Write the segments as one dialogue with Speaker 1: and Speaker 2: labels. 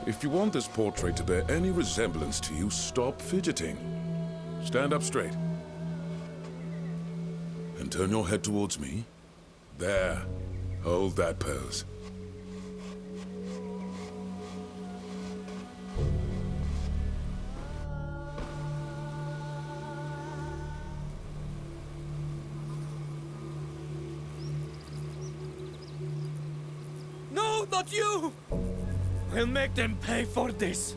Speaker 1: If you want this portrait to bear any resemblance to you, stop fidgeting. Stand up straight. And turn your head towards me. There. Hold that pose.
Speaker 2: No, not you! We'll make them pay for this.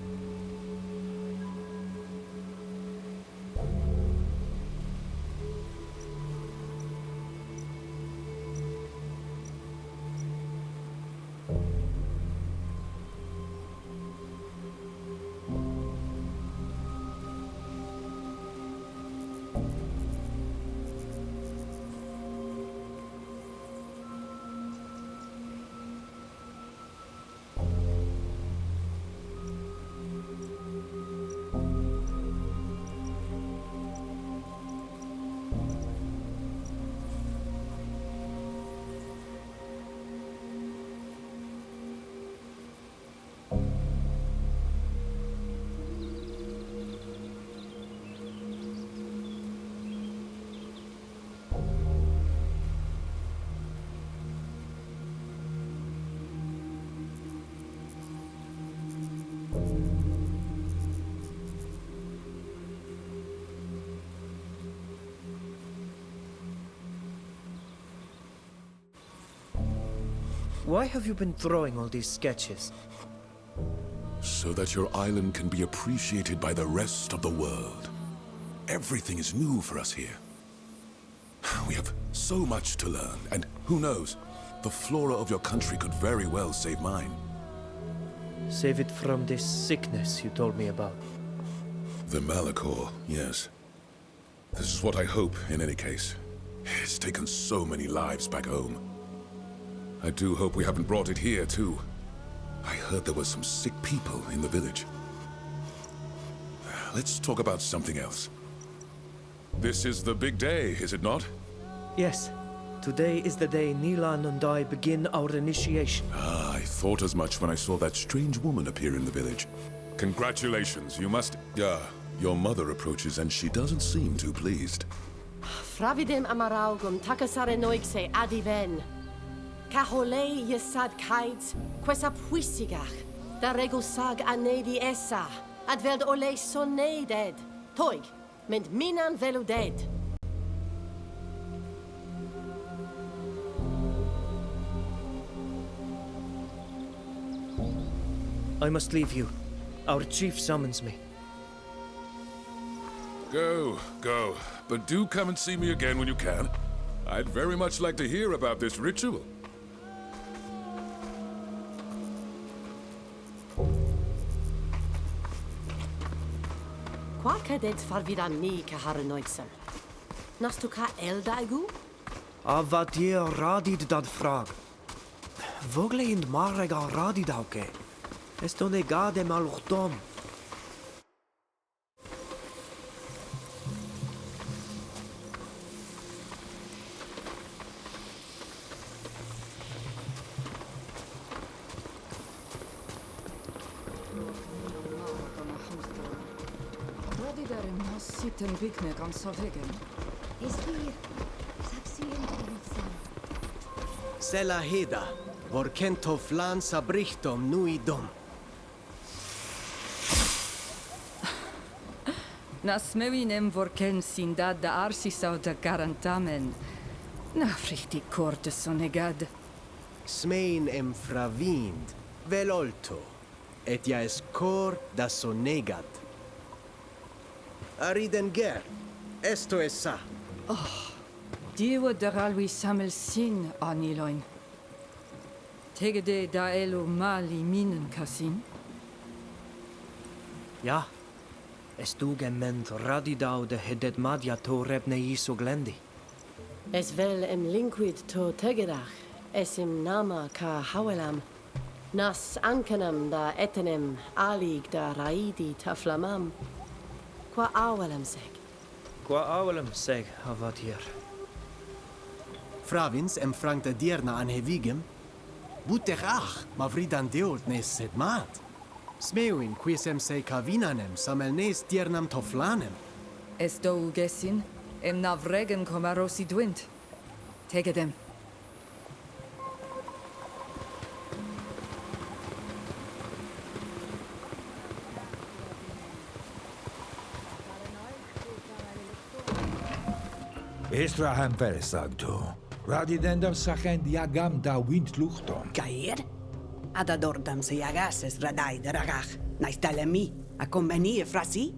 Speaker 3: Why have you been drawing all these sketches?
Speaker 1: So that your island can be appreciated by the rest of the world. Everything is new for us here. We have so much to learn, and who knows, the flora of your country could very well save mine.
Speaker 3: Save it from this sickness you told me about.
Speaker 1: The Malachor, yes. This is what I hope, in any case. It's taken so many lives back home. I do hope we haven't brought it here, too. I heard there were some sick people in the village. Let's talk about something else. This is the big day, is it not?
Speaker 3: Yes. Today is the day Nilan and I begin our initiation.
Speaker 1: Ah, I thought as much when I saw that strange woman appear in the village. Congratulations, you must... your mother approaches and she doesn't seem too pleased.
Speaker 4: Fravidem amaraugum takasare noigse adiven. Kahole yesad kites, quesa puisigach, da regusag anedi essa, adveld ole soneded, toig, ment minan veluded.
Speaker 3: I must leave you. Our chief summons me.
Speaker 1: Go, go. But do come and see me again when you can. I'd very much like to hear about this ritual.
Speaker 4: Quakedet farvidan ni kaharenoixem. Nastu ka eldaigu?
Speaker 3: Wat je radid dat frag. Vogle in marega radidauke. Esto negade maluchtom.
Speaker 5: Sitten byggne ganska vägen.
Speaker 6: Sela heda, vor kento flansa brichtom nui dom.
Speaker 5: Nas mewinem vor ken sindad da arsisau da garantamen. Na frihti korte sonegad.
Speaker 6: Smein em fravind, velolto, et ja es cor da sonegad. Ariden ger, esto es sa.
Speaker 5: Diewe der alwi samel sin aniloin. Tegede da elo mali minen kasin.
Speaker 3: Ja. Estugement radidaude hedet madja to rebne iso glendi.
Speaker 4: Es vel em linquid to tegedach, es im nama ka hawelam. Nas ankenam da etenem alig da raidi ta flamam. Qua awelam seg.
Speaker 3: Qua awelem seg havat hier.
Speaker 6: Fravins em frank da dierna an hevigem. Buter ach, ma vridan deolt nes sed mat. Smeuin quisem se cavinanem samelnes diernam toflanem.
Speaker 5: Esto ugesin, em navregen comarosi dwint. Tegedem.
Speaker 7: Estrahan versagto. Radidendam sachen diagam da wind luchtom.
Speaker 8: Cair? Adadordam se agases radai de ragach. Naistalemi, a convenie frasi?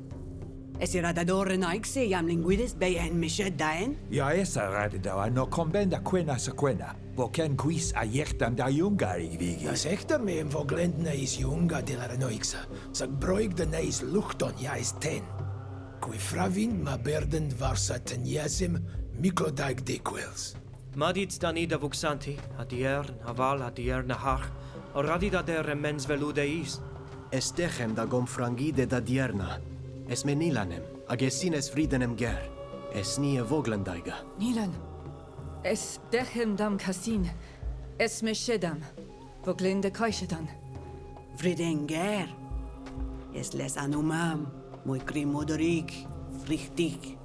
Speaker 8: Es radadore naik se jam linguidis bei en mished daen?
Speaker 7: Ja esa radida no convenda quena sequena. Voken quis a jechtam da jungari vigi.
Speaker 9: As hector me en voglend neis junga de la renoixa. Sag broig de neis luchton ja is ten. Qui fravin ma berdend varsa ten jasim miklodaig dequels.
Speaker 3: Madit danida vuxanti, adiern, aval, adierna hach, radida der mens velude is.
Speaker 6: Estechem da gomfrangide da dierna. Es menilanem, agesines fridenem ger. Es nie voglendaiga.
Speaker 5: Nilan. Es dechem dam casin. Es meshedam. Voglinde kaishedan.
Speaker 8: Vridenger. Es les anumam. Muy crimodorik. Frichtig.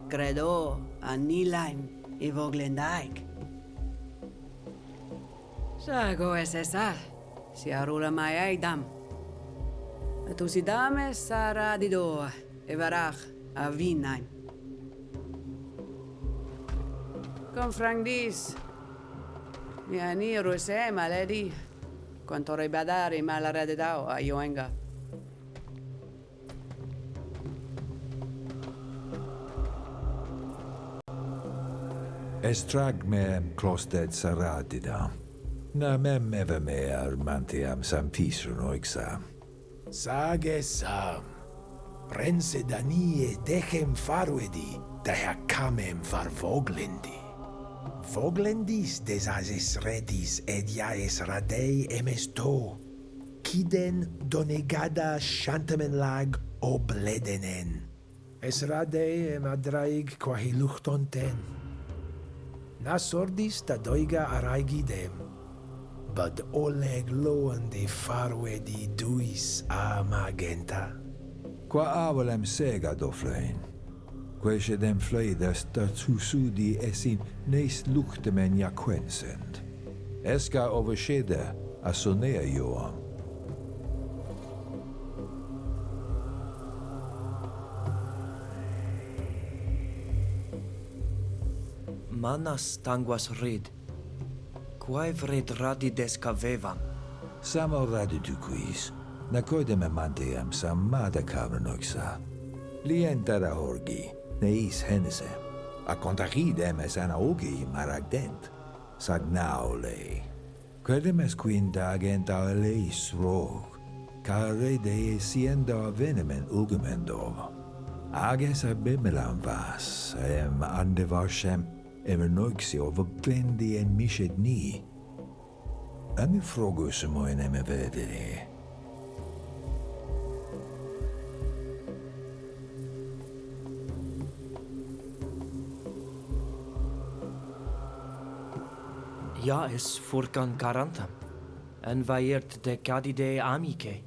Speaker 8: Credo. Anilaim. I voglendaik. Sago es esa. Si arula mai aidam. Tusidame sara didoa. Evarach. Avinaim. Confrangdis. Yani ruese maledi. Quanto rebadari malaredao a Yoenga.
Speaker 7: Estrag mem closted saradida. Na mem eve me armantiam sam pisur oixa.
Speaker 9: Sage sam. Rense danie dechem faruedi, daher camem var voglendi. Voglendis desasis redis ediaes radei emesto. Kiden donegada shantamen lag obledenen. Es radei em adraig quahi luchton ten. Nas ordis da doiga araigidem. Bud oleg loan de faruedi duis a magenta.
Speaker 7: Qua avalem sega doflein. Quae dem fleidas dat susudi esin neis luchtemen jaquensend. Esca overschede a sonea joam.
Speaker 3: Manas tanguas rid. Quae vred radides cavevam.
Speaker 7: Samo radiduquis. Na coidem amantiam sam mada cavernoxa. Lientara horgi. Neis hense. A contagidem es anaogi maragdent. Sagnaule. Quedem es quinda agenta leis rog. Care de siendo venemen ugemendo. Ages abimelam vas. Andevarsem emernoixio voglendi en mished ni. Ami frogus moin vedere.
Speaker 3: Ja es furcan carantam. En vaiert de cadide amice.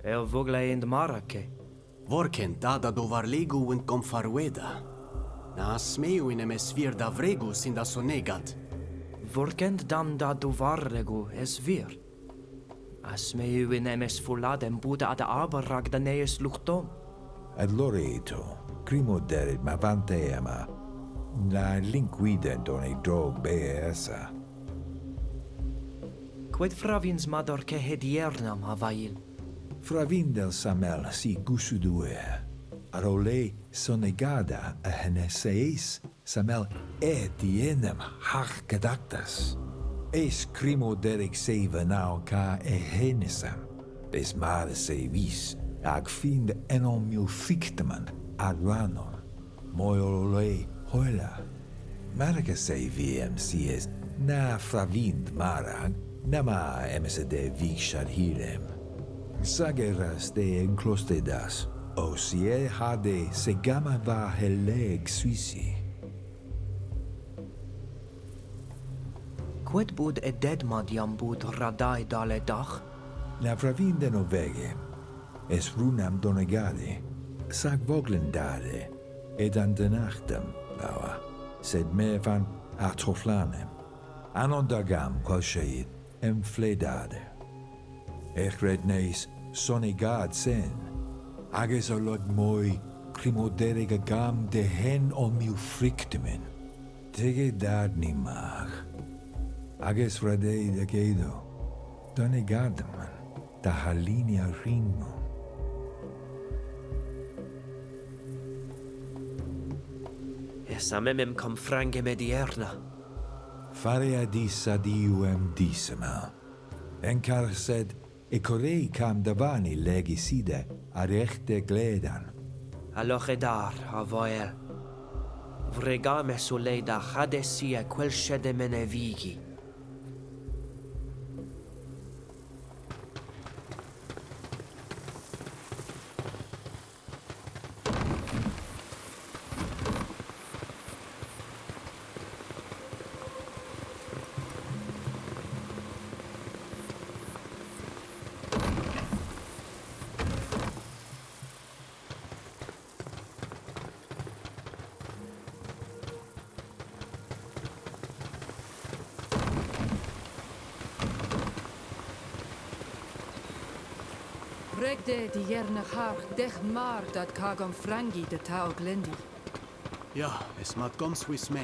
Speaker 3: El vogle in marace.
Speaker 6: Vorken dada dovarlegu und comfarueda. Na smeuin em esvir da vregus in da sonegat.
Speaker 3: Vorkent dam da dovarregu es vir. As meu in emes fuladem buda ad aberrag da nees luchtom.
Speaker 7: Ad Loreto, crimo derit ma vanteama. Na linquident on a drog beesa.
Speaker 3: Quid fravins mador che hediernam avail.
Speaker 7: Fravindel samel si gusudue. Arole sonegada a heneseis samel etienem hach gedactas. Es crimo deric se venau ca ehenesam. Des mare se vis, ag find enom mil fictaman ad ranon. Moiolole hoila. Marca se viem si es na fravind marag, nama emese de vixad hirem. Sageras de enclostedas, o sie hade segama va heleg suisi.
Speaker 3: Quid bud eded madiam bud radai dale dach?
Speaker 7: La fravinde novege, es runam donegade, sag voglendade, edan denachtem, lawa, sed me van atoflanem, anondagam qualsheid, fledade. Echred neis sonegad sen, ages olod moi crimoderega gam de hen on miu frictimen, tege dad ni mag. Ages radei de gedo, donegadman, da halinia rinmo.
Speaker 3: Esamemem com frange medierna.
Speaker 7: Farea dis adiuem disema. Encar sed, e corei cam davani legiside, arechte gledan.
Speaker 3: Alochedar, avoel. Vregame suleida hadesia quel shedemene vigi.
Speaker 5: Regde die jerne haar dech maar dat kagam frangi de tao glendi.
Speaker 6: Ja, es mat goms wis me.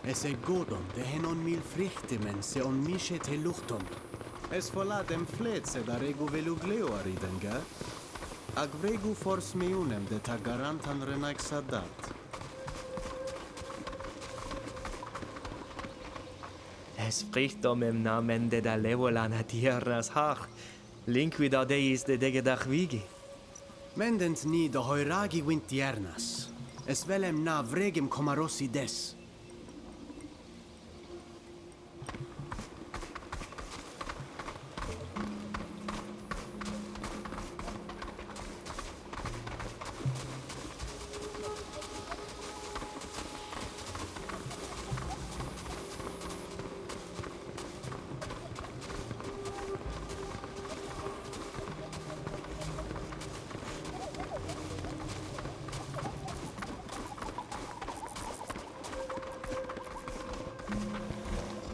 Speaker 6: Es e godom, de hen on mil frichtimen se on mishet he luchtom. Es vola dem flet se da regu velu gleo ariden, ga? Ag vregu fors meunem de ta garantan renaik sadat.
Speaker 3: Es spricht im Namen de da levolana tierras haar. Linquida deis de degedach vigi.
Speaker 6: Mendent ni de hoiragi wintiernas. Es velem na vregim comarossi des.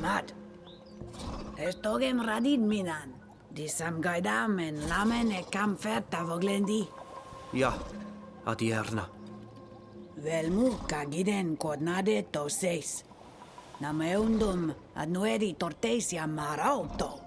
Speaker 8: Mat. Estogem radid minan. Disam gaidam en lamen e cam ferta voglendi.
Speaker 3: Ja, adierna.
Speaker 8: Velmu cagiden codnade to seis. Nameundum ad nueri tortesia marauto.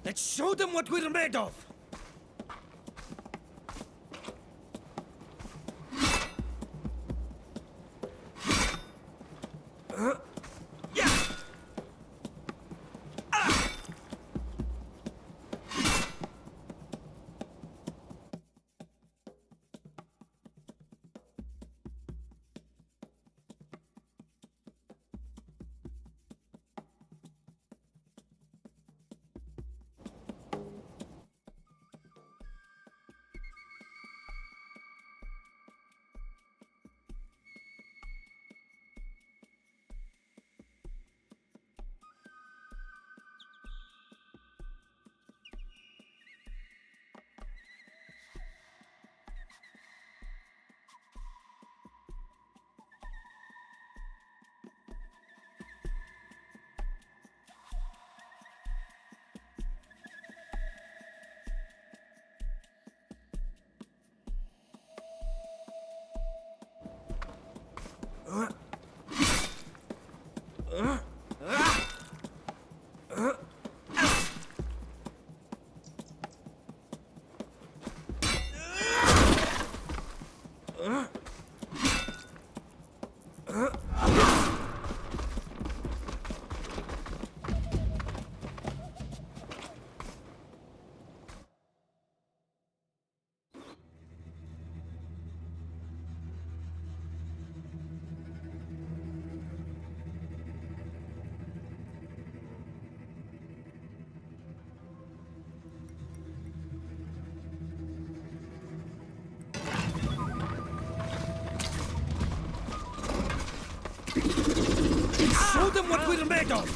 Speaker 2: Let's show them what we're made of! Show them what we're made of!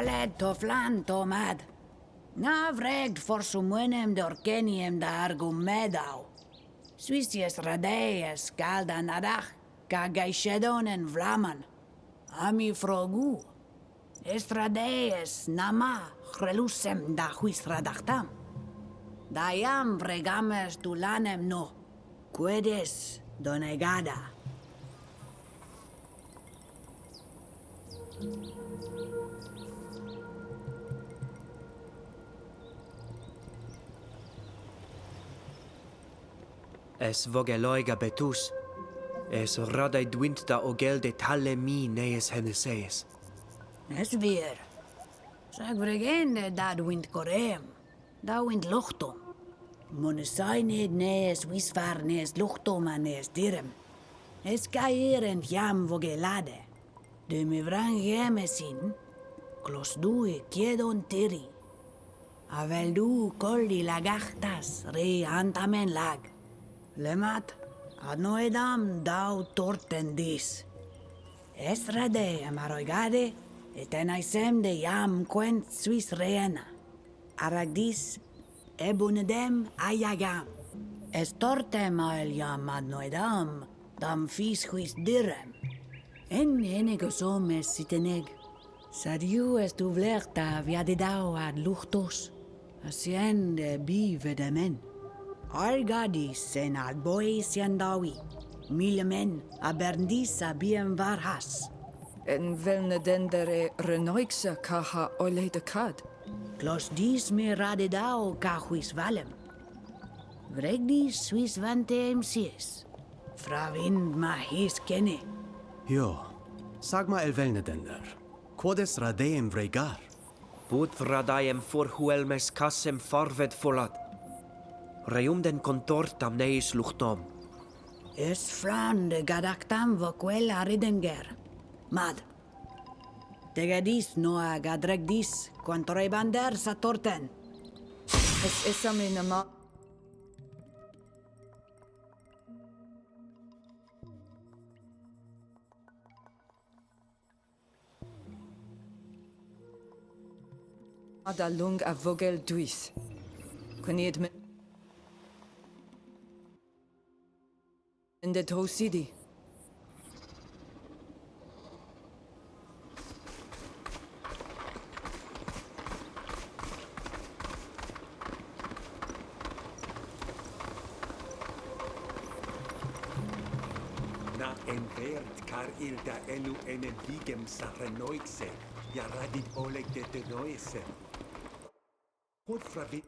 Speaker 8: Aled toflan tomad. Na vregt for sumunem dorkeniem da argumedau. Suisies radees calda nadach, ca gaishedon en vlaman. Ami frogu. Estradees nama relusem da huis radachtam. Dayam vregames tulanem no. Quedes donegada.
Speaker 3: Es vogeloiga betus. Es radai dwinta ogel de talle mi nees hennesees.
Speaker 8: Es weer. Sag vregende da wind korem. Da wind luchtom. Monesained nees wisvar nees luchtom an nees direm. Es kaeren jam vogelade. De me vrang jemesin. Klos du kiedon tiri. Avel du koldi lagachtas re antamen lag. Lemat, ad noedam dau torten dis. Estrade amaroigade, etenaisem de jam quent suis reena. Aragdis ebunedem ayagam. Estortem al jam ad noedam, dam fis huis direm. En enegosom es siteneg. Sadiu est uvlerta viadedau ad luchtos. Asien de bi vedemen. Argadis en albois yandawi. Milemen aberdis abiem varhas.
Speaker 5: En velne dendere renoixa kaha ole de kad.
Speaker 8: Klos dis me radedao kahuis valem. Vregdis suis vantem sies. Fravind ma his kenne.
Speaker 6: Jo, sag ma elvelnedender. Quodes radeem vregar?
Speaker 3: Bud radaiem for huelmes kassem farved folat. Reum den contortam neis luchtom.
Speaker 8: Es fran de gadaktam voquel aridenger. Mad. Tegadis noa gadregdis quantorebander satorten.
Speaker 5: Es esame nama. Ada lung a vogel duis. Quenied me. In the Tosidi.
Speaker 10: Na en verd car ilda elu en vigem sarrenoixe, ja radit oleg de denoise. Hod fravi.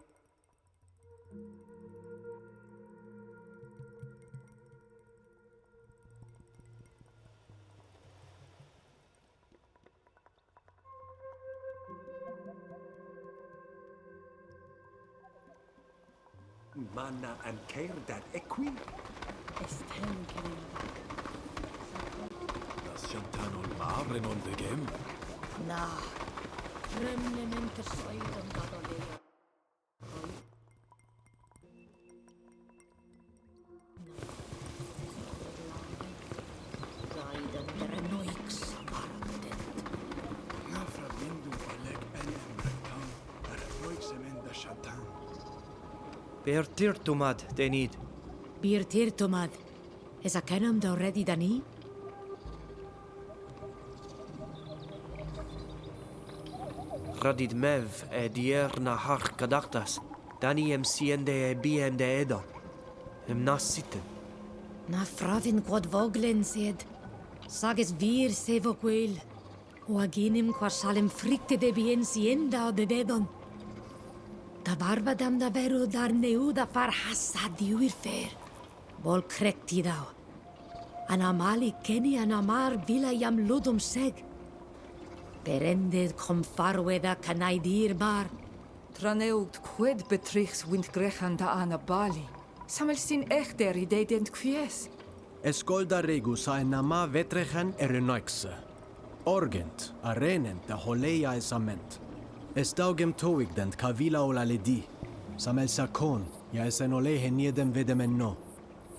Speaker 10: Manna an keir dat equi.
Speaker 4: Estem
Speaker 1: Das Chantanol Maren on vegem.
Speaker 4: Na. Remnant seidem gadolea. Seidem drenoix vardet.
Speaker 6: Na fravindu oleg enem rektam, arvoixem da Chantan.
Speaker 3: Per tirtumad denid.
Speaker 11: Bir tirtomad. Is a kenam da already dani?
Speaker 3: Radid mev dierna har kadaktas. Dani siende biem de edon. Nas sitten.
Speaker 11: Na fravin quod voglen sed. Sages vir sevo quel. O agenim qua salem fricte de bien sienda de dedon. Na barbadam da veru dar neuda far hasadiu fer. Bol krekti dau. Anamali keni anamar vila jam ludum seg. Berended kom farweda kanaidir bar.
Speaker 5: Traneugt kwed betrichs wind grechan da ana bali. Samel sin echter idedent kvies.
Speaker 6: Escolda regus a nama vetrechen erenoixe. Orgent, arenent da holeia esament. Estaugem toigdent kavila ola ledi. Samel sakon, ja esenole niedem vedem no.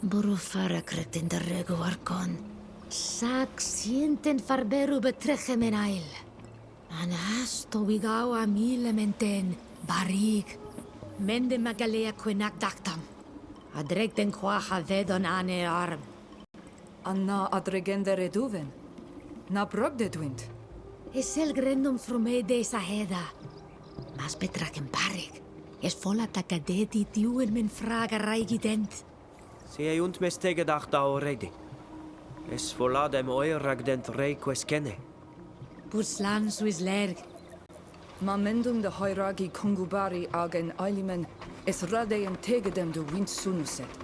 Speaker 11: Burufara kretin da rego arkon. Sak sienten farberu betrechem en ail. Anasto wigau amilementen, barig. Mende magalea kwenak daktam. Adreg den kwaha vedon ane arm.
Speaker 5: Anna adregende reduven. Na brogde dwint.
Speaker 11: Esel grendum frumede sa heda. Mas betraken barig. Es volla takadeti tiuen men fraga raigident.
Speaker 3: Se unt mes tegedacht already. Es voladem oirag dent reques kenne.
Speaker 11: Puslan suis lerg.
Speaker 5: Ma mendum de hoiragi kongubari agen eilimen es radeien tegedem de wind sunuset.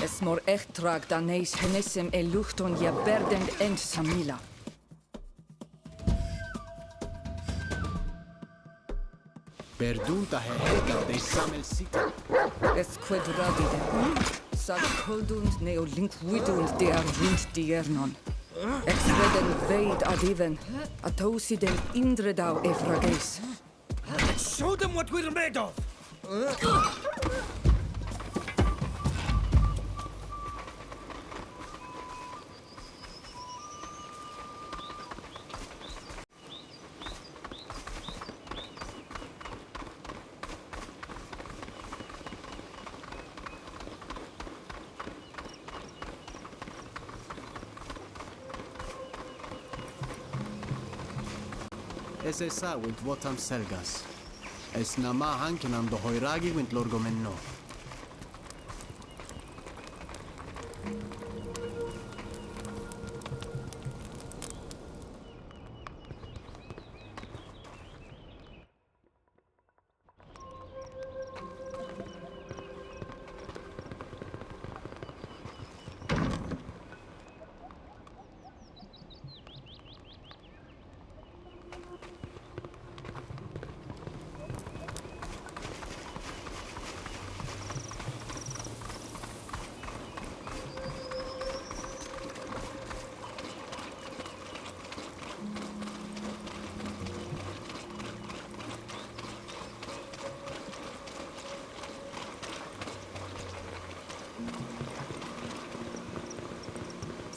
Speaker 5: Es mor echt trag da neis henesem e luchton ja berdend end samila.
Speaker 6: Perdunta hehega de samel sita.
Speaker 5: Es quadradide. Sag koldund neo linkwidund de wind diernon. Exreden veid adiven. Atosiden indredau efrages.
Speaker 2: Show them what we're made of!
Speaker 6: Ese sa wint votam selgas. Es nama hankenam do hoiragi wint lorgomenno.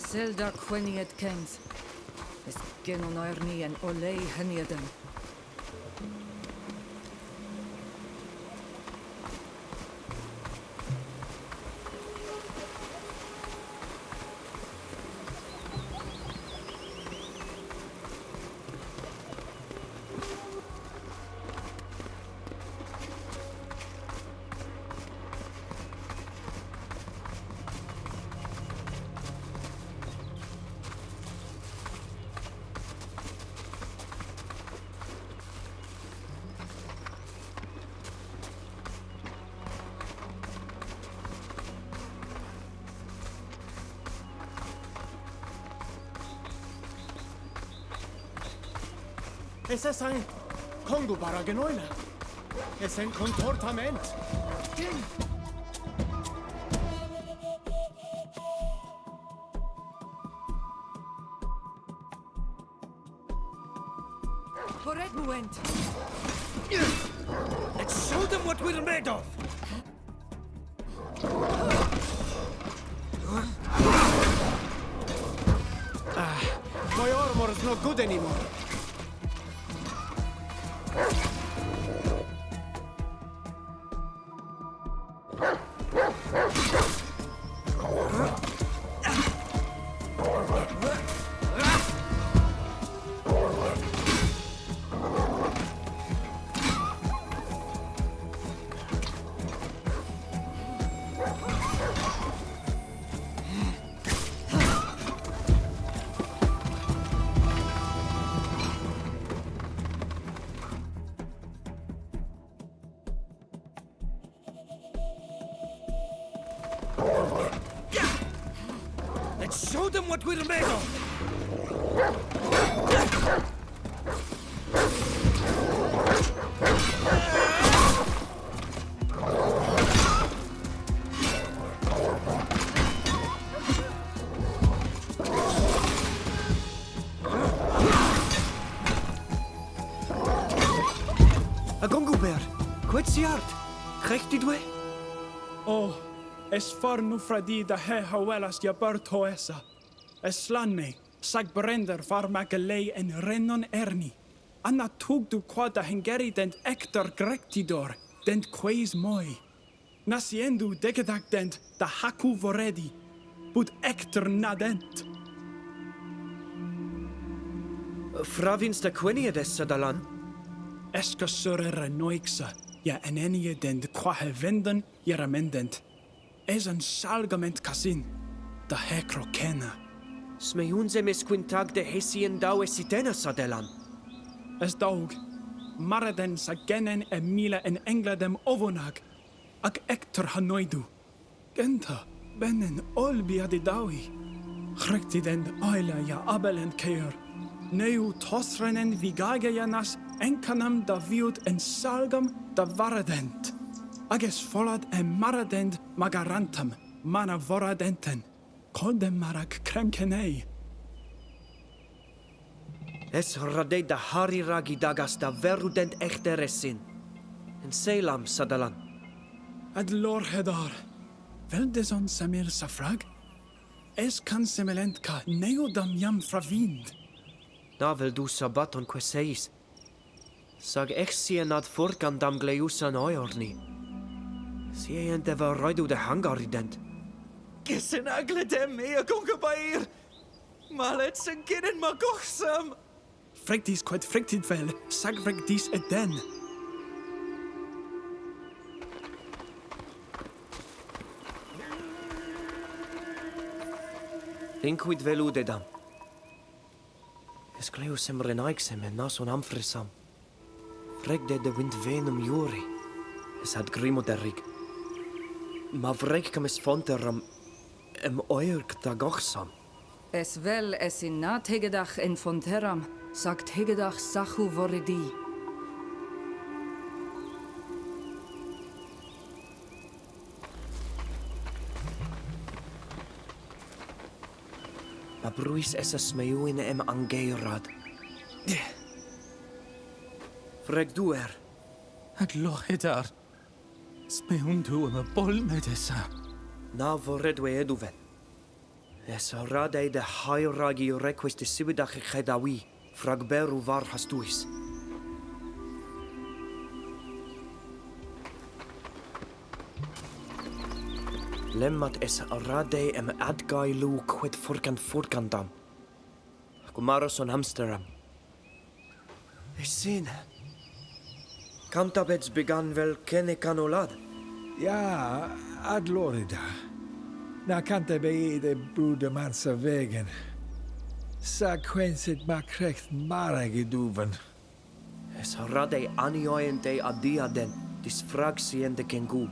Speaker 5: Zelda queniet kens. Es genon oerni en olei henieden.
Speaker 6: Ese sain. Congo baragenoina. Es en contortament.
Speaker 5: Correct moment.
Speaker 2: Let's show them what we're made of!
Speaker 6: My armor is not good anymore.
Speaker 2: Let's show them what we're made of!
Speaker 3: A gongober. Kwetsjart. Krijgt die dwe?
Speaker 12: Oh, es far nu fradi da he hawelas ja bartoesa. Es slan me, sag brender far magelei en rennon erni. Anna tug du quada hengeri dent ector grectidor, dent quaes moi. Nasiendu degedak dent da haku voredi, bud ector nadent.
Speaker 3: Fravins da quenie des sadalan?
Speaker 12: Eska surere noixa, ja enenie dent quahe venden jeramendent. Es een salgament casin, da he crocena.
Speaker 3: Smeunze mes quintag de hessien dau esitena sadelan.
Speaker 12: Es daug, mareden sa genen e mile en engladem ovonag, ag ector hanoidu. Genta, benen olbi adidawi. Chrectiden oila ja abelen keir. Neu tosrenen vigagejanas enkanam da viut en salgam da varadent. Ages folad e maradent magarantam, mana voradenten. Kodem marak kremkenei.
Speaker 3: Es rade da hari ragi dagas da verudent echteresin. En selam sadalan.
Speaker 12: Ad lor hedar. Veldezon samir safrag? Es kan semelentka neodam jam fravind.
Speaker 3: Na vel du sabaton queseis. Sag exien ad furkandam gleusan oiorni. Sien de roidu de hangarident.
Speaker 2: Gissen agledem ea gongabair! Maletsen ginnen magochsam!
Speaker 12: Frektis quet friktid vel, sag frektis eden.
Speaker 3: Inquid veludedam. Es gleusem renaixem en nason amfresam. Fregde de wind venum juri. Es had grimo derrig. Ma vrekam es fonteram oirk da gochsam.
Speaker 5: Es vel es in na tegedach en fonteram, sagt tegedach sachu voredi.
Speaker 3: Ma bruis es a smeuin angeirad. Freg du
Speaker 2: Ad lohedar. Smeun du am a bol medesa.
Speaker 3: Na voredwe eduven. Es rade de hairagi requis de sibidach chedawi, fragberu var hastuis. Lemmat es rade adgailu quid furkandam. Kumaros on Amsterdam. Sin. Cantabeds began vel kenne canolad.
Speaker 7: Ja, ad lorida. Na cante beide brude mansa wegen. Sa quensit ma krecht mara geduven.
Speaker 3: Es rade anioente adiaden, dis fragsiende kengu.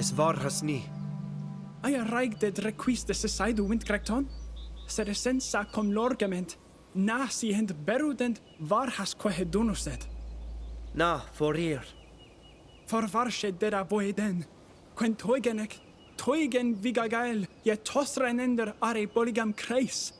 Speaker 3: Es war has ni.
Speaker 12: Aya raig de requis de society windkrekton? Ser essensa com lorgament. Na si hent berudent var has quehedunuset.
Speaker 3: Na, for hier.
Speaker 12: For varsche dera boeden. Quen toigenek, toigen vigagael, je tosrenender are poligam kreis.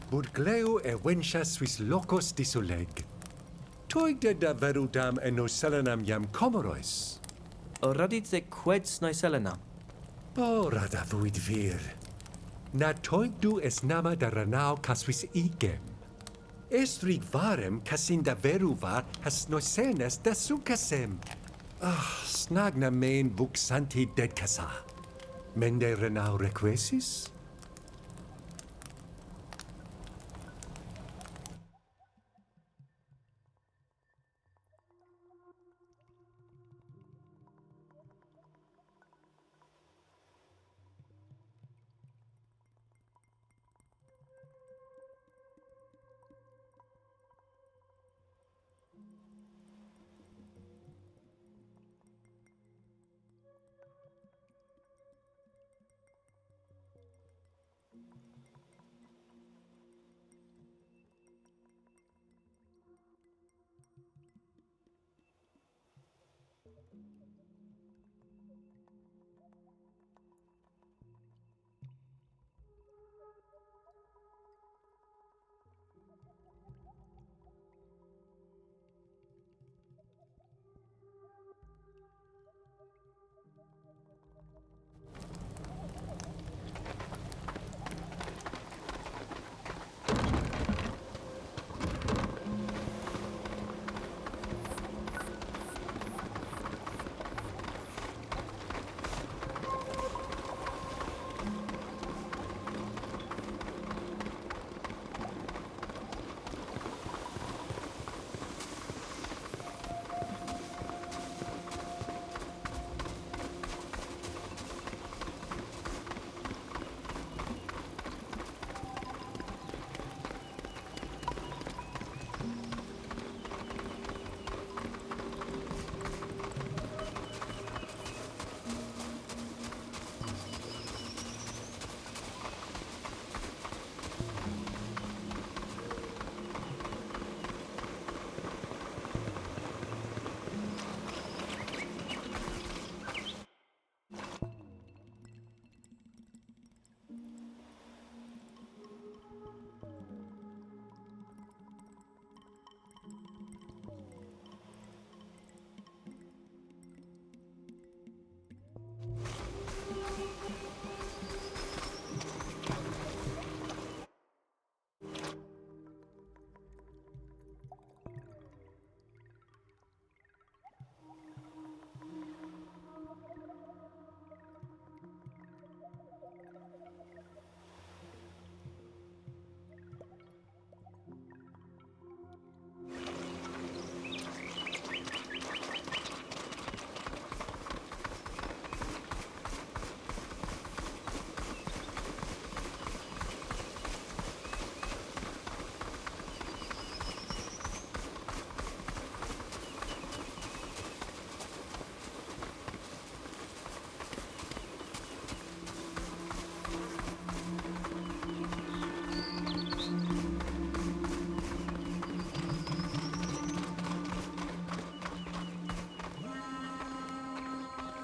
Speaker 10: Burgleo e wencha suis locos disoleg. Toigde da verudam e nos selenam jam comorois.
Speaker 3: O radit de queds nai selena.
Speaker 10: Bo rada vuid vir. Na toigdu es nama da ranao casuis igem. Estrig varem casinda veruvar has nosenes da sucasem. Snagna main buxanti dedcasa. Mende renau requesis?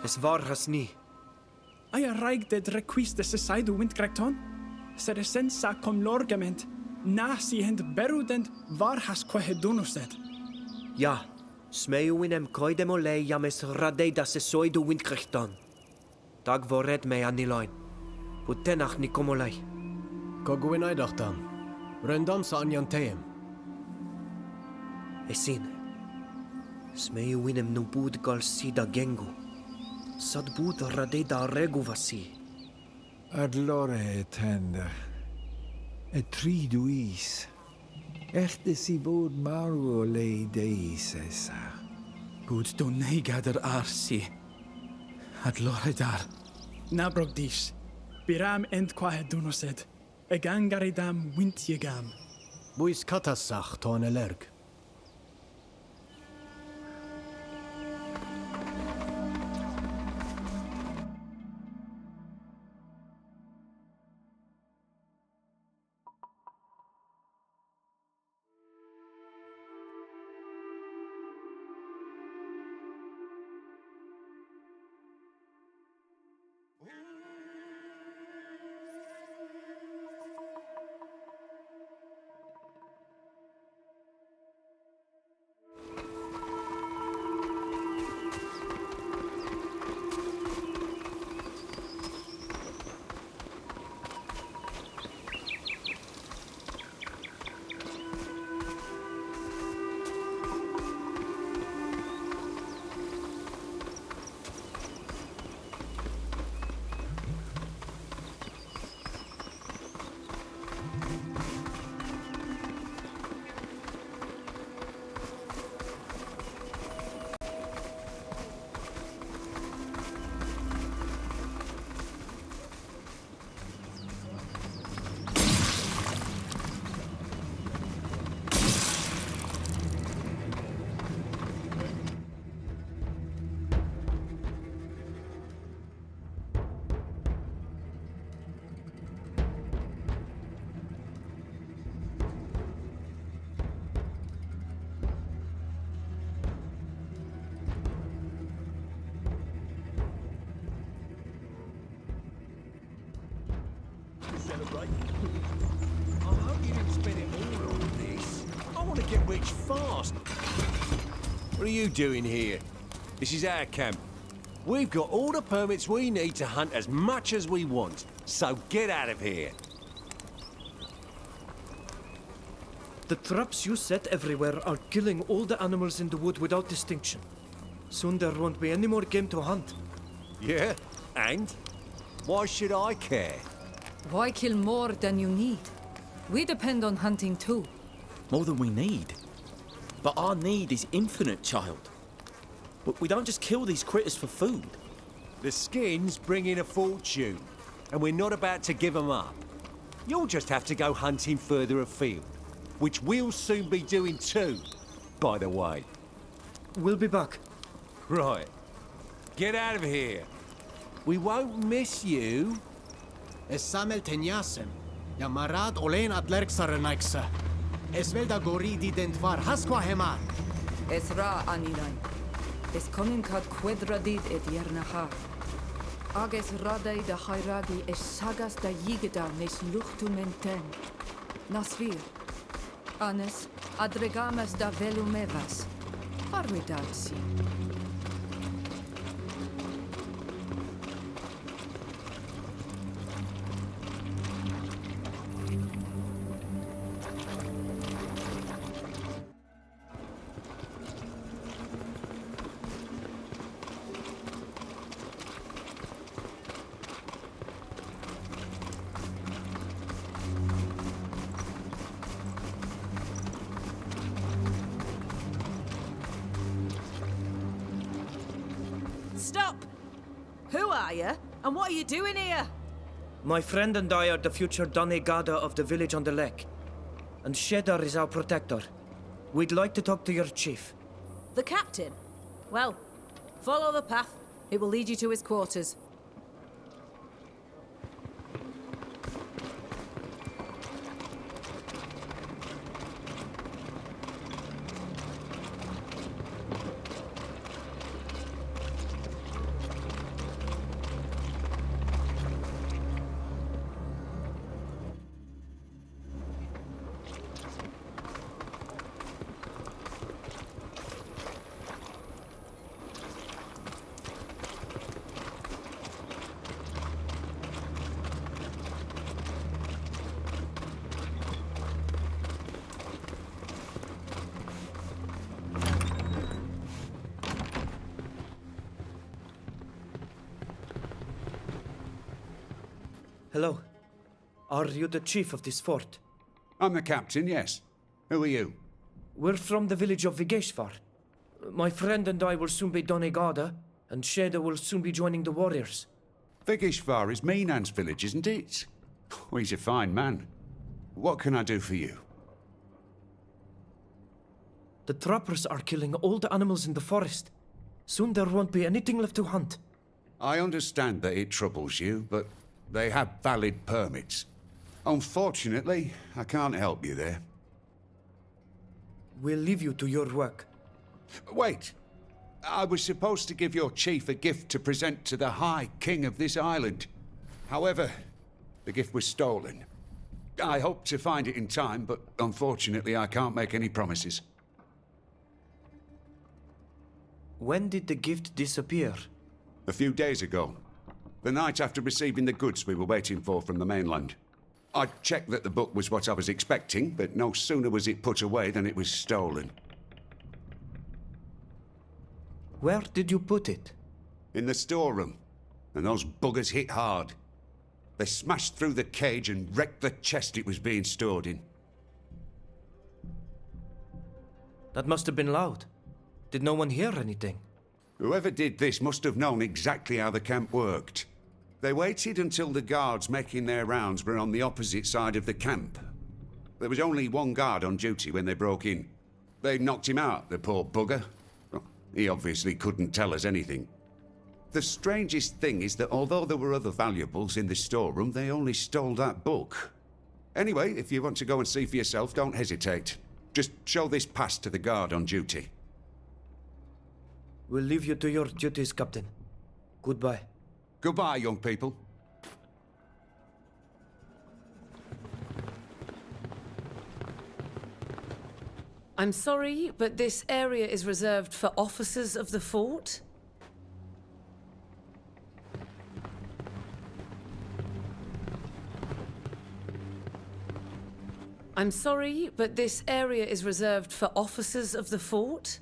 Speaker 3: Es war has ni.
Speaker 12: Aya raig de requis de sesaidu windkrekton? Sed essensa com lorgament, na si hent berudent var has quehedunused.
Speaker 3: Ja, smeu inem koidem ole james radeida se soidu windkrechton. Dag voret me aniloin. Putenach ni komolai.
Speaker 6: Koguin aidachtam. Rendam sa anjanteem.
Speaker 3: Esin. Smeu inem nubud gal sida gengu. Sad bud radeida regu vasi.
Speaker 7: Ad lore etenda. Et triduis. Echte si bod maru le deis esa.
Speaker 12: Bud do negader arsi. Ad lore dar. Nabrogdis. Biram ent quahedunused. Egangaridam wintjegam.
Speaker 6: Buis katasach ton elerg.
Speaker 13: rich fast. What are you doing here? This is our camp. We've got all the permits we need to hunt as much as we want, so get out of here.
Speaker 3: The traps you set everywhere are killing all the animals in the wood without distinction. Soon there won't be any more game to hunt.
Speaker 13: Yeah? And? Why should I care?
Speaker 5: Why kill more than you need? We depend on hunting too.
Speaker 14: More than we need. But our need is infinite, child. We don't just kill these critters for food.
Speaker 13: The skins bring in a fortune, and we're not about to give them up. You'll just have to go hunting further afield, which we'll soon be doing too, by the way.
Speaker 3: We'll be back.
Speaker 13: Right. Get out of here. We won't miss you.
Speaker 6: Es samel tenyasem. Ja marad olen atlerk sarenaiksa. Es velda goridi dentvar haskwa hemar.
Speaker 5: Es ra anilain. Es koninkat quadradid et yernaha. Ages radei da hairagi es sagas da yigeda nes luchtu menten. Nasvir. Anes adregamas da velumevas. Armidatsi.
Speaker 15: Stop! Who are you? And what are you doing here?
Speaker 3: My friend and I are the future Donegada of the village on the lake. And Shedar is our protector. We'd like to talk to your chief.
Speaker 15: The captain? Well, follow the path. It will lead you to his quarters.
Speaker 3: Hello. Are you the chief of this fort?
Speaker 16: I'm the captain, yes. Who are you?
Speaker 3: We're from the village of Vigeshvar. My friend and I will soon be Donegada, and Sheda will soon be joining the warriors.
Speaker 16: Vigeshvar is Minan's village, isn't it? Oh, he's a fine man. What can I do for you?
Speaker 3: The trappers are killing all the animals in the forest. Soon there won't be anything left to hunt.
Speaker 16: I understand that it troubles you, but they have valid permits. Unfortunately, I can't help you there.
Speaker 3: We'll leave you to your work.
Speaker 16: Wait! I was supposed to give your chief a gift to present to the High King of this island. However, the gift was stolen. I hope to find it in time, but unfortunately I can't make any promises.
Speaker 3: When did the gift disappear?
Speaker 16: A few days ago. The night after receiving the goods we were waiting for from the mainland. I checked that the book was what I was expecting, but no sooner was it put away than it was stolen.
Speaker 3: Where did you put it?
Speaker 16: In the storeroom. And those buggers hit hard. They smashed through the cage and wrecked the chest it was being stored in.
Speaker 3: That must have been loud. Did no one hear anything?
Speaker 16: Whoever did this must have known exactly how the camp worked. They waited until the guards making their rounds were on the opposite side of the camp. There was only one guard on duty when they broke in. They knocked him out, the poor bugger. Well, he obviously couldn't tell us anything. The strangest thing is that although there were other valuables in the storeroom, they only stole that book. Anyway, if you want to go and see for yourself, don't hesitate. Just show this pass to the guard on duty.
Speaker 3: We'll leave you to your duties, Captain. Goodbye.
Speaker 16: Goodbye, young people.
Speaker 15: I'm sorry, but this area is reserved for officers of the fort. I'm sorry, but this area is reserved for officers of the fort.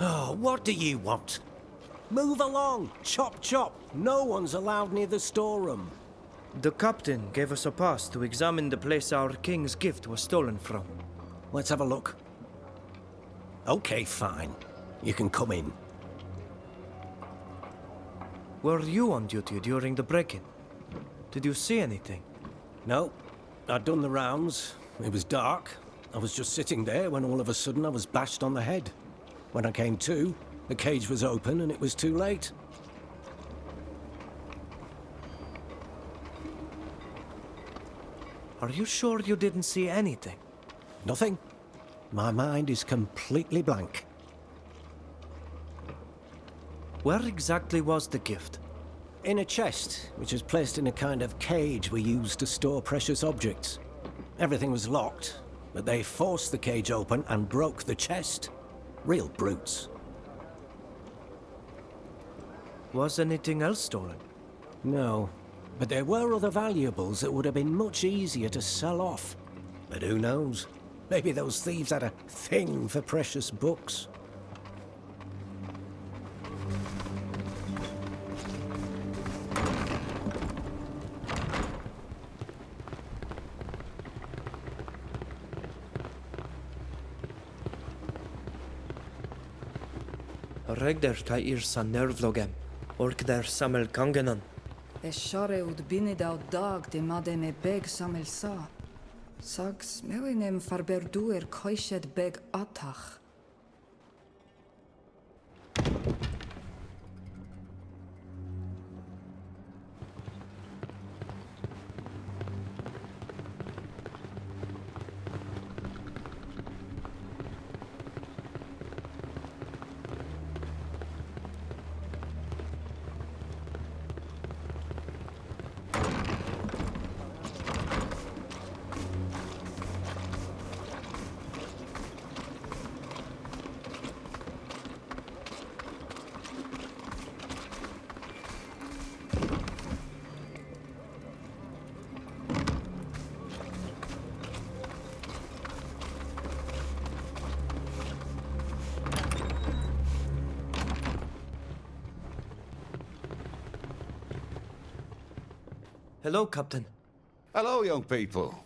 Speaker 17: Oh, what do you want? Move along! Chop chop! No one's allowed near the storeroom.
Speaker 3: The captain gave us a pass to examine the place our king's gift was stolen from.
Speaker 17: Let's have a look. Okay, fine. You can come in.
Speaker 3: Were you on duty during the break-in? Did you see anything?
Speaker 17: No. I'd done the rounds. It was dark. I was just sitting there when all of a sudden I was bashed on the head. When I came to, the cage was open and it was too late.
Speaker 3: Are you sure you didn't see anything?
Speaker 17: Nothing. My mind is completely blank.
Speaker 3: Where exactly was the gift?
Speaker 17: In a chest, which was placed in a kind of cage we used to store precious objects. Everything was locked, but they forced the cage open and broke the chest. Real brutes.
Speaker 3: Was anything else stolen?
Speaker 17: No, but there were other valuables that would have been much easier to sell off. But who knows? Maybe those thieves had a thing for precious books.
Speaker 3: Regder ta irsa nervlogem, ork der samel kangenan.
Speaker 5: Eshare ud binidau dag de mademe beg samel sa. Sags melinem farberduer koishet beg atach.
Speaker 3: Hello, Captain.
Speaker 16: Hello, young people.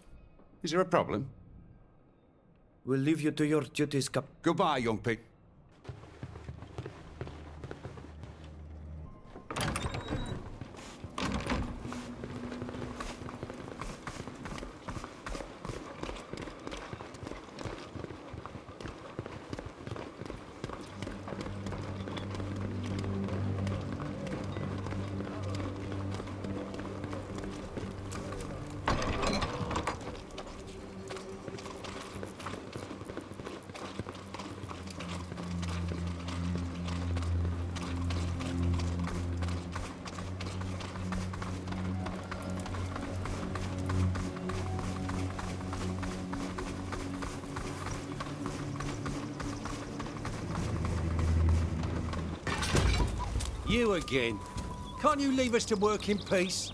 Speaker 16: Is there a problem?
Speaker 3: We'll leave you to your duties, Cap.
Speaker 16: Goodbye, young people.
Speaker 13: You again. Can't you leave us to work in peace?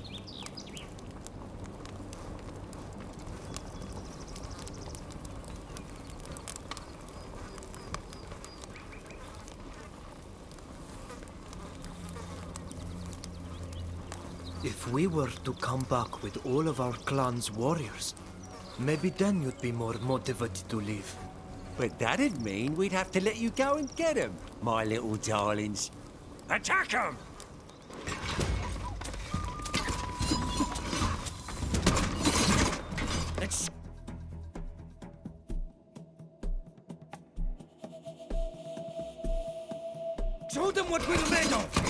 Speaker 3: If we were to come back with all of our clan's warriors, maybe then you'd be more motivated to leave.
Speaker 13: But that'd mean we'd have to let you go and get them, my little darlings. Attack them!
Speaker 2: Let's... Show them what we're made of!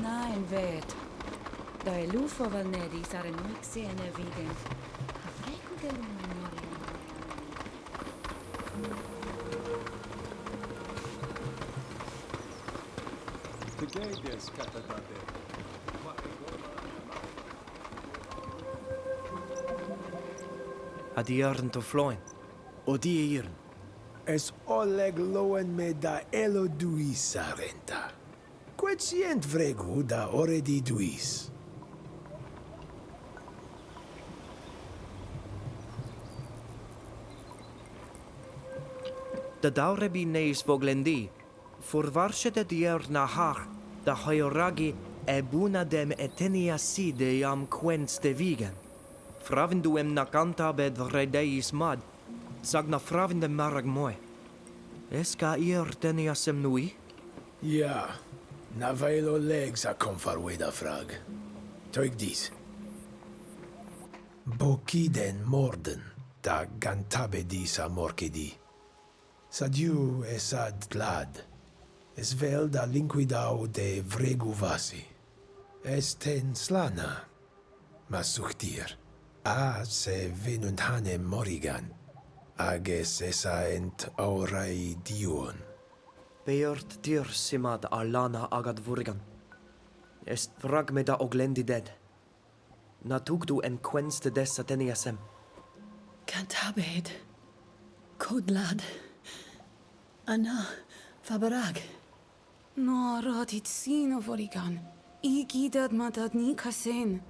Speaker 5: Nein, vet. Da è lufo valnedi sare nuixi e nevigen. Avreku geluminoria.
Speaker 6: The gate is catadade.
Speaker 3: A die jaren to floin. O die jaren.
Speaker 9: Es oleg loen me da elo duis sarenta. Quetient vregu da oredi duis.
Speaker 3: De daure neis voglendi. Forvarsche de dier na haar. Da hoyoragi e buna dem etenia si de jam quens de vigen. Fravendu em nakanta bed redeis mad. Sag na fravin de marag moe. Es ga deniasem nui?
Speaker 9: Ja, na vailo legs a kom farweda frag. Toig dis. Bokiden morden, da gantabe dis a morkedi. Sadiu esad glad. Es vel da linquidau de vregu vasi. Esten slana. Masuchtir. A se venunt hanem morigan. Ages esa ent aurai dion.
Speaker 3: Beort dir simad alana agad vurgan. Est vrag me da oglendi dead. Na tugdu en quenste des ateniasem.
Speaker 4: Cantabed. Kodlad. Anna. Fabarag.
Speaker 5: No, radit sino vorigan. Igi dad matad ni kasen.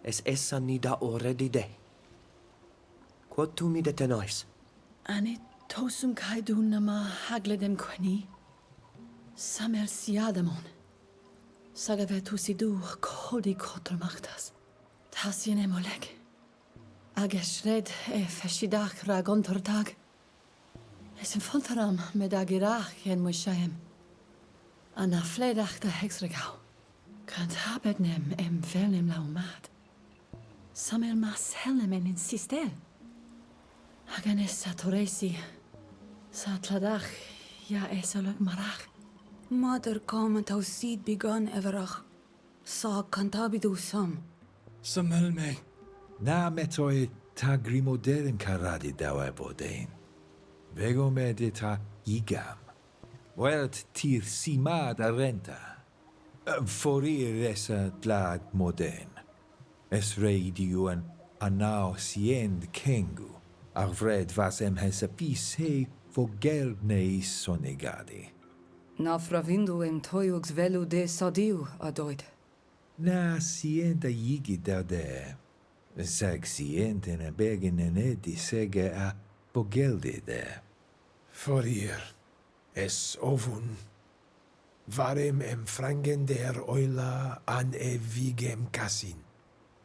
Speaker 3: Es essa ni da already de. Quod tu mi detenois?
Speaker 4: Ane tosum kaidun nama hagledem queni. Samer siadamon. Sagavetusidu kodi kotromachtas. Tasien emolek. Ageshred e feshidach ragontortag. Esim fontaram medagirach yen moshayem. Anna fledach da hexregau. Kant habednem em velnem laumat. Samer mas helnem en insistel. Haganes satoresi. Satladach ja esolog marach.
Speaker 5: Mother kom tau seed begun everach. Sa cantabidu sam.
Speaker 12: Samel me.
Speaker 7: Na metoi ta grimoderen karadi dawa bodein. Vego me de ta igam. Welt tir simad arenta. Forir esa glad modern. Es reidiuan anau siend kengu. Arvred vasem hesapis he vogelneis sonegadi.
Speaker 5: Na fravindu em toiugs velu de sadiu adoid.
Speaker 7: Na sienta yigi de. Sag sienten a begen en edi sege a vogeldi de.
Speaker 9: Forir. Es ovun. Varem em frangen der oila an evigem casin.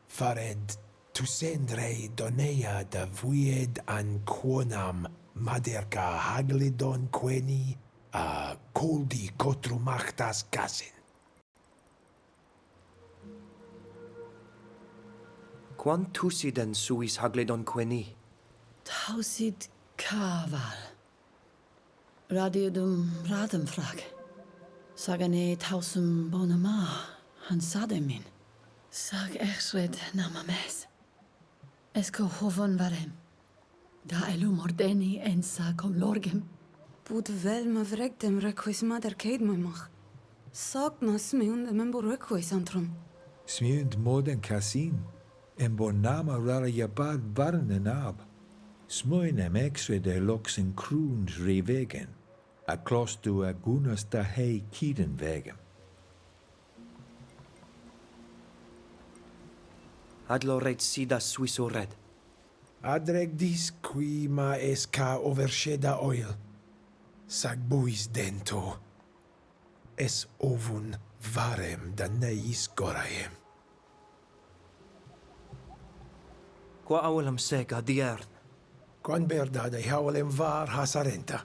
Speaker 9: Fared tusendrei donea da vuied an quonam maderca haglidon queni a coldi cotrumachtas casin.
Speaker 3: Quan tusiden suis haglidon queni?
Speaker 4: Tausid kaval. Radiodum radem frag. Sagane tausum bonama han sademin. Sag echred namames. Esco hovon varem. Da elu mordeni ensa com lorgem.
Speaker 5: Bud vel me vrekdem requis mader keid me mach. Sag nas me und membo requis antrum.
Speaker 7: Smiund moden casin. En bonama rara jabad barnen ab. Smoinem exre de loxen kruns revegen. A klostu a gunas da hei kiden vegem.
Speaker 3: Adlo reit sida suiso red.
Speaker 9: Adreg dis qui ma esca oversheda oil. Sag buis dento. Es ovun varem da neis goraem.
Speaker 3: Qua awelam sega diern.
Speaker 9: Quan berda de hawalem var hasarenta.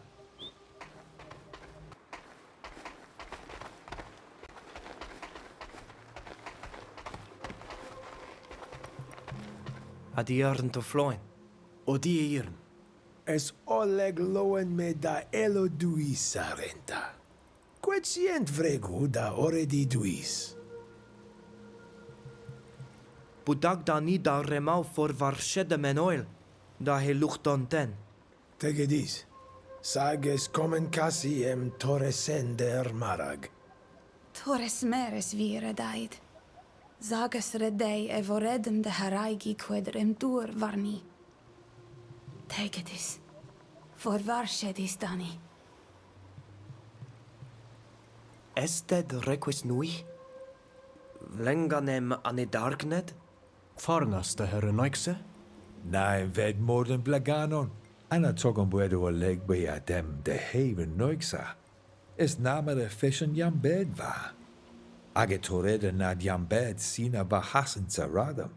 Speaker 3: Adiern to floin.
Speaker 14: Odiern.
Speaker 9: Es oleg loen me da elo duis sarenta. Quetient vregu da oredi duis.
Speaker 3: Budag da ni da remau for varshede menoil. Da he luchton ten.
Speaker 9: Tegedis. Sages comen casi em torresender marag.
Speaker 5: Torres meres vire daid. Zagas redei evoredem de haraigi quedrem dur varni. Tegedis. For varshedis dani.
Speaker 3: Ested requis nui? Lenganem anidargned?
Speaker 6: Farnas de herenoixe?
Speaker 7: Na ved morden blaganon. Anna togon buedo a leg be adem de haven noixa. Es name de fischen jam bed va. Agetorede nad jam bed sina va hasen zaradam.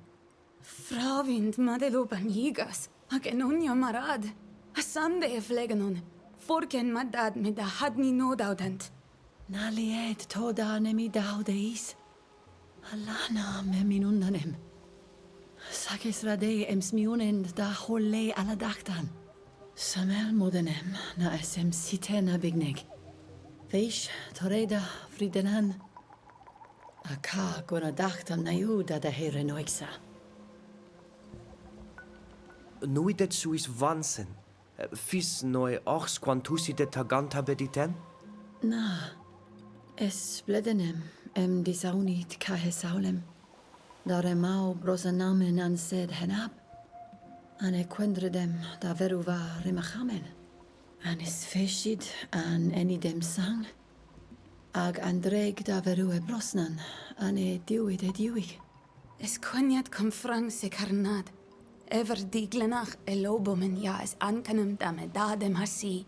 Speaker 5: Fravind madelo banigas. Agenunia marad. Sunday fleganon. Forken madad med da hadni no daudent.
Speaker 4: Nalied toda nemi daudeis. Alana me minundanem. Sakes rade emsmiunend da holle aladachtan. Samel modenem na esem sitena bigneg. Veish toreda fridenan. Aka gona dachtam na juda da here noixa.
Speaker 3: Nui det suis vansen. Fis noi ochs quantusi det taganta bediten?
Speaker 4: Na, es bledenem disaunit kahe saulem. Daremau brosanamen an sed henab. Ane quendredem da veruva rimachamen. Anis feshid an enidem sang. Ag andreg da verue brosnan. Ane diuid e diuig.
Speaker 5: Es konjat kom frang se karnad. Ever diglenach elobomen ja es ankenem da me dadem hasi.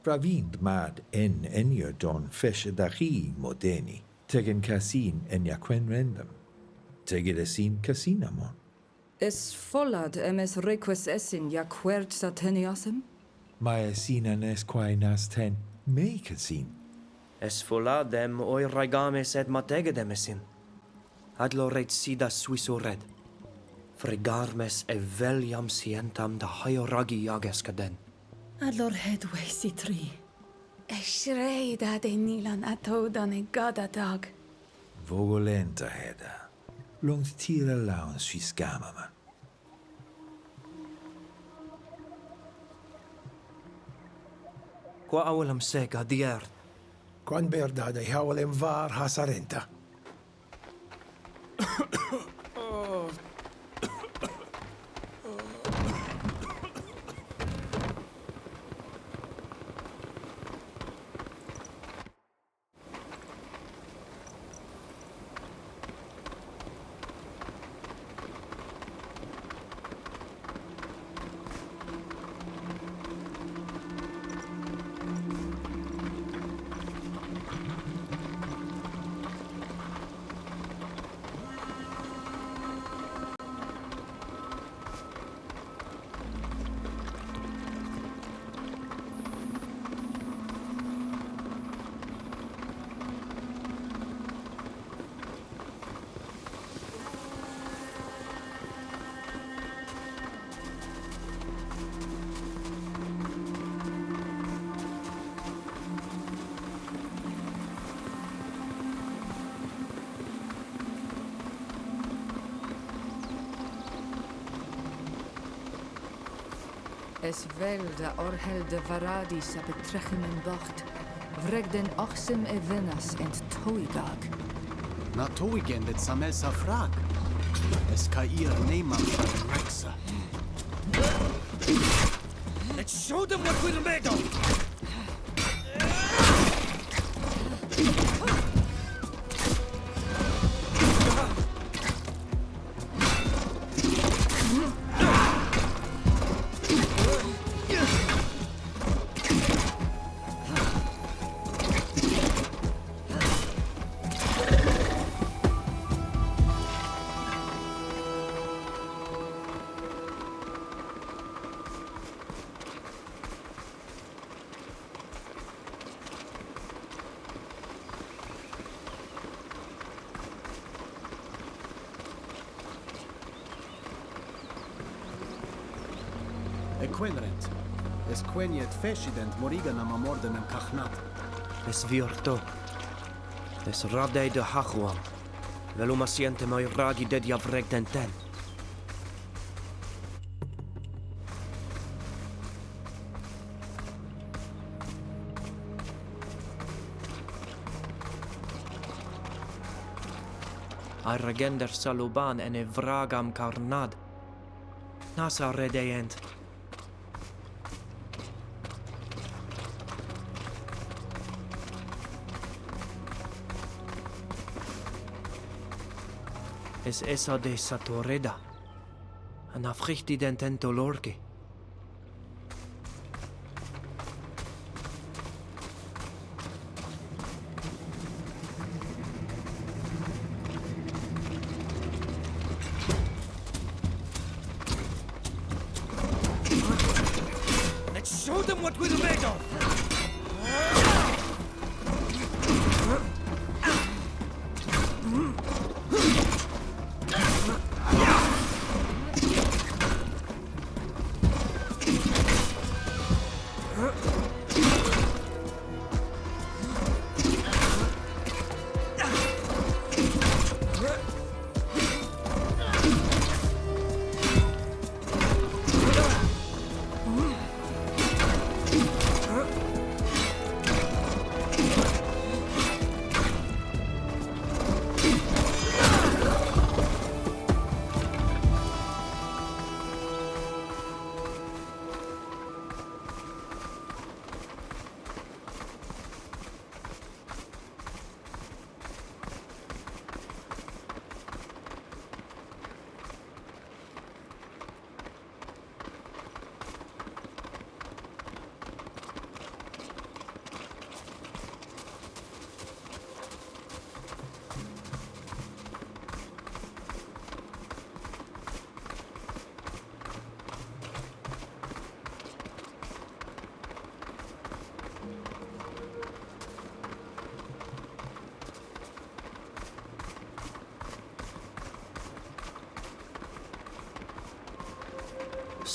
Speaker 7: Pravind mad en enjer don feshe dachi modeni. Tegen casin en jaquen rendem. Tegedesin casinamon.
Speaker 5: Es follad emes reques esin ja quert sateniasem?
Speaker 7: Maia sinanes quae nas ten me casin.
Speaker 3: Es foladem oi raigames et mategedemesin. Adlo reit sida suisured. Fregarmes e veliam sientam da haioragi jageskaden.
Speaker 4: Adlor hedwe sitri.
Speaker 5: Eshrei da de nilan atodan e gada dag.
Speaker 7: Vogolenta heda. Longt tira laun suis gamaman.
Speaker 3: Qua awelam sega dier.
Speaker 9: Quan berda de hawlem var hasarenta.
Speaker 5: Es vel da orhel de varadis a betrechen in bocht. Vreg den ochsem e venas ent toigag.
Speaker 6: Na toigen det samel sa frag. Es ka ir neman rexa.
Speaker 2: Let's show them what we're made of!
Speaker 6: Quenrent. Es quenjet feshident moriganam amordenem kachnat.
Speaker 3: Es virto. Es radei de hachuam. Veluma siente mai radi de diavreg denten. Ai regender saluban ene vragam carnad. Nasa redeent. Es esa de satoreda. Anafrichti dentento lorgi.
Speaker 2: them what we're made of!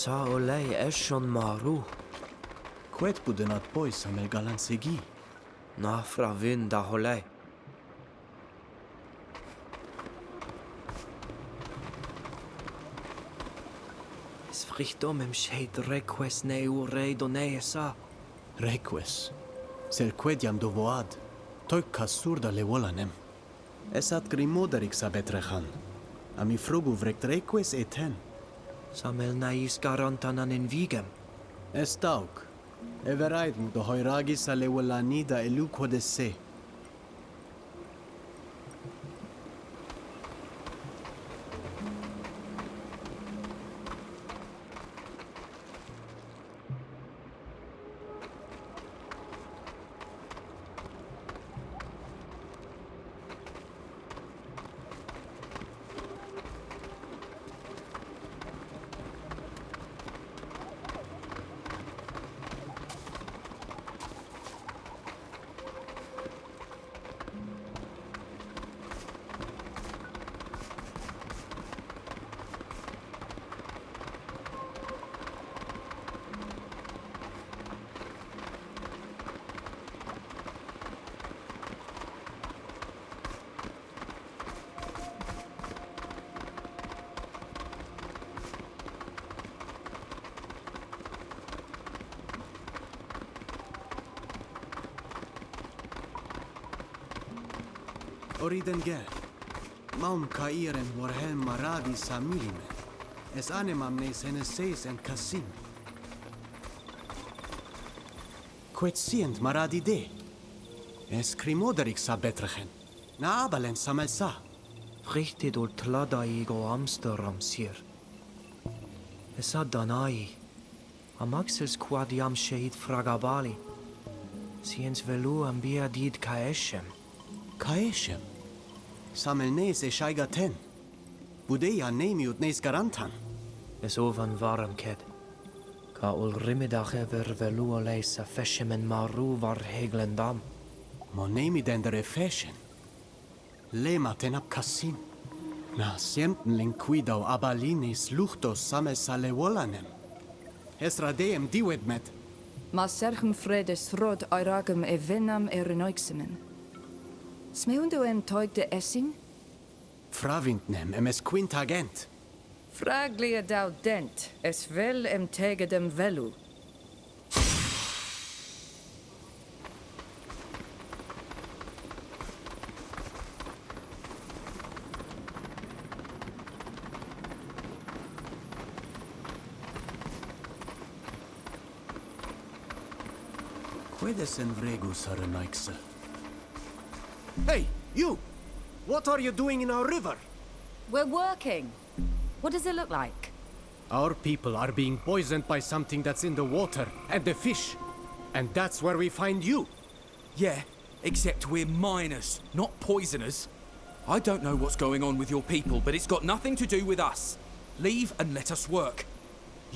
Speaker 3: Sa olei eshon maru.
Speaker 6: Quet budenat boys amel galansegi.
Speaker 3: Na fravin da holei. Es frichtom im shade request ne urei donee sa.
Speaker 6: Request. Sel quediam dovoad. Toik kasurda le volanem. Esat grimoderik sa betrechan. Ami frugu vrekt request eten.
Speaker 3: Samel nais garantanan in vigem.
Speaker 6: Estauk. Everaid mu do hoiragis ale volanida eluco de se. Oriden ger. Maum kairen vorhelm maradi samilime. Es animam nes heneseis en kasim. Quet sient maradi de. Es crimoderik sa betrechen. Na abalen samel sa.
Speaker 3: Frichtid ul tlada igo Amsterdam sir. Es adanai. Amaxels quadiam sheit fragabali. Siens velu ambia did kaeshem.
Speaker 6: Kaeshem? Samel nes e shaigaten. Budeia nemiut nes garantan.
Speaker 3: Es ovan varam ked. Ka ul rimidach ever velu oleis a feshem en maru var heglendam.
Speaker 6: Mo nemi den der e feshen. Lema ten ab kasim. Na sienten linquidau abalinis luchtos same sale volanem. Es radeem diwed met.
Speaker 5: Ma serchem fredes rod airagem e venam e renoixemen. Smeundo em toig de essing?
Speaker 6: Fravintnem em es quintagent.
Speaker 5: Fraglia dau dent, es vel em tegedem velu.
Speaker 6: Quedes en vregus arenaixe. Hey, you! What are you doing in our river?
Speaker 15: We're working. What does it look like?
Speaker 6: Our people are being poisoned by something that's in the water and the fish. And that's where we find you.
Speaker 2: Yeah, except we're miners, not poisoners. I don't know what's going on with your people, but it's got nothing to do with us. Leave and let us work.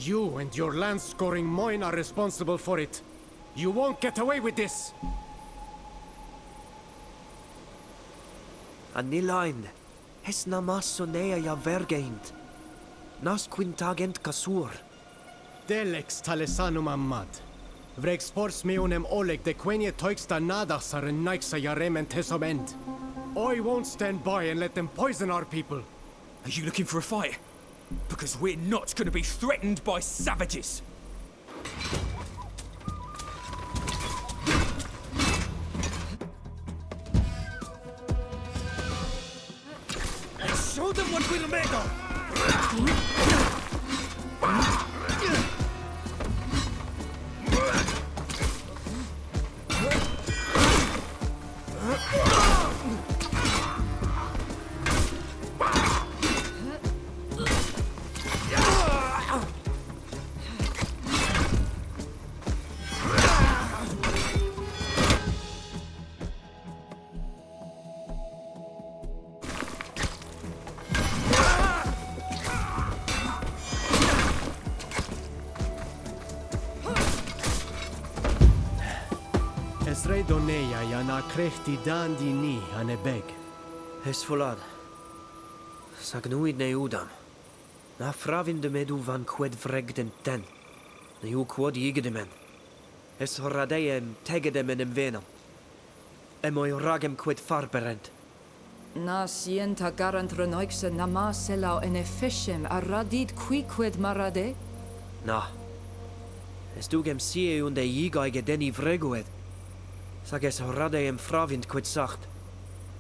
Speaker 6: You and your land-scoring moin are responsible for it. You won't get away with this!
Speaker 3: Anilain, es namas sonea ja vergeint. Nas quintagent kasur.
Speaker 6: Delex talesanum ammad. Vreg spors meonem oleg de quenia toixta nadas are naixa yarem and tesament. I won't stand by and let them poison our people.
Speaker 2: Are you looking for a fight? Because we're not going to be threatened by savages. Let's show them what we're made of!
Speaker 6: Esrei doneia yana krechti dandi ni anebeg.
Speaker 3: Es volad. Sagnuid ne udam. Na fravin de medu van qued vregden ten. Ne u quod yigedemen. Es horadeem tegedem in venam. Emoi ragem quid farberent.
Speaker 5: Na sienta garant renoixe nama selau en efficiem arradid quiquid marade?
Speaker 3: Na. Es dugem sie und yigaige deni vregued. Sag es horadeem fravind quid sacht.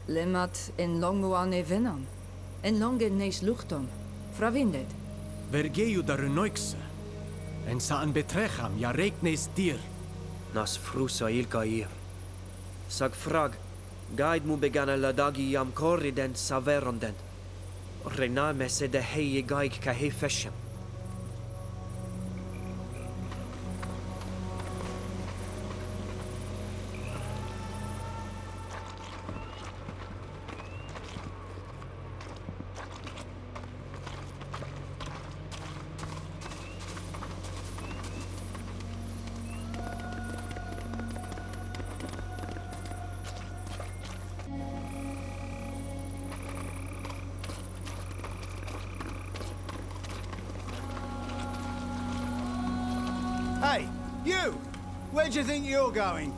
Speaker 5: Lemat en longo ane venam. En longe neis luchtom. Fravindet.
Speaker 6: Vergeiu da renoixe. En saan betrecham ja regnes dir.
Speaker 3: Nas frusa ilka ir. Sag frag, gaid mu begana ladagi jam corrident saverondent. Rename se de hei gaig ca hei feshem.
Speaker 18: Hey, you! Where do you think you're going?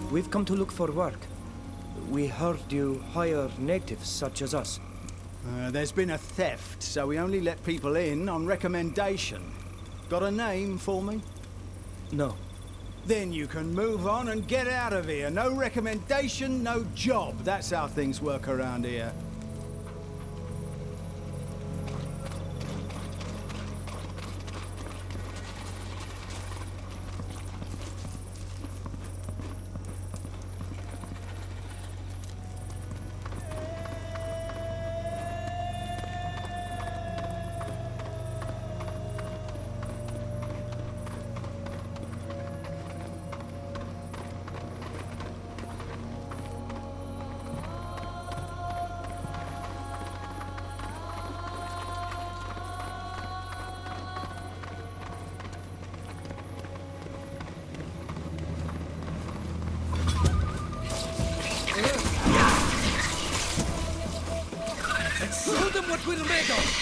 Speaker 3: We've come to look for work. We heard you hire natives such as us.
Speaker 18: There's been a theft, so we only let people in on recommendation. Got a name for me?
Speaker 3: No.
Speaker 18: Then you can move on and get out of here. No recommendation, no job. That's how things work around here.
Speaker 2: Show them what we're made of!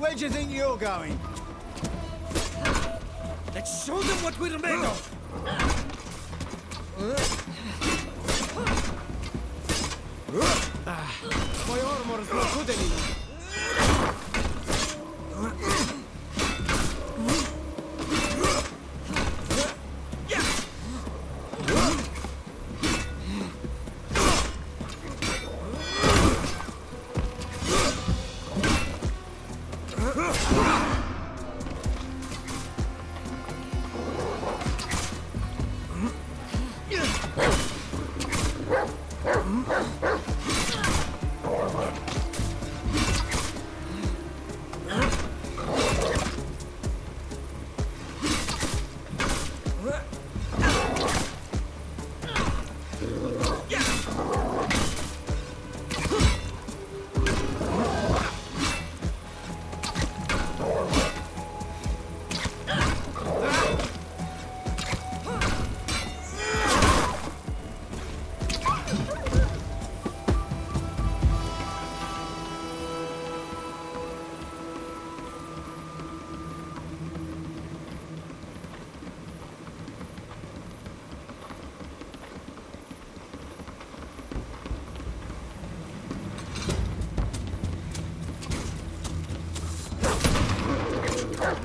Speaker 18: Where do you think you're going?
Speaker 2: Let's show them what we're made of!
Speaker 18: My armor's not good anymore.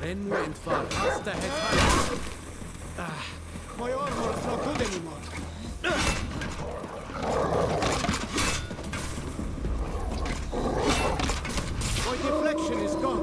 Speaker 2: Renwu and far past the head.
Speaker 18: My armor's not good anymore. My deflection is gone.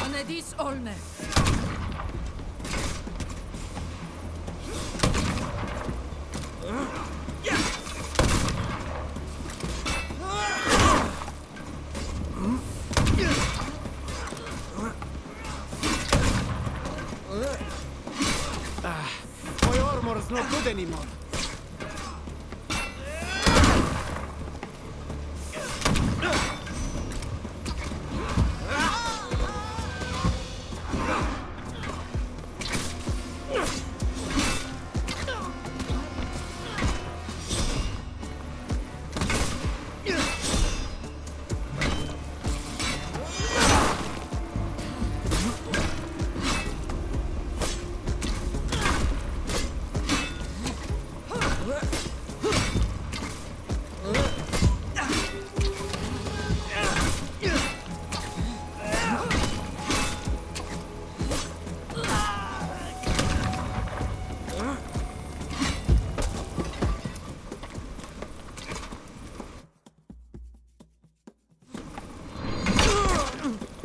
Speaker 15: Anedis olme.
Speaker 18: My armor's not good anymore.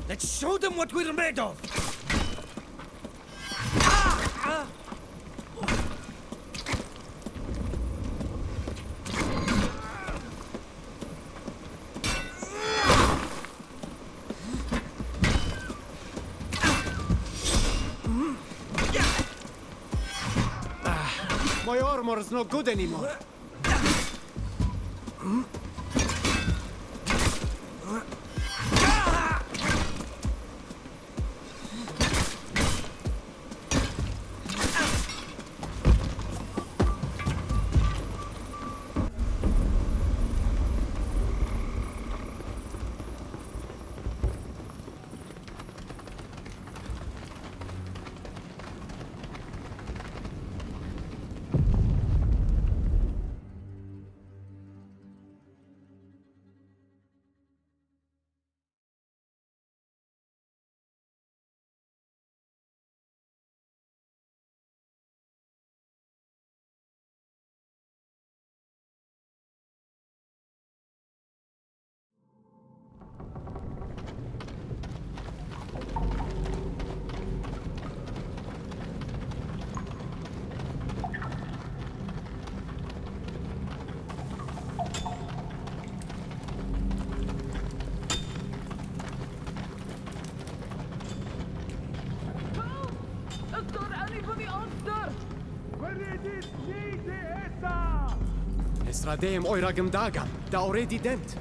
Speaker 2: Let's show them what we're made of!
Speaker 18: My armor's not good anymore.
Speaker 6: Esradeem oiragam dagam, da already dent.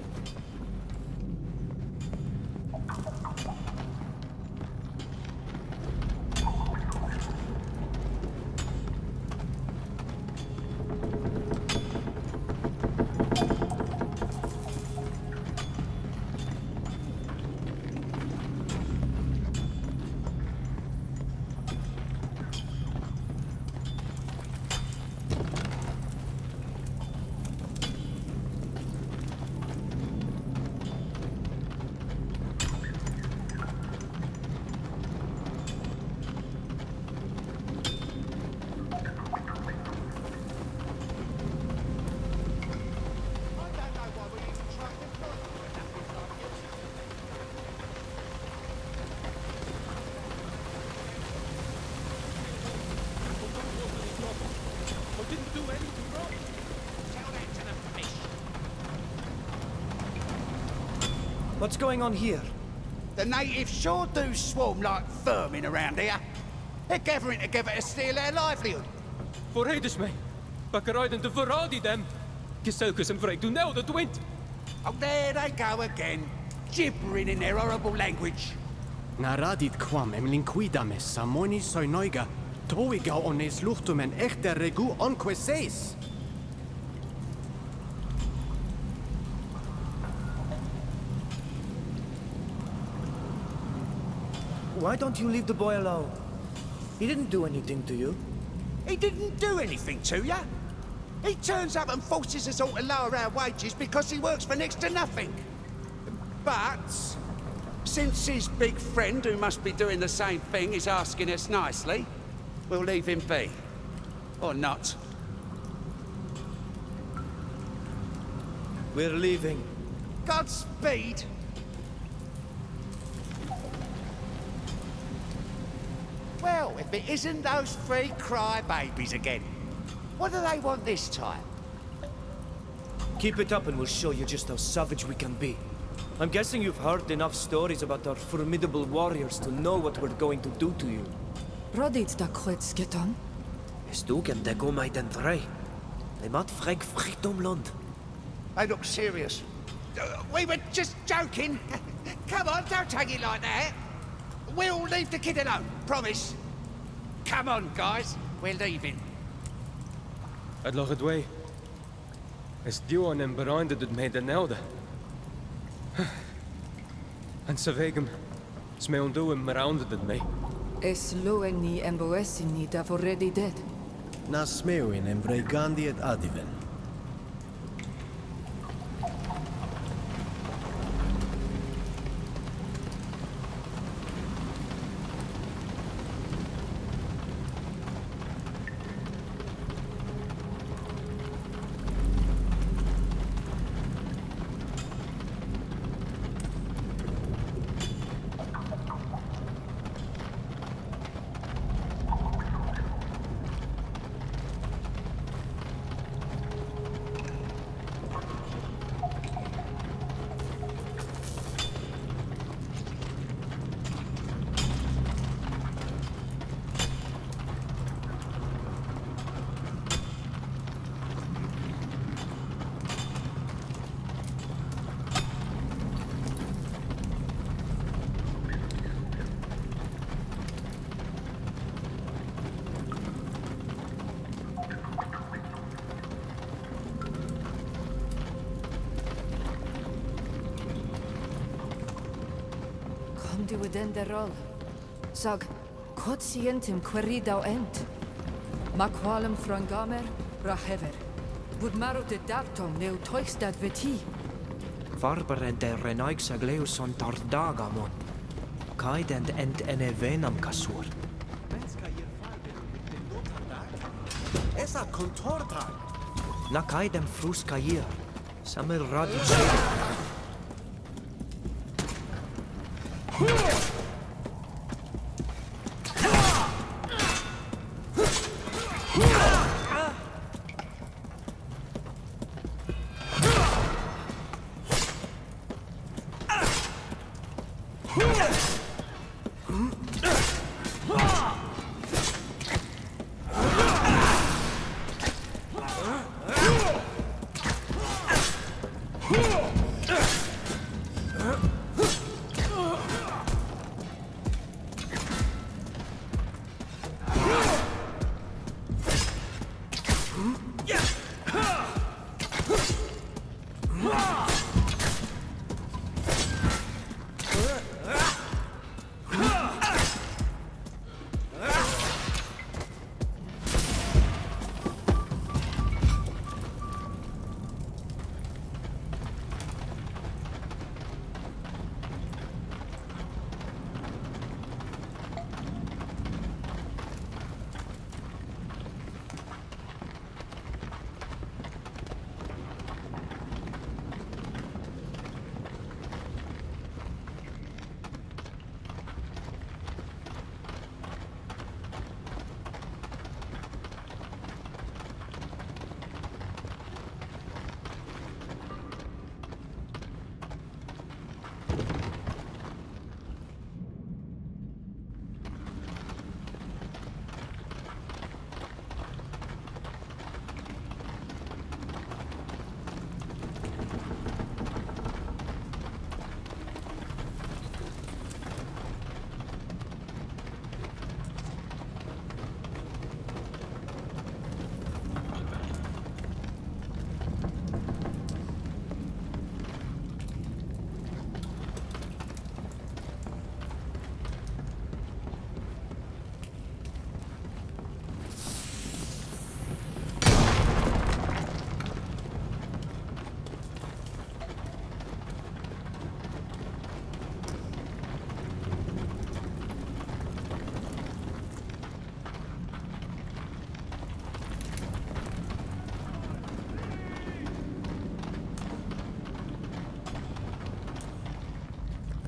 Speaker 3: What's going on here?
Speaker 19: The natives sure do swarm like vermin around here. They're gathering together to steal their livelihood.
Speaker 2: Vooruit me. Bakkeruiden de verraad them. Geselkes en vrek doen nou dat wind.
Speaker 19: Oh, there they go again, gibbering in their horrible language.
Speaker 6: Naradit quam em linquidames samoni soinoiga, toiga ones luchtum en echter regu onque seis.
Speaker 3: Why don't you leave the boy alone? He didn't do anything to you.
Speaker 19: He didn't do anything to ya. He turns up and forces us all to lower our wages because he works for next to nothing. But since his big friend, who must be doing the same thing, is asking us nicely, we'll leave him be. Or not.
Speaker 3: We're leaving.
Speaker 19: Godspeed. Well, if it isn't those three crybabies again. What do they want this time?
Speaker 3: Keep it up and we'll show you just how savage we can be. I'm guessing you've heard enough stories about our formidable warriors to know what we're going to do to you.
Speaker 5: Rodit da kreuz getan?
Speaker 3: Is du gen de go mij den vrij? They mat frek frichtom land.
Speaker 19: They look serious. We were just joking. Come on, don't take it like that. We'll leave the kid alone, promise. Come on, guys. We're leaving.
Speaker 2: Het lag het way. Es duo en bereinde het mij de nelde. En ze wegen. Sme undo en meraunde het mij.
Speaker 5: Es loeni en boessini da vorredi dead.
Speaker 6: Nas smeuin en vregandi et adiven.
Speaker 5: Du within the roll. Sag, quotientum queridau ent. Maqualum frangamer, rahever. Would maro de dactum neu toixstad veti.
Speaker 3: Farberente renaix agleus on tardagamon. Kaident ent ene venam kasur.
Speaker 6: Esa contorta.
Speaker 3: Na kaidem frus kair. Samel radice.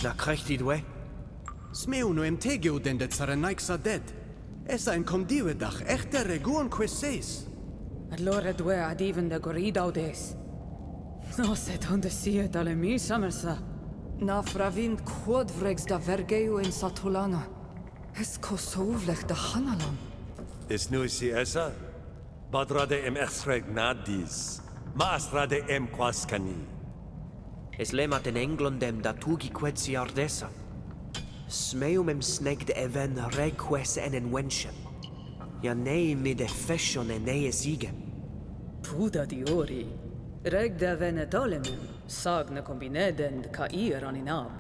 Speaker 3: Na krijgt hij dwe?
Speaker 6: Smeu no em tegio den det saranaiksa dead. Esa en kondiwe dag echte reguon queseis.
Speaker 15: Allora due ad even de GREEDFALL. No set on de sie dalle mi samersa.
Speaker 5: Na fravind quodvregs da vergeu in Satulana. Es kosovlech da Hanalam.
Speaker 13: Is nu si esa? Badrade em extreg nadis. Maasrade em quaskani.
Speaker 3: Es lemat in Englandem da tugi quetsi ardessa. Smeum em snegd even reques en wenshem. Ja nei mid de fashion en nei sigem.
Speaker 15: Puda di ori. Reg de venedolemem. Sag na combinedend ca ir an inab.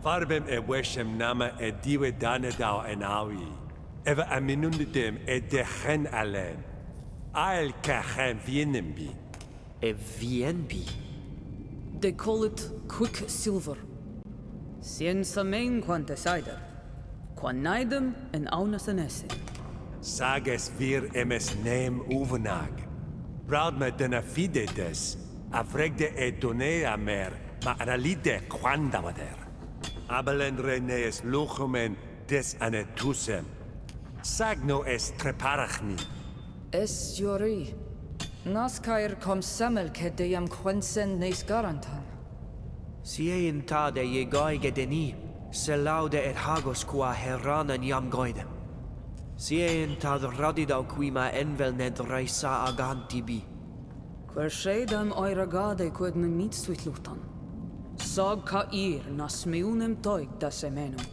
Speaker 13: Farbem e weshem nama e diwe danedau en awi. Eva aminundidem e de gen alen. Ael ka gen vienembi.
Speaker 3: E vienbi?
Speaker 15: They call it quicksilver. Cienza main quantesider. Quanaidem en aunas anesse.
Speaker 13: Sages vir emes neem uvenag. Braud me dena fide des. Avregde e donea mer, ma analide quandamader. Abelen renees luchumen des anetusem. Sagno es treparachni.
Speaker 5: Es jori. Naskair kom semel ke deam quensen neis garantan.
Speaker 3: Sien ta de je gaige deni, se laude et hagos qua heranan jam goidem. Sien ta radidau qui ma envel ned reisa aganti bi.
Speaker 15: Quer shedam oira gade quid me meet sweet lutan. Sag ca ir na smeunem toig da semenum.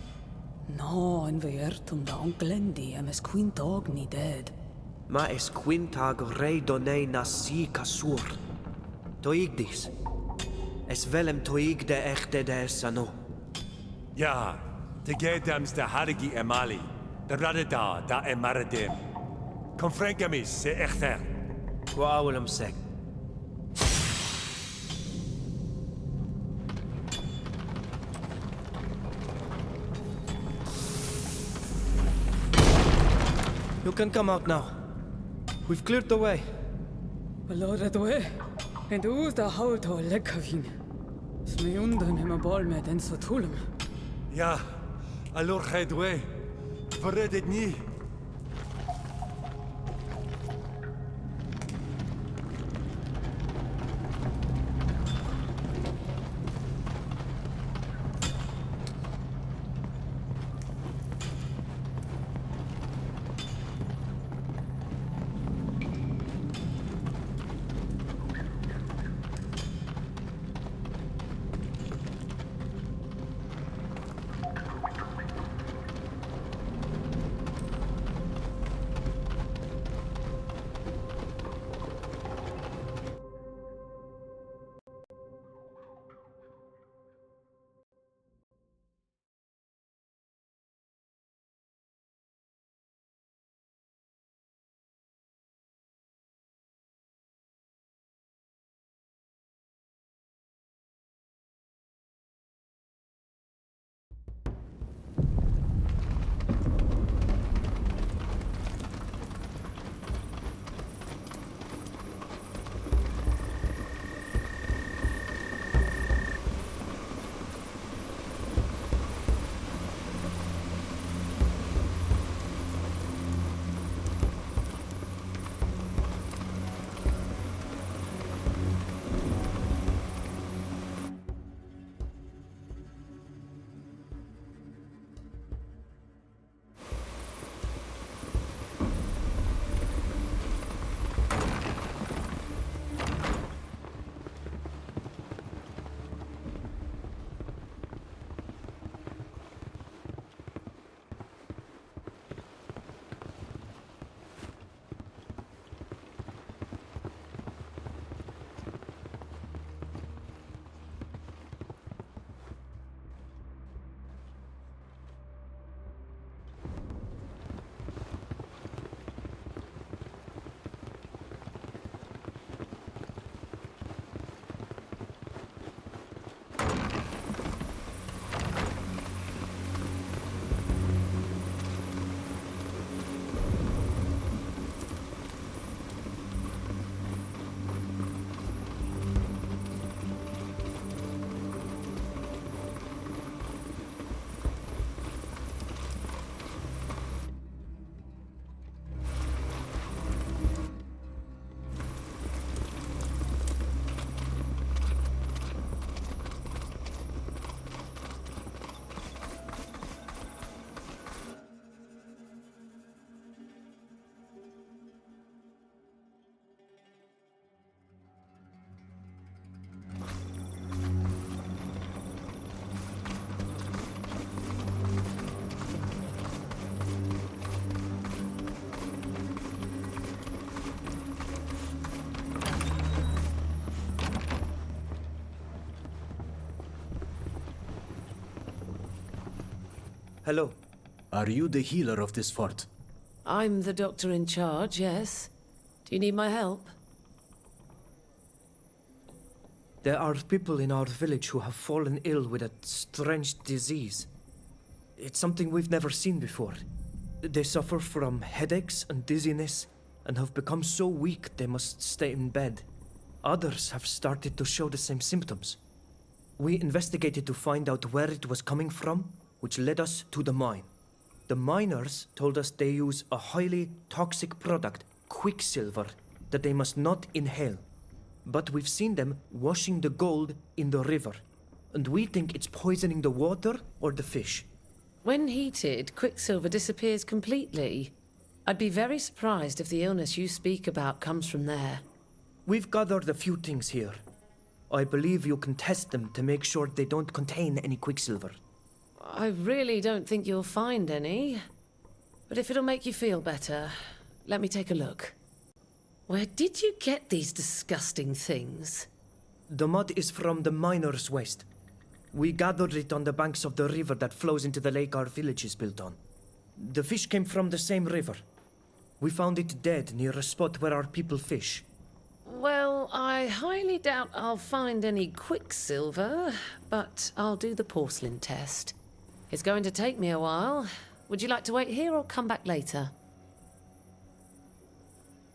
Speaker 15: No, en veertum da onklendi emes quintog ni dead.
Speaker 3: Ma es quintag rei donei na si casur. Toigdis. Es velem toig de echte de sano.
Speaker 13: Ja, te gedams de harigi emali. De radeda da emaradem. Confrengamis se echter.
Speaker 3: Qua awelum seg. You can come out now. We've cleared the way.
Speaker 15: Allora due. En du da hauto lekkavin. Smeundan hem a bal med en satulum.
Speaker 13: Ja, allor gij dwe. Verred het niet.
Speaker 3: Hello.
Speaker 6: Are you the healer of this fort?
Speaker 4: I'm the doctor in charge, yes. Do you need my help?
Speaker 3: There are people in our village who have fallen ill with a strange disease. It's something we've never seen before. They suffer from headaches and dizziness and have become so weak they must stay in bed. Others have started to show the same symptoms. We investigated to find out where it was coming from, which led us to the mine. The miners told us they use a highly toxic product, quicksilver, that they must not inhale. But we've seen them washing the gold in the river, and we think it's poisoning the water or the fish.
Speaker 4: When heated, quicksilver disappears completely. I'd be very surprised if the illness you speak about comes from there.
Speaker 3: We've gathered a few things here. I believe you can test them to make sure they don't contain any quicksilver.
Speaker 4: I really don't think you'll find any. But if it'll make you feel better, let me take a look. Where did you get these disgusting things?
Speaker 3: The mud is from the miners' waste. We gathered it on the banks of the river that flows into the lake our village is built on. The fish came from the same river. We found it dead near a spot where our people fish.
Speaker 4: Well, I highly doubt I'll find any quicksilver, but I'll do the porcelain test. It's going to take me a while. Would you like to wait here or come back later?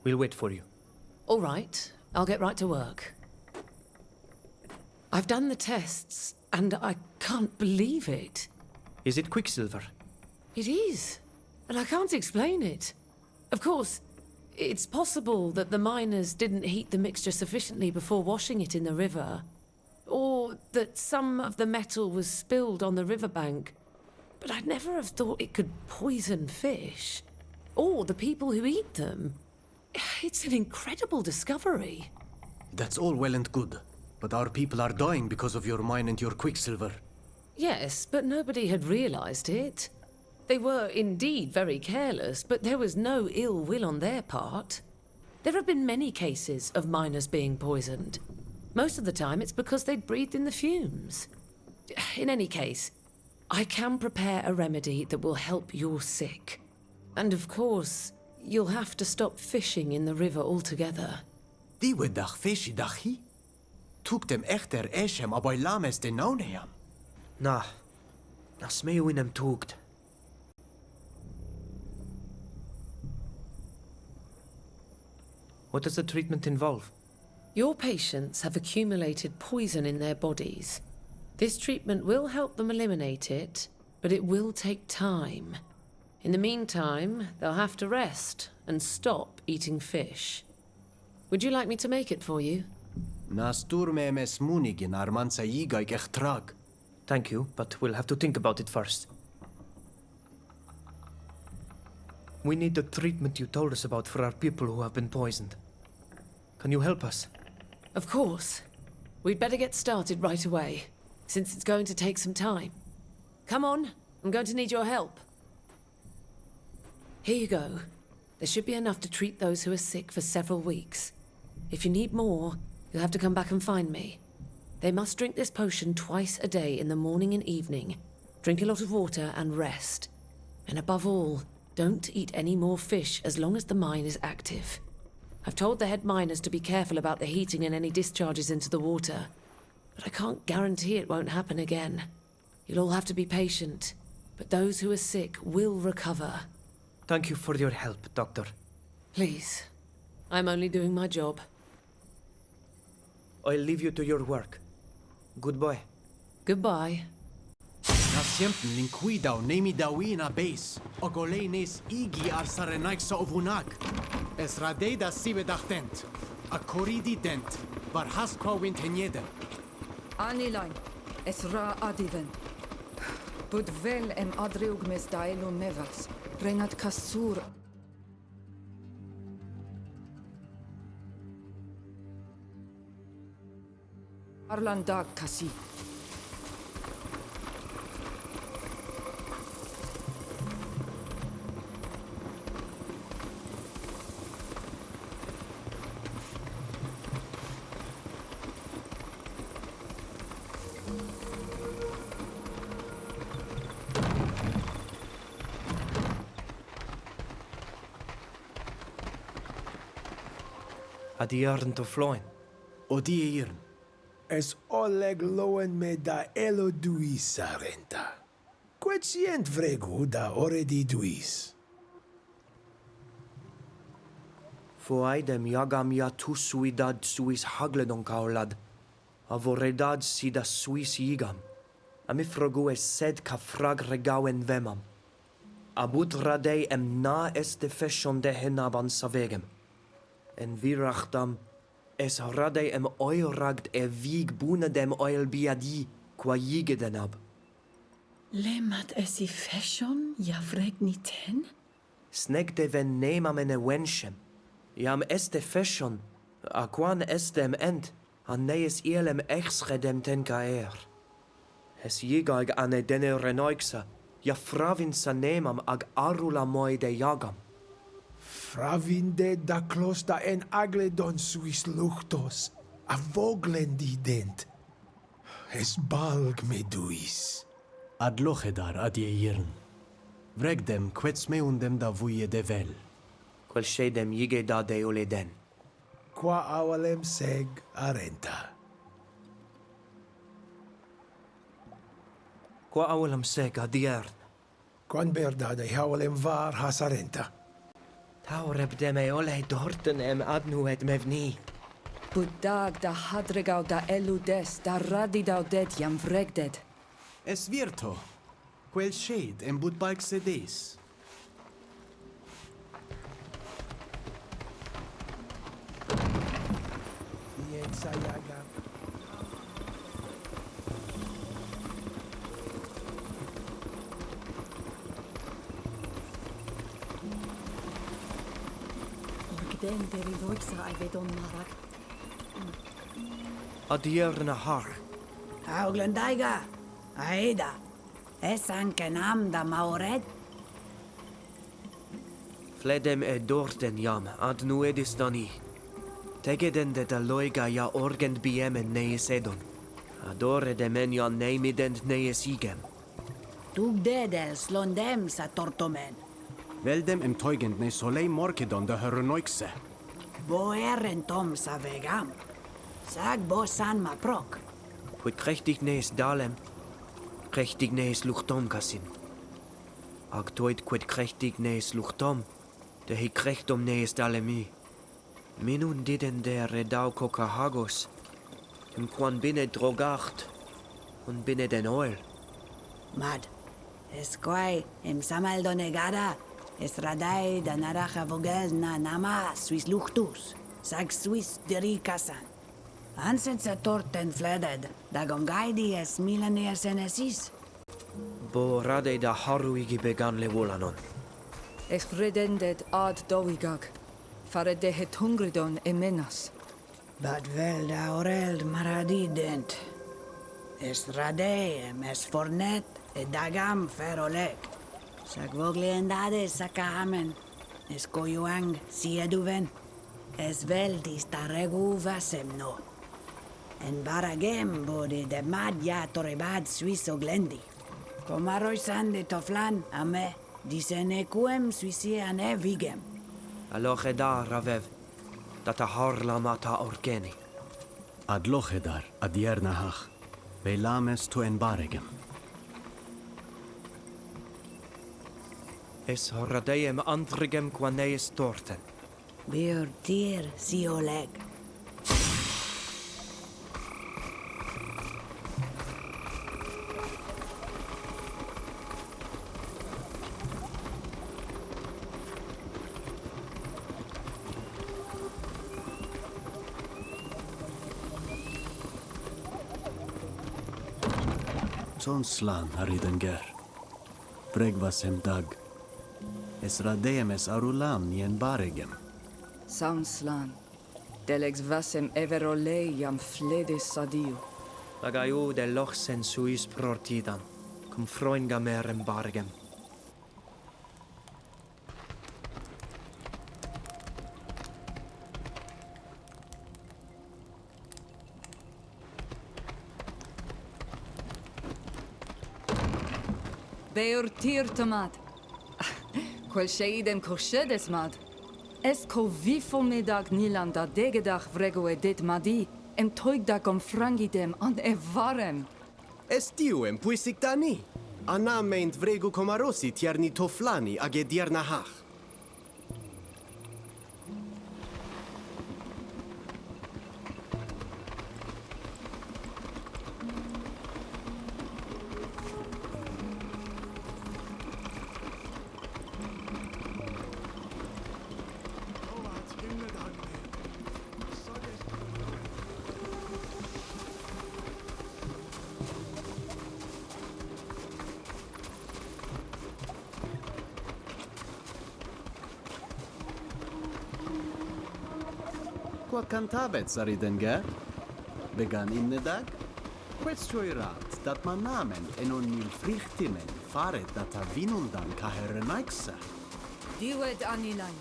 Speaker 3: We'll wait for you.
Speaker 4: All right, I'll get right to work. I've done the tests, and I can't believe it.
Speaker 3: Is it quicksilver?
Speaker 4: It is, and I can't explain it. Of course, it's possible that the miners didn't heat the mixture sufficiently before washing it in the river, or that some of the metal was spilled on the riverbank. But I'd never have thought it could poison fish, or the people who eat them. It's an incredible discovery.
Speaker 6: That's all well and good, but our people are dying because of your mine and your quicksilver.
Speaker 4: Yes, but nobody had realized it. They were indeed very careless, but there was no ill will on their part. There have been many cases of miners being poisoned. Most of the time it's because they'd breathed in the fumes. In any case, I can prepare a remedy that will help your sick. And of course, you'll have to stop fishing in the river altogether.
Speaker 6: Die we dag fishi dachi? Took them echter eshem aboy lames de nauneam.
Speaker 3: Na smeju inem tugt. What does the treatment involve?
Speaker 4: Your patients have accumulated poison in their bodies. This treatment will help them eliminate it, but it will take time. In the meantime, they'll have to rest and stop eating fish. Would you like me to make it for you?
Speaker 3: Thank you, but we'll have to think about it first. We need the treatment you told us about for our people who have been poisoned. Can you help us?
Speaker 4: Of course. We'd better get started right away, since it's going to take some time. Come on, I'm going to need your help. Here you go. There should be enough to treat those who are sick for several weeks. If you need more, you'll have to come back and find me. They must drink this potion twice a day in the morning and evening. Drink a lot of water and rest. And above all, don't eat any more fish as long as the mine is active. I've told the head miners to be careful about the heating and any discharges into the water, but I can't guarantee it won't happen again. You'll all have to be patient, but those who are sick will recover.
Speaker 3: Thank you for your help, Doctor.
Speaker 4: Please. I'm only doing my job.
Speaker 3: I'll leave you to your work. Goodbye.
Speaker 4: Goodbye.
Speaker 6: Na siemten linquidau nemi dawina base. Ogolenes igi ar sarenaik sa ovunak. Es radeda sibe dachtent. A coridi dent. Var haskwa wintenjeden.
Speaker 5: Anilain, es ra adiven. Bud vel em adriug mes daelo nevas. Renat kasur. Arlandag kasi.
Speaker 3: Adiern to floin.
Speaker 6: O dieiren.
Speaker 9: Es oleg loen me da elo duis sarenta. Quetient vregu da oredi duis.
Speaker 3: Foaidem jagam ja tusuidad suis hagledon kaolad. Avoredad sida suis jigam. Amifrogu es sed ka frag regauen vemam. Abut radei na este feshon de henaban savegem. En virachdam es radei oilragd vig buna dem oil biadi qua jigedenab.
Speaker 4: Lemat esi feshon, ja vreg niten?
Speaker 3: Snegde ven nemam ene wenshem. Jam este feshon, aquan estem end, an nees ielem exredem ten caer. Es jigag ane dene renoixa, ja fravin sa nemam ag arula moi de jagam.
Speaker 9: Fravinde da closta en agledon suis luchtos, a voglendi dent. Es balg me duis.
Speaker 6: Ad lochedar ad ieiren. Vregdem quets meundem da vuie de vel.
Speaker 3: Quel shedem jige da de oleden.
Speaker 9: Qua awalem seg arenta.
Speaker 3: Qua awalem seg adiern.
Speaker 9: Quan berda de awalem var hasarenta.
Speaker 3: Taureb deme ole dorten adnu et mevni.
Speaker 5: Budag da hadregau da eludes, da radidau det jam vregded.
Speaker 6: Es virto. Quel shade en budbalk sedes.
Speaker 9: Sayaga.
Speaker 4: Orgden deri loiksa ai vedon marak.
Speaker 3: Adierne har.
Speaker 8: Auglendaiga. Aida. Es ankenam da maured.
Speaker 3: Fledem dorten jam, adnu edis dani. Tegeden de da loiga ja orgend biemen neis edon. Adore de menja neimident neis igem.
Speaker 8: Tug dedels londem sa tortomen.
Speaker 6: Veldem teugend ne solei morkedon de heronoixe.
Speaker 8: Bo tom sa vegam. Sag bo san ma prok.
Speaker 3: Quid krechtig neis dalem, krechtig neis luchtom kasin. Ag toit quid krechtig neis luchtom, de hi krechtom neis dalemi. Minun diden der redau kokahagos, quan binne drogacht, und binne den oil.
Speaker 8: Mad. Esquai samal donegada. Es radai da naraja vogel na nama suis luchtus. Sag suis derikasan. Ansen sa torten fleded. Da gongaidi es milaneer senesis.
Speaker 3: Bo rade da haruigi began le volanon.
Speaker 5: Es redendet ad dovigag. Fare de het hungridon menas.
Speaker 8: Bad vel da oreld maradident. Es radeem es fornet dagam feroleg. Sag vogliendade sakamen. Es koyuang sieduven. Es veldis ta regu vasemno. En baragem bodi de madja torebad suiso glendi. Komaroi sande toflan ame. Disenequem suisi ane vigem.
Speaker 3: Alochedar ravev, data harla mata orgeni.
Speaker 6: Ad lochedar ad iernahach. Velames to en baregem.
Speaker 3: Es horadeem antrigem qua neis torten.
Speaker 8: Bir tir si oleg.
Speaker 6: Son slan aridenger. Bregvasem dag. Es radeem es arulam nien baregem.
Speaker 5: Saunslan. Delex vasem everolei jam fledis sadio.
Speaker 3: Lagaiu de lochsen suis prortidan, cum froingamerem bargem.
Speaker 5: Beur tirtamad. Quel sheidem koshedes mad. Esco vifo medag nilanda degedag vrego edit madi, em toigdag om frangidem an evarem.
Speaker 6: Estiuem puisic dani. Anna meint vrego comarosi tierni toflani age dierna hach. Qua cantabet sariden Began in the dag? Questioirat dat man namen en on mil frichtimen faret dat a vinundan caherenaixa.
Speaker 5: Diwed anilain.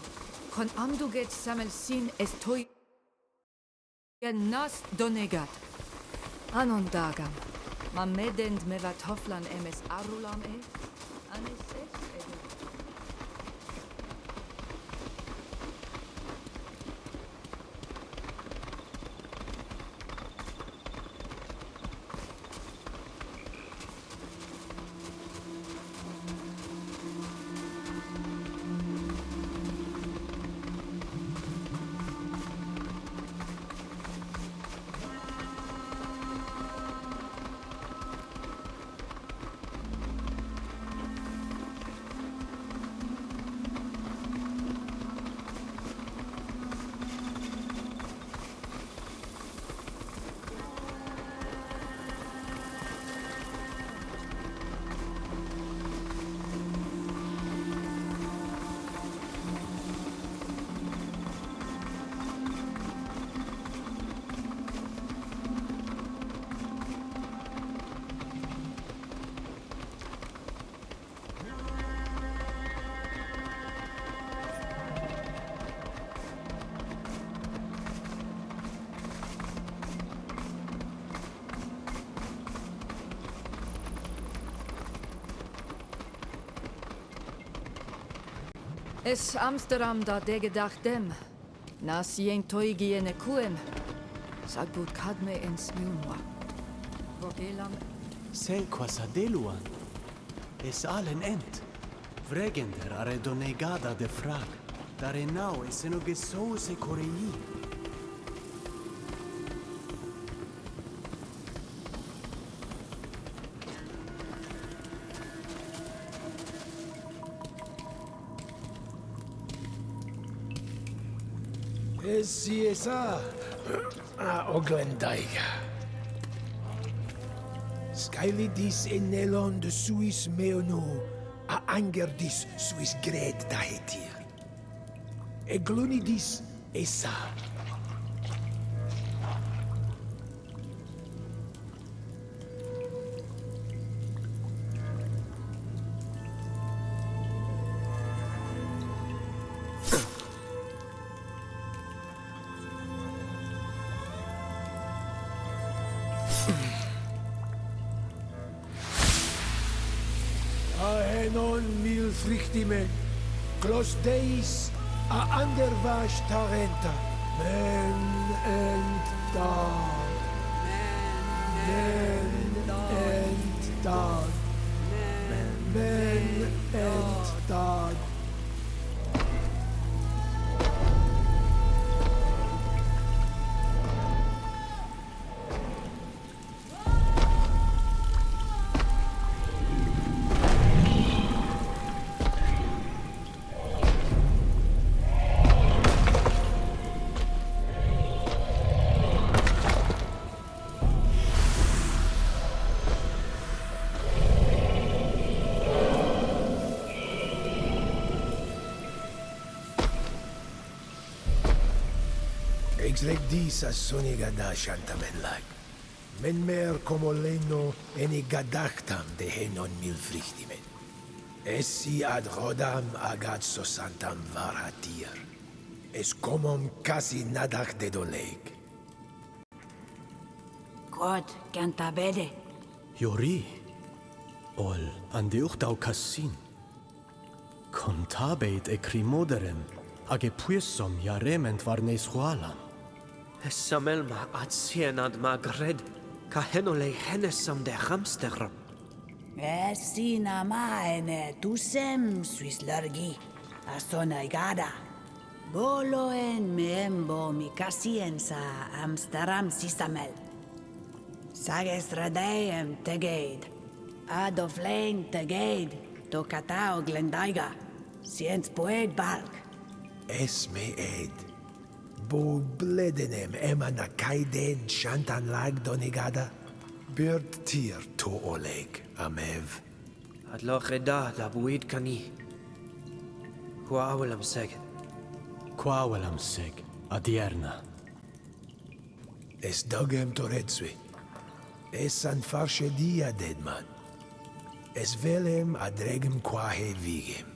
Speaker 5: Con amduget samelsin estoi nas donegat. Anon dagam. Ma medend mevat hoflan emes arulam anes Es Amsterdam da degedag dem. Nas jen toigi ene kuem. Sagbut kadme en smilmwa. Vogelam.
Speaker 6: Sel quasadeluan. Es allen ent. Vregender are donegada de frag. Dare nau es eno gesose corei.
Speaker 9: Esa Oglendaiga. Skylidis enelon de suis meonu a angerdis suis gred da hetir. Eglunidis esa. Aenon mil frichtimen, clos deis a andervash tarenta, men and dog. Men and dog. Men and dog. Exlegdis a sonigada shantamen Men mer como leno eni gadachtam de henon mil frichtimen. Essi ad rodam agat sosantam varatir. Es comom casi nadach de doleg.
Speaker 8: God, cantabede.
Speaker 6: Jori. Ol andeuchtau cassin. Contabeit ecrimoderem. Age puisom jarement varneis hualan.
Speaker 3: Samelma at sienad magred, kahenole henesam de hamsteram.
Speaker 8: Sina maene tusem suis largi. Asonaigada. Boloen meembo mikasiensa amstaram sisamel. Sages radeem tegeid. Adoflein tegeid. Tokatao glendaiga. Siens poeg balk.
Speaker 9: Esme ed. Bo bledenem emana kaiden shantan lag donigada. Bird tir to oleg, amev.
Speaker 3: Ad loch eda da buid kani. Quawelam seg.
Speaker 6: Quawelam seg, adierna.
Speaker 9: Es dogem toretsui. Es an farsche dia deadman. Es velem adregem quahe vigem.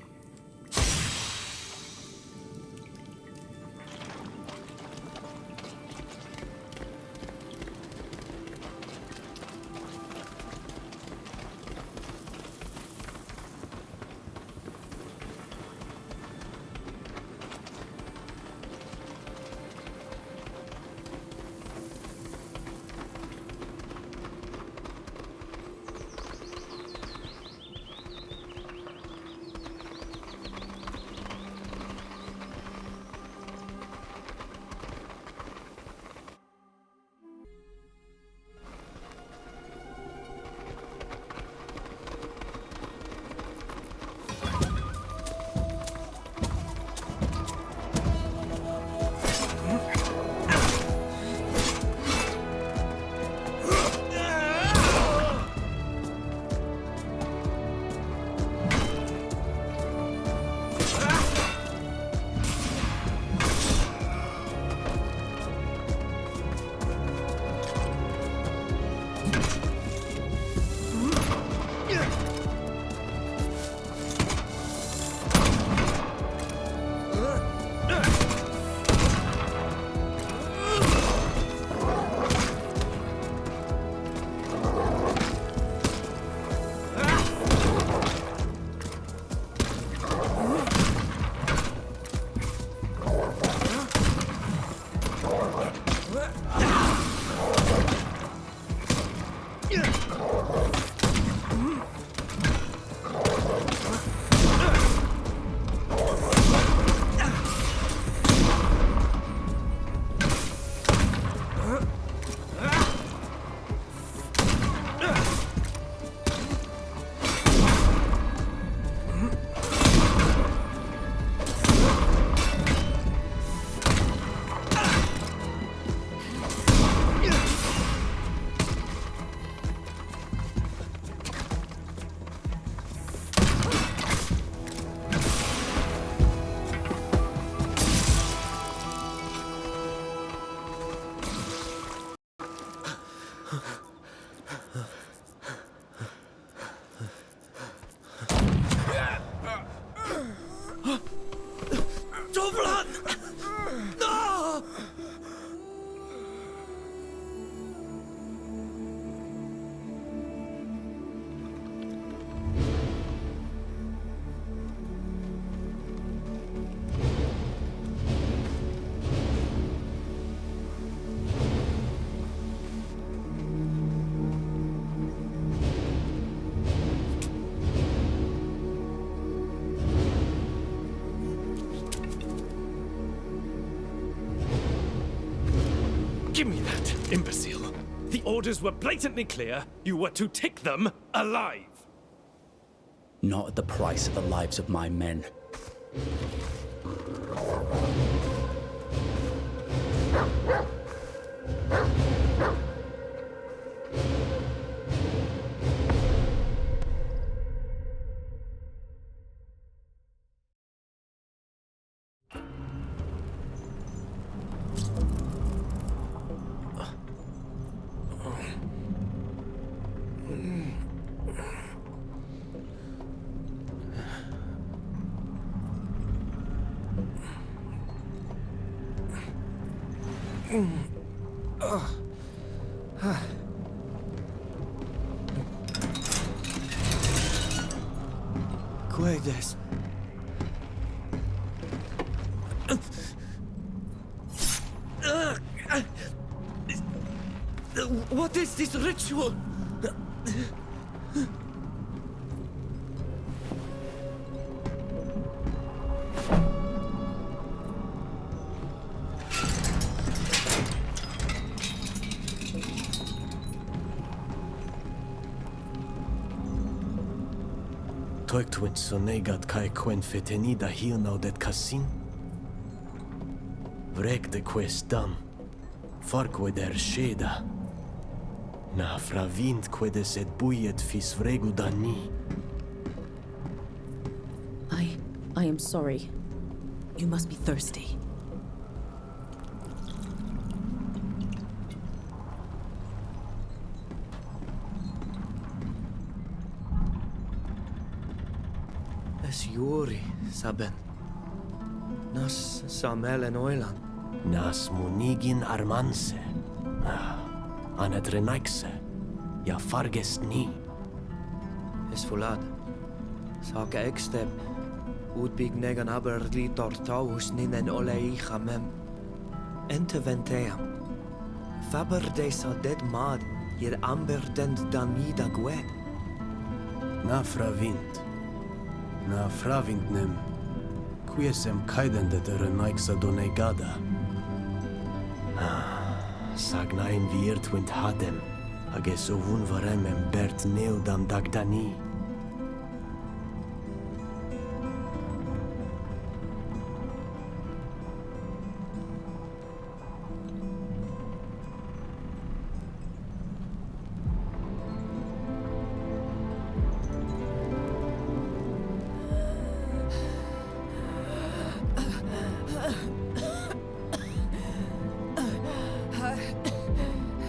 Speaker 2: Give me that, imbecile. The orders were blatantly clear. You were to take them alive.
Speaker 14: Not at the price of the lives of my men.
Speaker 3: Cuedes. What is this ritual?
Speaker 17: Toiktwint sonegat kai quen fetenida hilnau det cassin? Vrek de questam, farque der sheda. Na fravint quedes et buiet fis vregu dani.
Speaker 20: I am sorry. You must be thirsty.
Speaker 3: Es Juri, Saben. Nas Samel en Oilan.
Speaker 17: Nas munigin armanse. Anet renaikse. Ja fargest ni.
Speaker 3: Es fulad. Saka ekstep. Utbig negan aber litor taus ninen olei chamem. Ente venteam. Faber de sa dead mad. Hier amber dend danida gue.
Speaker 6: Na fravint. Na fravintnem. Quiesem kaidende de renaiksa donegada.
Speaker 17: Sagnain virtwint hadem. Ages ovun varemem bert neudam dagdani.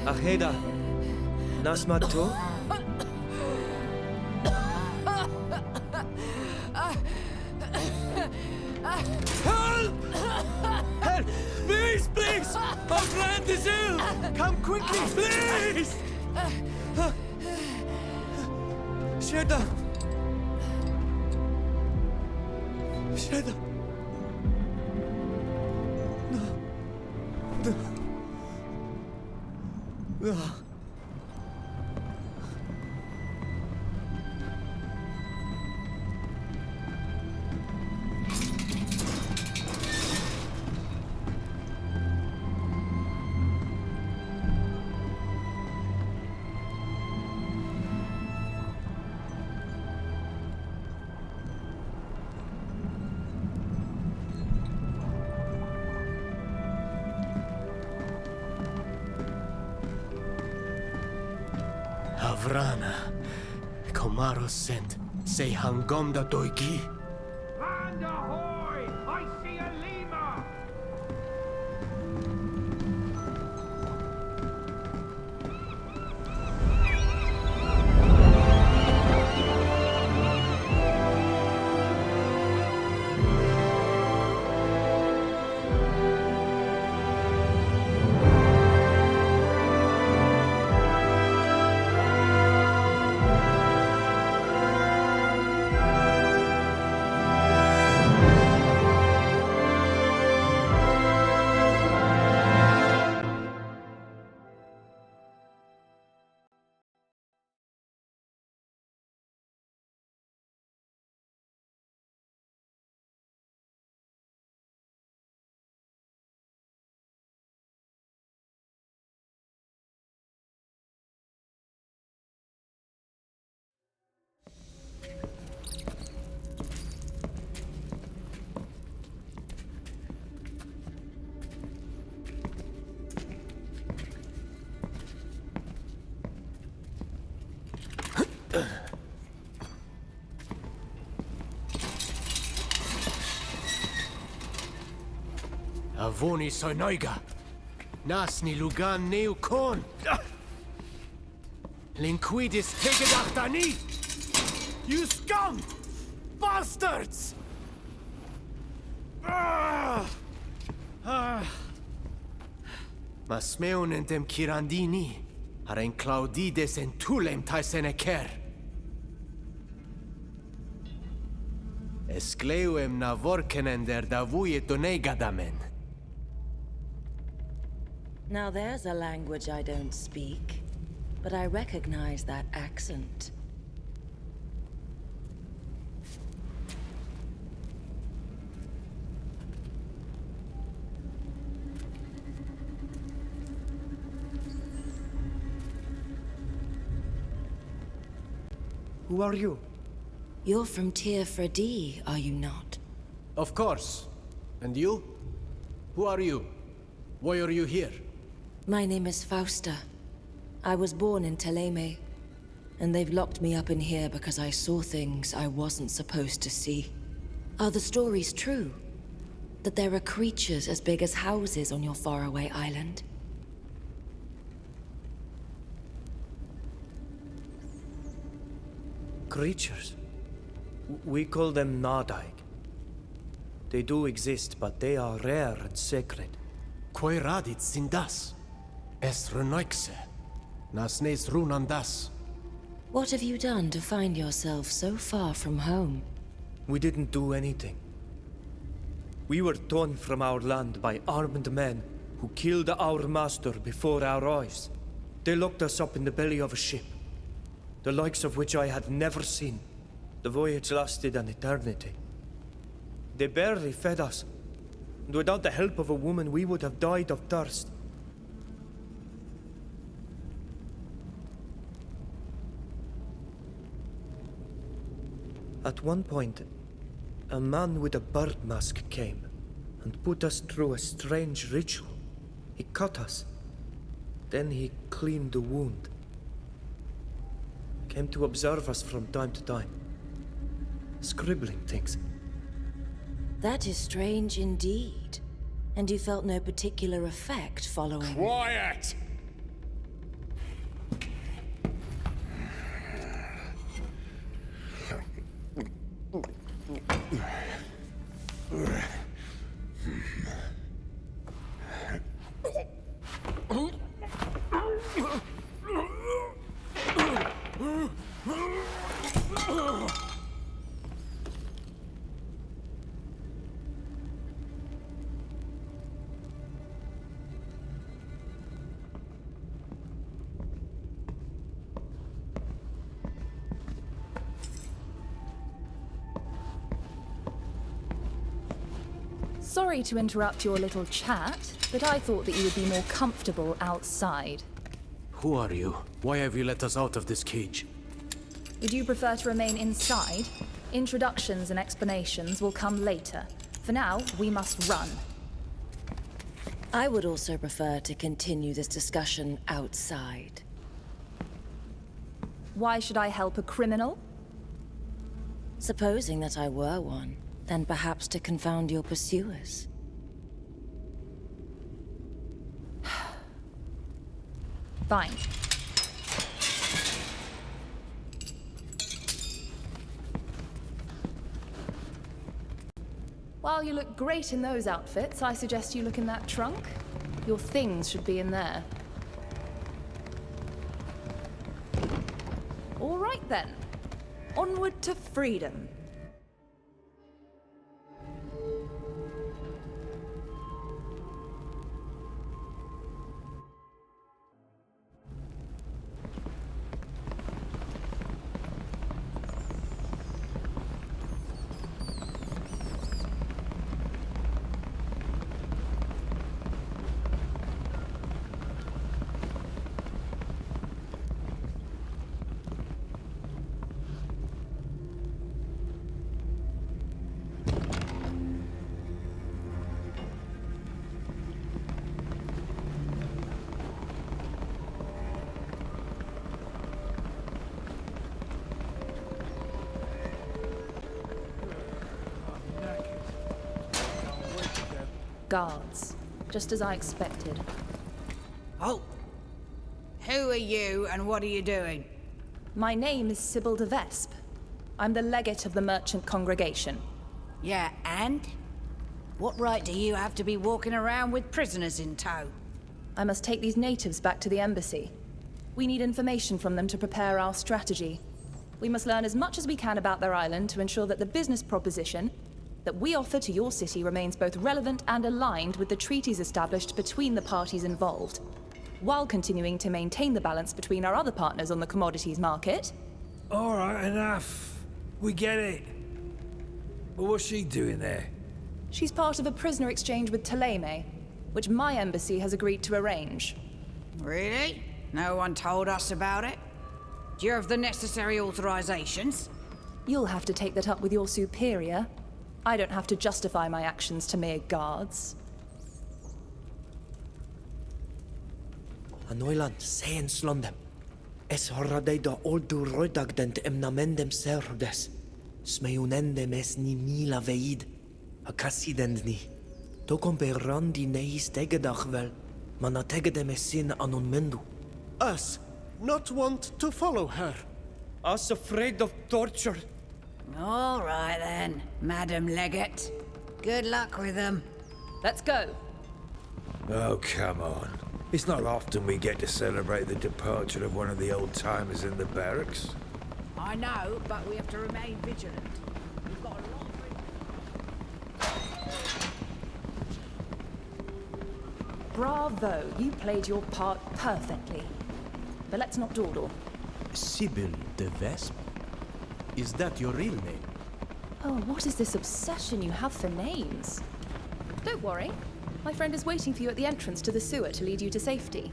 Speaker 3: Aheda. Nas mato?
Speaker 2: Help! Help! Please, please! Our friend is ill!
Speaker 3: Come quickly!
Speaker 2: Please!
Speaker 3: Sheda!
Speaker 2: Sheda! No. No. No.
Speaker 17: Havrana. Komaro sent. Say hangom da doigi.
Speaker 2: Land ahoy! I see a lemur!
Speaker 17: Avoni sonoiga. Nasni lugan neu kon. Linquidis tegedachtani. You scum! Bastards! Masmeun entem kirandini. Aren claudides entulem taeseneker.
Speaker 6: Escleuem na vorkenen der davuie donegadamen.
Speaker 21: Now there's a language I don't speak, but I recognize that accent.
Speaker 3: Who are you?
Speaker 21: You're from Tir Fredi, are you not?
Speaker 6: Of course. And you? Who are you? Why are you here?
Speaker 21: My name is Fausta. I was born in Teleme, and they've locked me up in here because I saw things I wasn't supposed to see. Are the stories true? That there are creatures as big as houses on your faraway island?
Speaker 3: Creatures? We call them Nadaig. They do exist, but they are rare and sacred.
Speaker 6: Quae radit sindas? Es renoixe. Nas nes runandas.
Speaker 21: What have you done to find yourself so far from home?
Speaker 3: We didn't do anything. We were torn from our land by armed men who killed our master before our eyes. They locked us up in the belly of a ship, the likes of which I had never seen. The voyage lasted an eternity. They barely fed us, and without the help of a woman, we would have died of thirst. At one point, a man with a bird mask came and put us through a strange ritual. He cut us. Then he cleaned the wound. Came to observe us from time to time, scribbling things.
Speaker 21: That is strange indeed. And you felt no particular effect following...
Speaker 1: Quiet!
Speaker 22: Sorry to interrupt your little chat, but I thought that you would be more comfortable outside.
Speaker 6: Who are you? Why have you let us out of this cage?
Speaker 22: Would you prefer to remain inside? Introductions and explanations will come later. For now, we must run.
Speaker 21: I would also prefer to continue this discussion outside.
Speaker 22: Why should I help a criminal?
Speaker 21: Supposing that I were one, then perhaps to confound your pursuers.
Speaker 22: Fine. While you look great in those outfits, I suggest you look in that trunk. Your things should be in there. All right then. Onward to freedom. Guards, just as I expected.
Speaker 8: Oh! Who are you and what are you doing?
Speaker 22: My name is Sybil de Vesp. I'm the legate of the merchant congregation.
Speaker 8: Yeah, and? What right do you have to be walking around with prisoners in tow?
Speaker 22: I must take these natives back to the embassy. We need information from them to prepare our strategy. We must learn as much as we can about their island to ensure that the business proposition that we offer to your city remains both relevant and aligned with the treaties established between the parties involved, while continuing to maintain the balance between our other partners on the commodities market.
Speaker 9: All right, enough. We get it. But what's she doing there?
Speaker 22: She's part of a prisoner exchange with Thélème, which my embassy has agreed to arrange.
Speaker 8: Really? No one told us about it? Do you have the necessary authorizations?
Speaker 22: You'll have to take that up with your superior. I don't have to justify my actions to mere guards.
Speaker 3: Anoilan, sen slondem. Es horradei da oldu roidag dent emnamendem serdes. Smeunendem es ni mila veid. A cassidendni. Tokom per randi neis tegedach vel. Mana tegedem es sin anon mendu.
Speaker 2: Us not want to follow her. Us afraid of torture.
Speaker 8: All right then, Madam Legate. Good luck with them.
Speaker 22: Let's go.
Speaker 9: Oh, come on. It's not often we get to celebrate the departure of one of the old-timers in the barracks.
Speaker 8: I know, but we have to remain vigilant. We've got a lot of...
Speaker 22: Bravo, you played your part perfectly. But let's not dawdle.
Speaker 6: Sybil de Vespe? Is that your real name?
Speaker 22: Oh, what is this obsession you have for names? Don't worry. My friend is waiting for you at the entrance to the sewer to lead you to safety.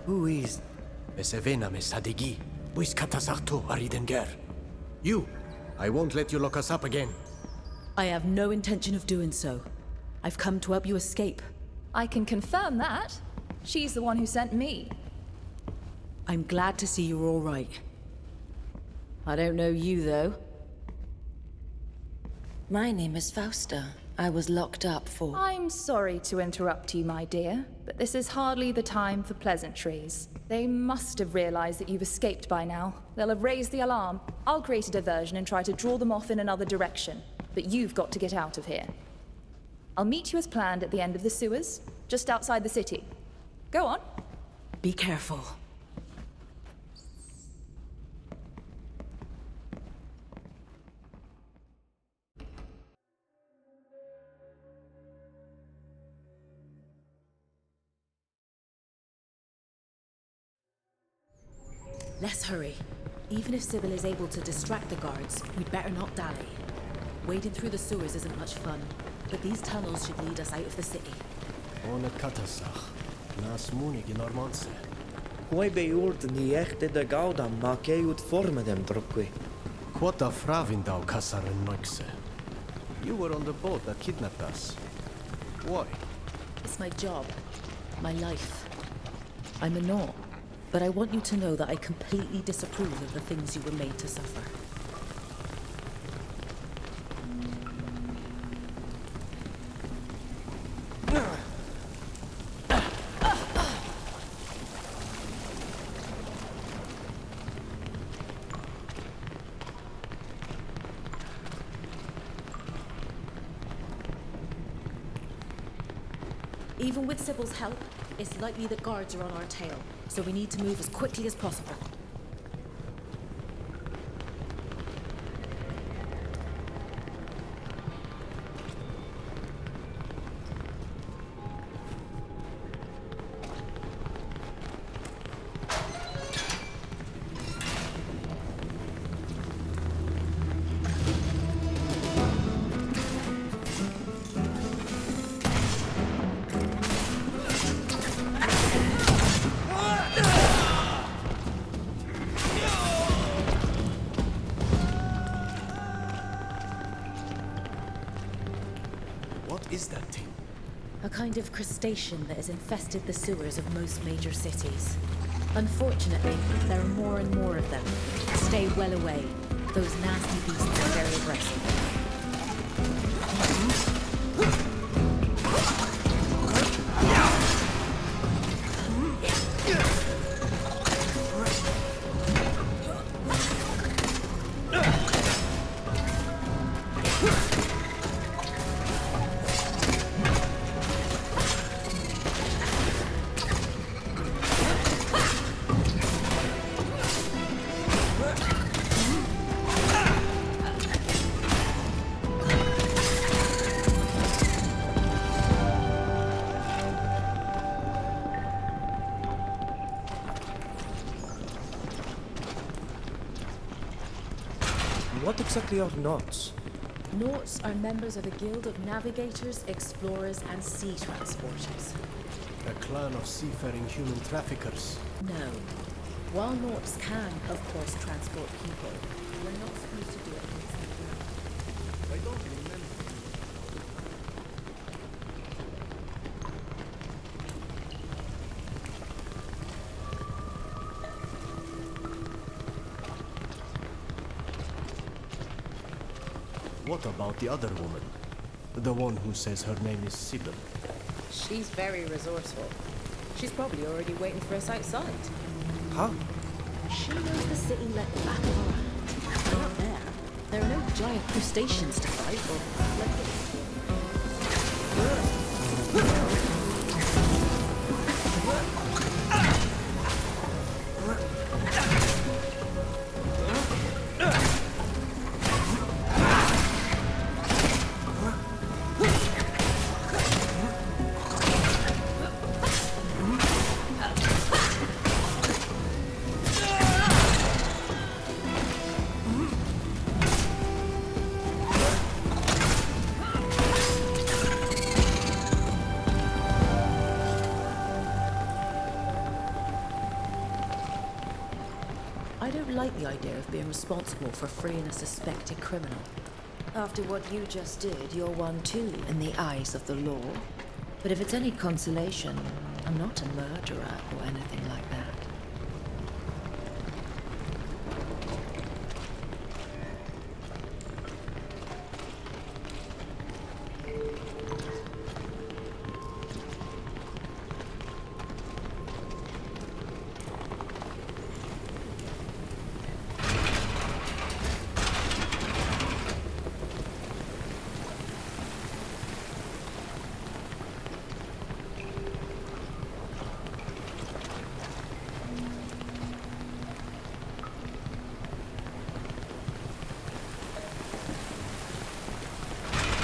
Speaker 3: Who is?
Speaker 6: Mesevena mesadegi. Buis katasarto aridenger. You! I won't let you lock us up again.
Speaker 20: I have no intention of doing so. I've come to help you escape.
Speaker 22: I can confirm that. She's the one who sent me.
Speaker 20: I'm glad to see you're all right. I don't know you, though.
Speaker 21: My name is Fausta. I was locked up for...
Speaker 22: I'm sorry to interrupt you, my dear, but this is hardly the time for pleasantries. They must have realized that you've escaped by now. They'll have raised the alarm. I'll create a diversion and try to draw them off in another direction. But you've got to get out of here. I'll meet you as planned at the end of the sewers, just outside the city. Go on.
Speaker 20: Be careful. Let's hurry. Even if Sybil is able to distract the guards, we'd better not dally. Wading through the sewers isn't much fun, but these tunnels should lead us out of the city.
Speaker 6: Ona katasach. Nas munig in Ormonse.
Speaker 3: Quai beurt ni echte de gauda ma keut forme dem drukwe.
Speaker 6: Quota fravindau kasaren noikse. You were on the boat that kidnapped us. Why?
Speaker 20: It's my job. My life. I'm a Nor. But I want you to know that I completely disapprove of the things you were made to suffer. Even with Sybil's help, it's likely that guards are on our tail, so we need to move as quickly as possible.
Speaker 6: is that thing?
Speaker 20: A kind of crustacean that has infested the sewers of most major cities. Unfortunately, there are more and more of them. Stay well away. Those nasty beasts are very aggressive.
Speaker 3: what exactly are Nauts?
Speaker 20: Nauts are members of a guild of navigators, explorers, and sea transporters.
Speaker 6: A clan of seafaring human traffickers.
Speaker 20: No. While Nauts can, of course, transport people, we're not supposed to do it against the ground.
Speaker 6: I don't remember. What about the other woman? The one who says her name is Sybil.
Speaker 20: She's very resourceful. She's probably already waiting for us outside.
Speaker 3: Huh?
Speaker 20: She knows the city like the back of her hand. They're not there. There are no giant crustaceans to fight or floodgates. I don't like the idea of being responsible for freeing a suspected criminal.
Speaker 21: After what you just did, you're one too, in the eyes of the law. But if it's any consolation, I'm not a murderer or anything like that.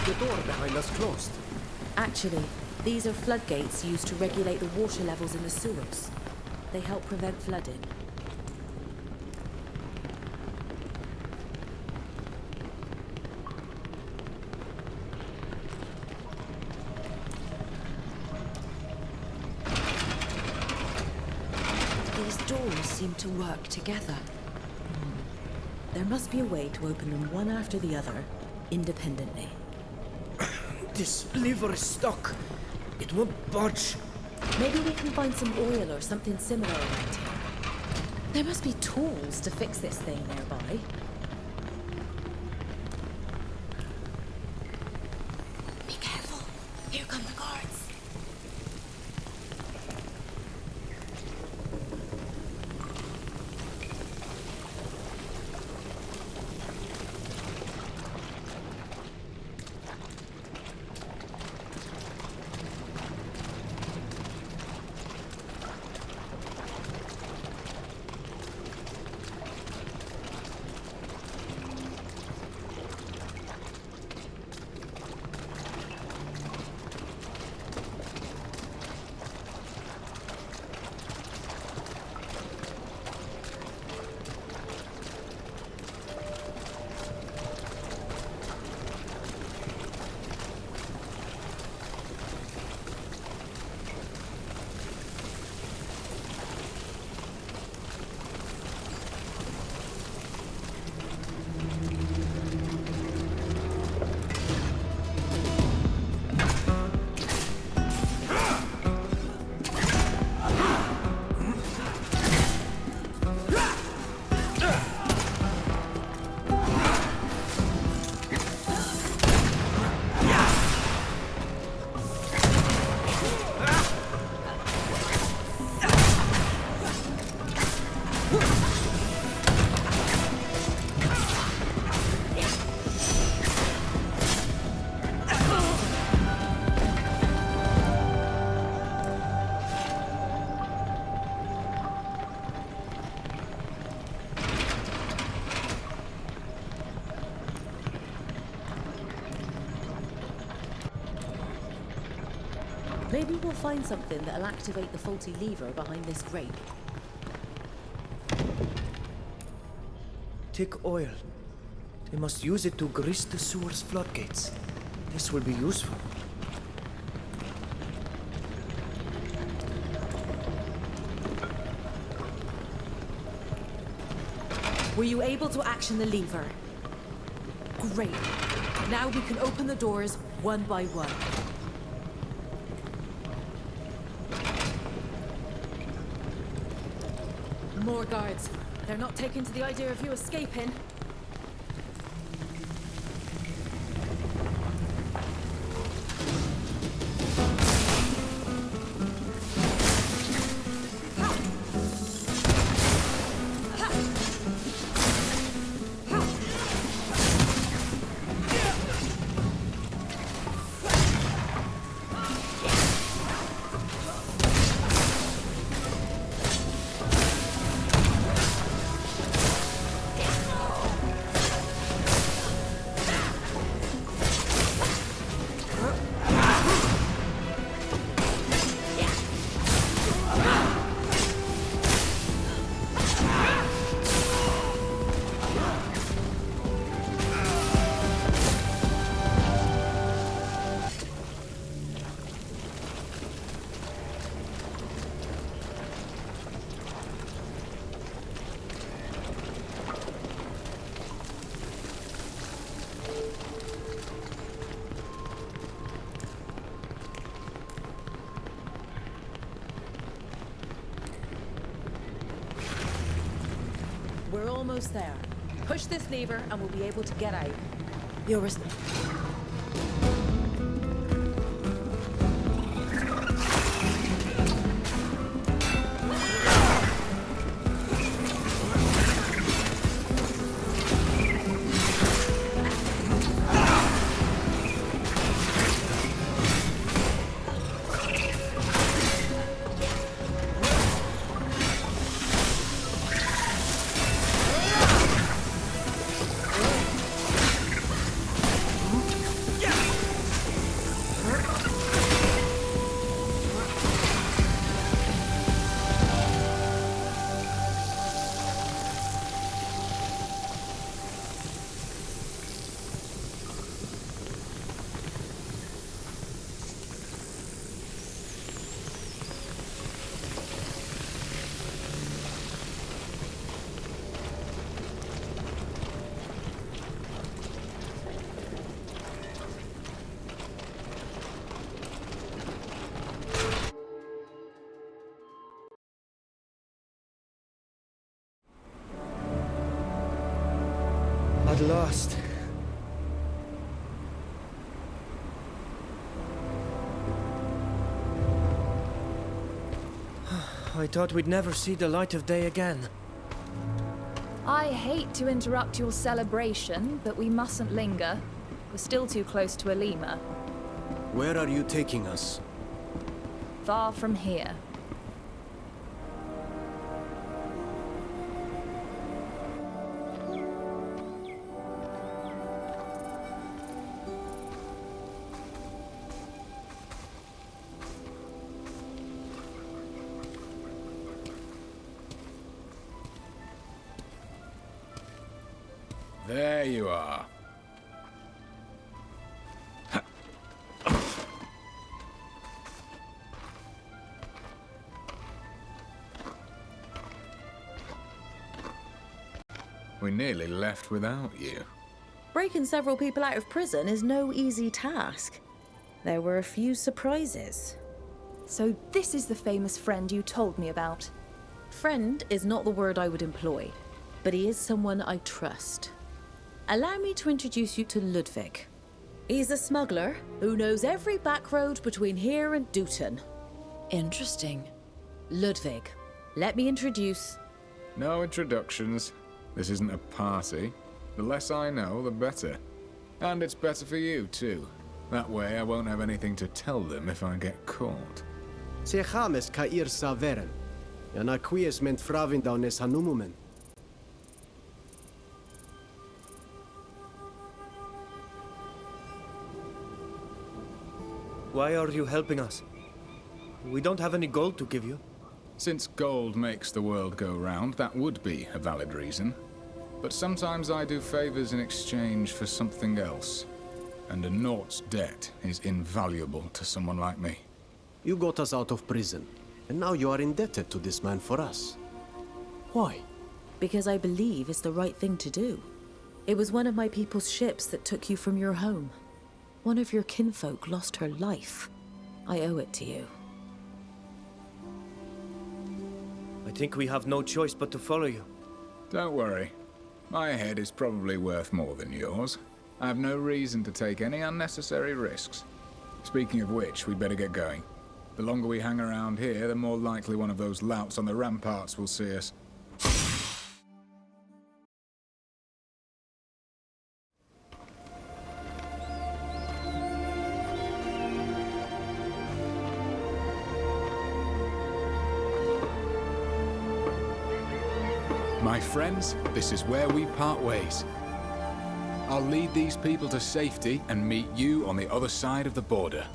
Speaker 6: The door behind us closed.
Speaker 20: Actually, these are floodgates used to regulate the water levels in the sewers. They help prevent flooding.
Speaker 21: These doors seem to work together.
Speaker 20: There must be a way to open them one after the other, independently.
Speaker 3: This lever is stuck. It won't budge.
Speaker 20: Maybe we can find some oil or something similar around here. There must be tools to fix this thing nearby.
Speaker 21: Be careful. Here come the guards.
Speaker 20: Maybe we'll find something that'll activate the faulty lever behind this grate.
Speaker 3: Thick oil. They must use it to grease the sewer's floodgates. This will be useful.
Speaker 20: Were you able to action the lever? Great. Now we can open the doors one by one. More guards. They're not taken to the idea of you escaping. We're almost there. Push this lever and we'll be able to get out. You're
Speaker 3: At last. I thought we'd never see the light of day again.
Speaker 22: I hate to interrupt your celebration, but we mustn't linger. We're still too close to Alima.
Speaker 6: Where are you taking us?
Speaker 22: Far from here.
Speaker 10: There you are. We nearly left without you.
Speaker 20: Breaking several people out of prison is no easy task. There were a few surprises.
Speaker 22: So this is the famous friend you told me about.
Speaker 20: Friend is not the word I would employ, but he is someone I trust. Allow me to introduce you to Ludwig. He's a smuggler who knows every back road between here and Dutton.
Speaker 21: Interesting.
Speaker 20: Ludwig, let me introduce...
Speaker 10: No introductions. This isn't a party. The less I know, the better. And it's better for you, too. That way I won't have anything to tell them if I get caught.
Speaker 6: Se chames ka ir saveren. Yana quies ment fravin daunes hanumumen.
Speaker 3: Why are you helping us? We don't have any gold to give you.
Speaker 10: Since gold makes the world go round, that would be a valid reason. But sometimes I do favors in exchange for something else. And a Naut's debt is invaluable to someone like me.
Speaker 6: You got us out of prison, and now you are indebted to this man for us. Why?
Speaker 20: Because I believe it's the right thing to do. It was one of my people's ships that took you from your home. One of your kinfolk lost her life. I owe it to you.
Speaker 3: I think we have no choice but to follow you.
Speaker 10: Don't worry. My head is probably worth more than yours. I have no reason to take any unnecessary risks. Speaking of which, we'd better get going. The longer we hang around here, the more likely one of those louts on the ramparts will see us. My friends, this is where we part ways. I'll lead these people to safety and meet you on the other side of the border.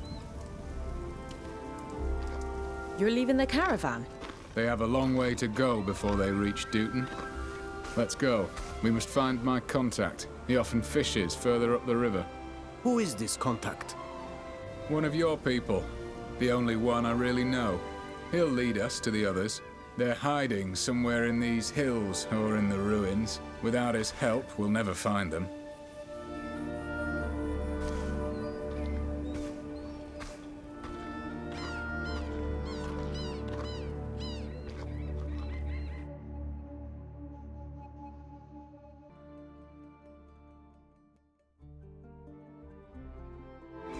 Speaker 20: You're leaving the caravan?
Speaker 10: They have a long way to go before they reach Dutton. Let's go. We must find my contact. He often fishes further up the river.
Speaker 6: Who is this contact?
Speaker 10: One of your people. The only one I really know. He'll lead us to the others. They're hiding somewhere in these hills or in the ruins. Without his help, we'll never find them.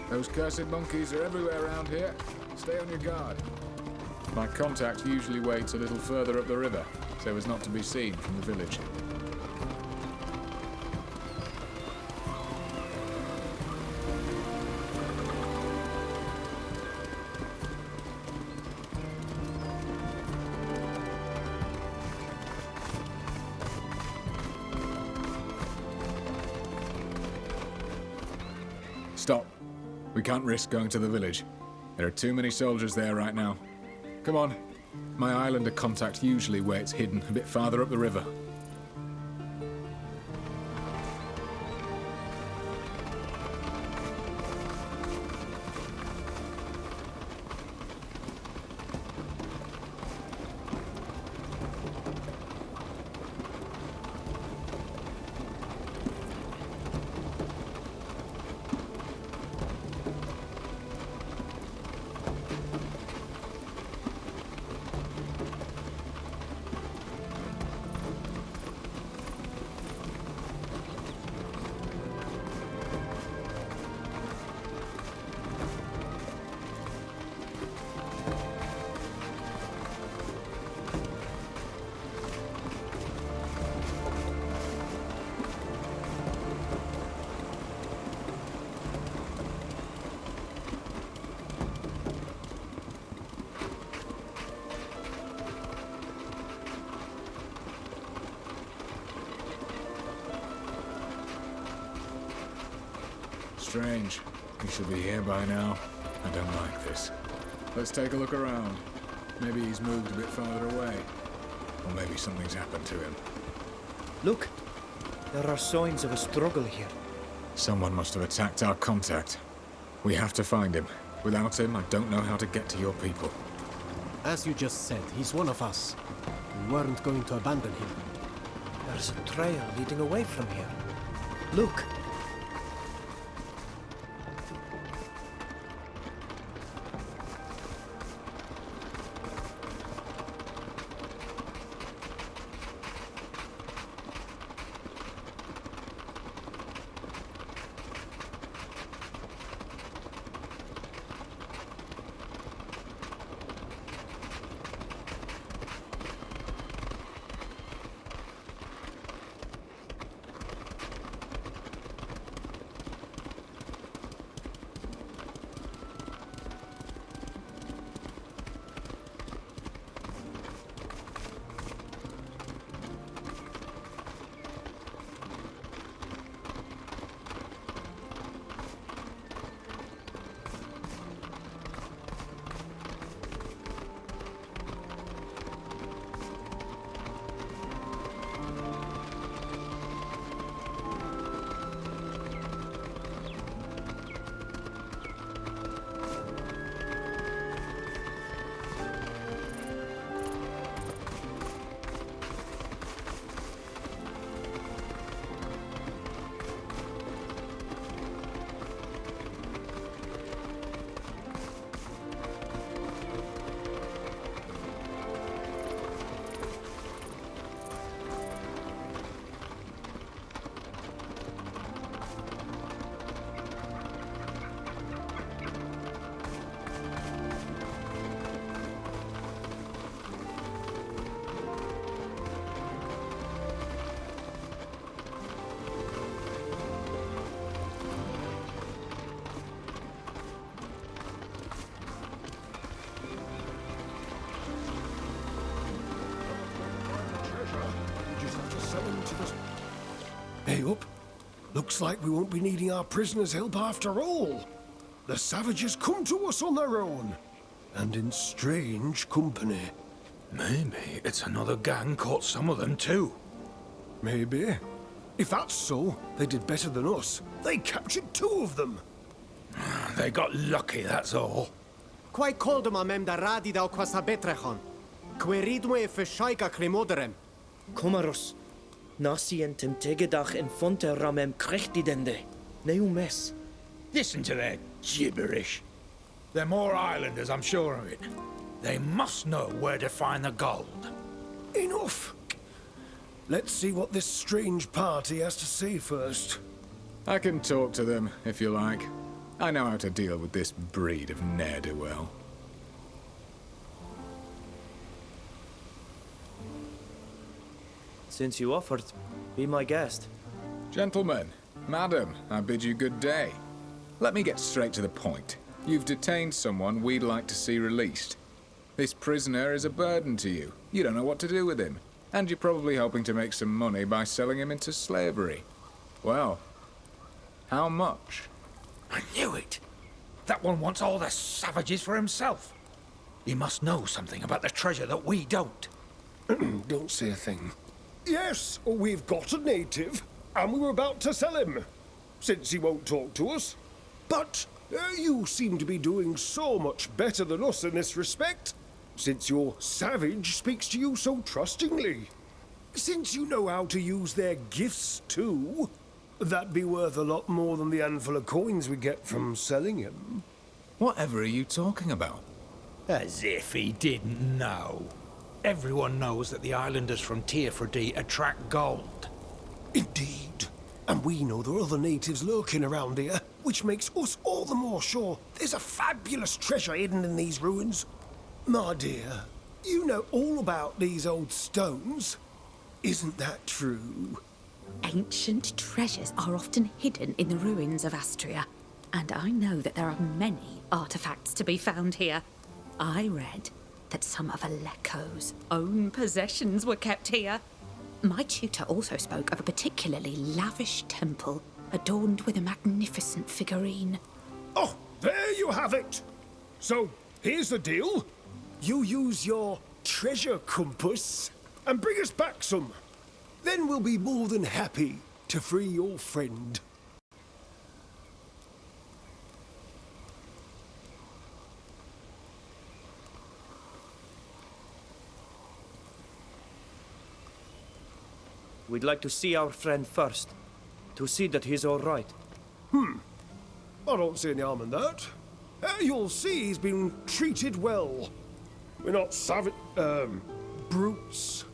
Speaker 10: Those cursed monkeys are everywhere around here. Stay on your guard. My contact usually waits a little further up the river, so as not to be seen from the village. Stop. We can't risk going to the village. There are too many soldiers there right now. Come on. My islander contact usually waits hidden a bit farther up the river. Strange. He should be here by now. I don't like this. Let's take a look around. Maybe he's moved a bit farther away. Or maybe something's happened to him.
Speaker 3: Look! There are signs of a struggle here.
Speaker 10: Someone must have attacked our contact. We have to find him. Without him, I don't know how to get to your people.
Speaker 6: As you just said, he's one of us. We weren't going to abandon him.
Speaker 3: There's a trail leading away from here. Look!
Speaker 9: sell them to the... Hey, up. Looks like we won't be needing our prisoners' help after all. The savages come to us on their own, and in strange company.
Speaker 11: Maybe it's another gang caught some of them too.
Speaker 9: Maybe. If that's so, they did better than us. They captured 2 of them.
Speaker 11: They got lucky, that's all.
Speaker 6: Quai coldum amem da radi da quasa betrechon. Queridwe fishaika cremoderem.
Speaker 3: Comaros. Nasientem tegedach in fonte ramem crechtidende. Neumes.
Speaker 11: Listen to their gibberish. They're more islanders, I'm sure of it. They must know where to find the gold.
Speaker 9: Enough. Let's see what this strange party has to say first.
Speaker 10: I can talk to them, if you like. I know how to deal with this breed of ne'er-do-well.
Speaker 3: Since you offered, be my guest.
Speaker 10: Gentlemen, madam, I bid you good day. Let me get straight to the point. You've detained someone we'd like to see released. This prisoner is a burden to you. You don't know what to do with him. And you're probably hoping to make some money by selling him into slavery. Well, how much?
Speaker 11: I knew it. That one wants all the savages for himself. He must know something about the treasure that we don't.
Speaker 9: Don't say a thing. Yes, we've got a native, and we were about to sell him, since he won't talk to us. But you seem to be doing so much better than us in this respect, since your savage speaks to you so trustingly. Since you know how to use their gifts too, that'd be worth a lot more than the handful of coins we get from selling him.
Speaker 10: Whatever are you talking about?
Speaker 11: As if he didn't know. Everyone knows that the islanders from Teofrodi attract gold.
Speaker 9: Indeed. And we know there are other natives lurking around here, which makes us all the more sure there's a fabulous treasure hidden in these ruins. My dear, you know all about these old stones. Isn't that true?
Speaker 16: Ancient treasures are often hidden in the ruins of Astria, and I know that there are many artifacts to be found here. I read that some of Aleko's own possessions were kept here. My tutor also spoke of a particularly lavish temple adorned with a magnificent figurine.
Speaker 9: Oh, there you have it! So, here's the deal. You use your treasure compass and bring us back some. Then we'll be more than happy to free your friend.
Speaker 3: We'd like to see our friend first, to see that he's all right.
Speaker 9: I don't see any harm in that. You'll see he's been treated well. We're not brutes.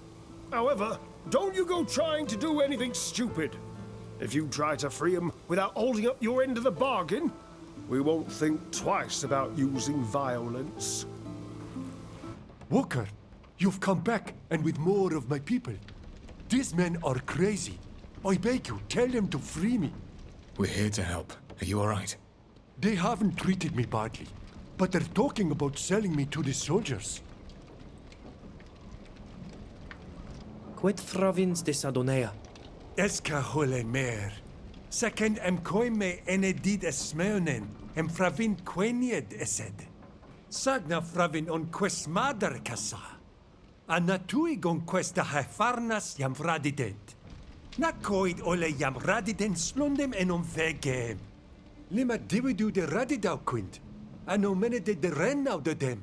Speaker 9: However, don't you go trying to do anything stupid. If you try to free him without holding up your end of the bargain, we won't think twice about using violence.
Speaker 23: Walker, you've come back, and with more of my people. These men are crazy. I beg you, tell them to free me.
Speaker 10: We're here to help. Are you all right?
Speaker 23: They haven't treated me badly, but they're talking about selling me to the soldiers.
Speaker 3: Quid fravins de Sadonea?
Speaker 23: Eska hole mer. Second koime enedid esmeonen, fravin quenied esed. Sagna fravin on quest madar kasa. Anatui gon questa hefarnas jam radident. Nakoid ole jam radident slundem on vegem. Lima dividu de radidau quint. Ano mene de rennau de dem.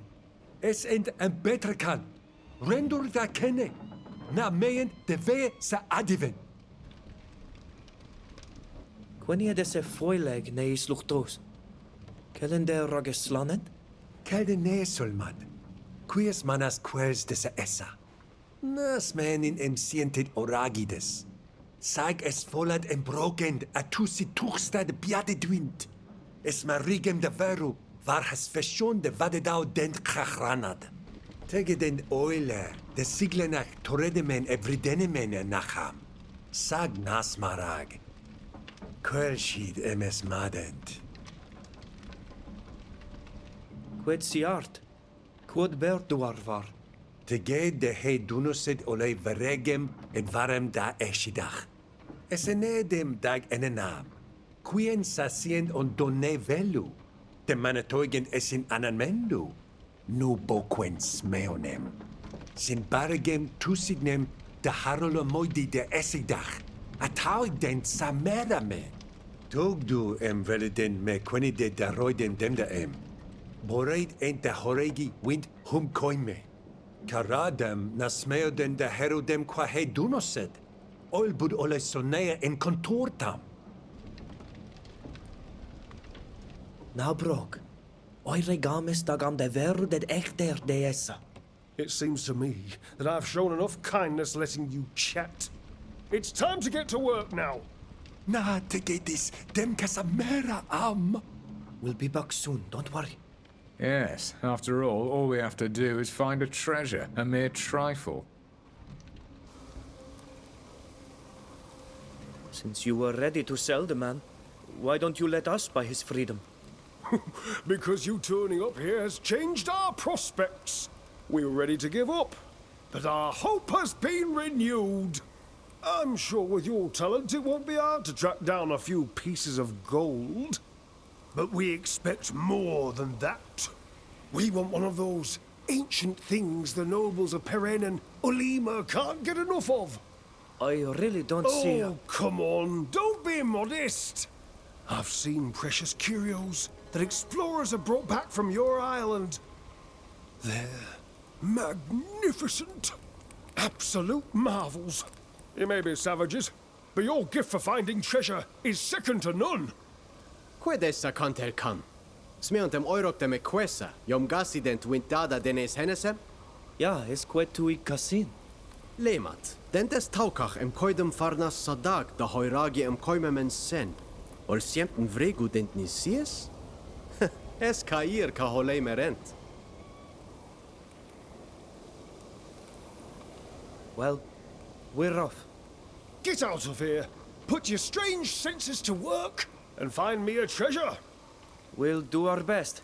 Speaker 23: Es ent betrekan. Rendur da kenne. Na meien de ve sa adiven.
Speaker 3: Quenia de se foileg neis luchtos. Kellen de rageslanet?
Speaker 23: Kelde ne solmad. Quies manas quels de sa essa. Nas menin sientit oragides. Sag es volad brokend a tusi tuchsta de biade dwint. Es marigem de veru, var has feshon de vadedau dent krachranad. Tege den oile, de siglenach toredemen evridenemen nacham. Sag nas marag. Quelshid emes madent.
Speaker 3: Quid siart? Quod berduar var?
Speaker 13: Teged de he dunusid ole veregem et varem da eshidach. Esenedem dag enenam. Quien sasient on donne velu. De manatoigent esin anamendu. Nu boquen smeonem. Sin barigem tusignem de harolo moidi de esidach. Atauig den samerame. Togdu veliden me queni de daroiden demda Boreid ent de horegi wind hum koime. Karadem nasmeoden de herudem qua he dunosed. Olbud ole sonea en contortam.
Speaker 3: Nou, Brok. Oire gamis dagam de veru det echter deessa.
Speaker 7: It seems to me that I've shown enough kindness letting you chat. It's time to get to work now.
Speaker 13: Na tegedis dem casamera am.
Speaker 3: We'll be back soon, don't worry.
Speaker 10: Yes, after all we have to do is find a treasure, a mere trifle.
Speaker 3: Since you were ready to sell the man, why don't you let us buy his freedom?
Speaker 7: Because you turning up here has changed our prospects. We were ready to give up, but our hope has been renewed. I'm sure with your talent it won't be hard to track down a few pieces of gold. But we expect more than that. We want one of those ancient things the nobles of Peren and Ulima can't get enough of.
Speaker 3: I really don't see...
Speaker 7: Oh, come on, don't be modest. I've seen precious curios that explorers have brought back from your island. They're magnificent. Absolute marvels. You may be savages, but your gift for finding treasure is second to none.
Speaker 6: Quedessa canter kan. Smeontem oiroctem e quessa, yom gassident wintada denes henesem?
Speaker 3: Ja, es quet tui casin.
Speaker 6: Lemat, dentes taukach em koidem farnas sadag da hoiragi em koimemen sen. Ol siemten vregu dent nisies? Es cair ca holei merent.
Speaker 3: Well, we're off.
Speaker 7: Get out of here. Put your strange senses to work and find me a treasure.
Speaker 3: We'll do our best.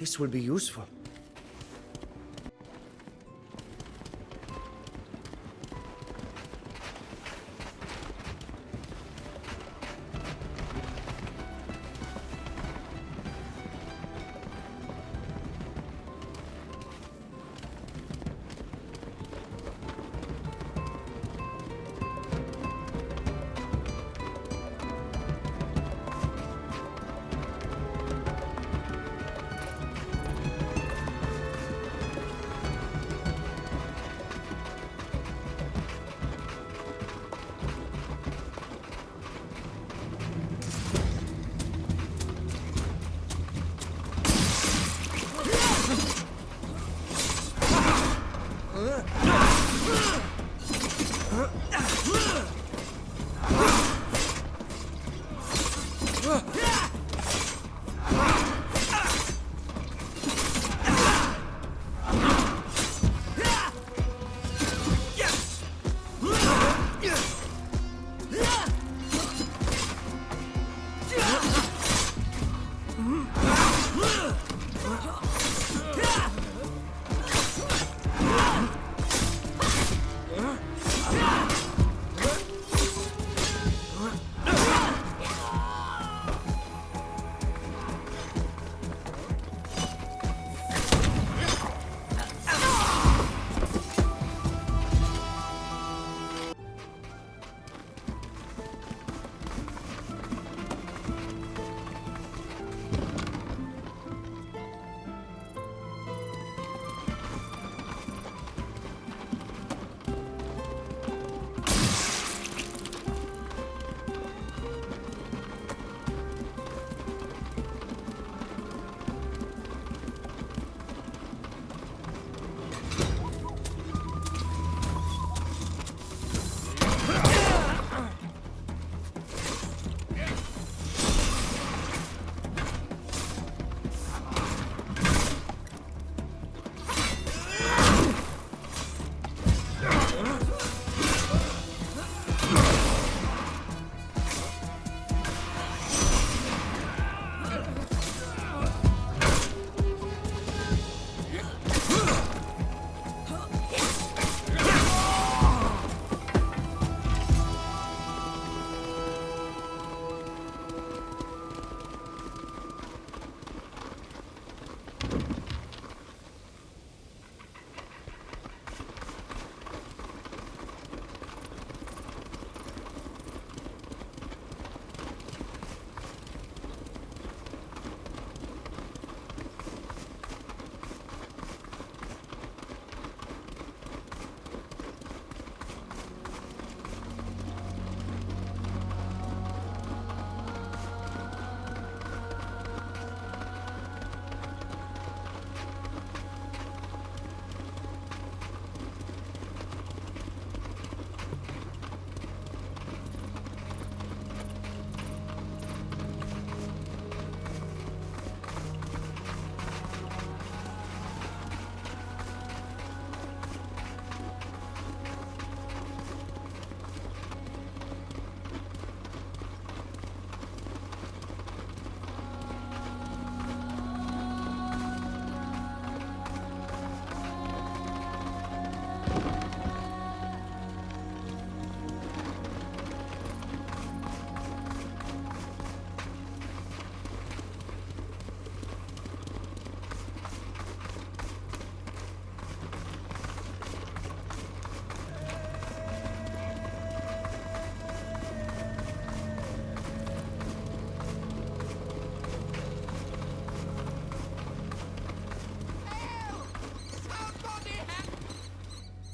Speaker 3: This will be useful.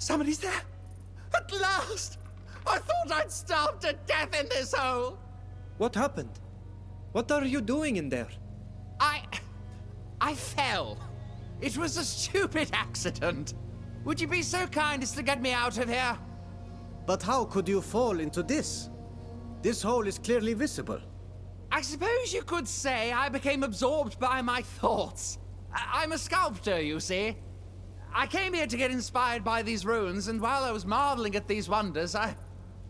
Speaker 12: Somebody's there! At last! I thought I'd starved to death in this hole!
Speaker 3: What happened? What are you doing in there?
Speaker 12: I fell. It was a stupid accident. Would you be so kind as to get me out of here?
Speaker 6: But how could you fall into this? This hole is clearly visible.
Speaker 12: I suppose you could say I became absorbed by my thoughts. I'm a sculptor, you see. I came here to get inspired by these ruins, and while I was marveling at these wonders, I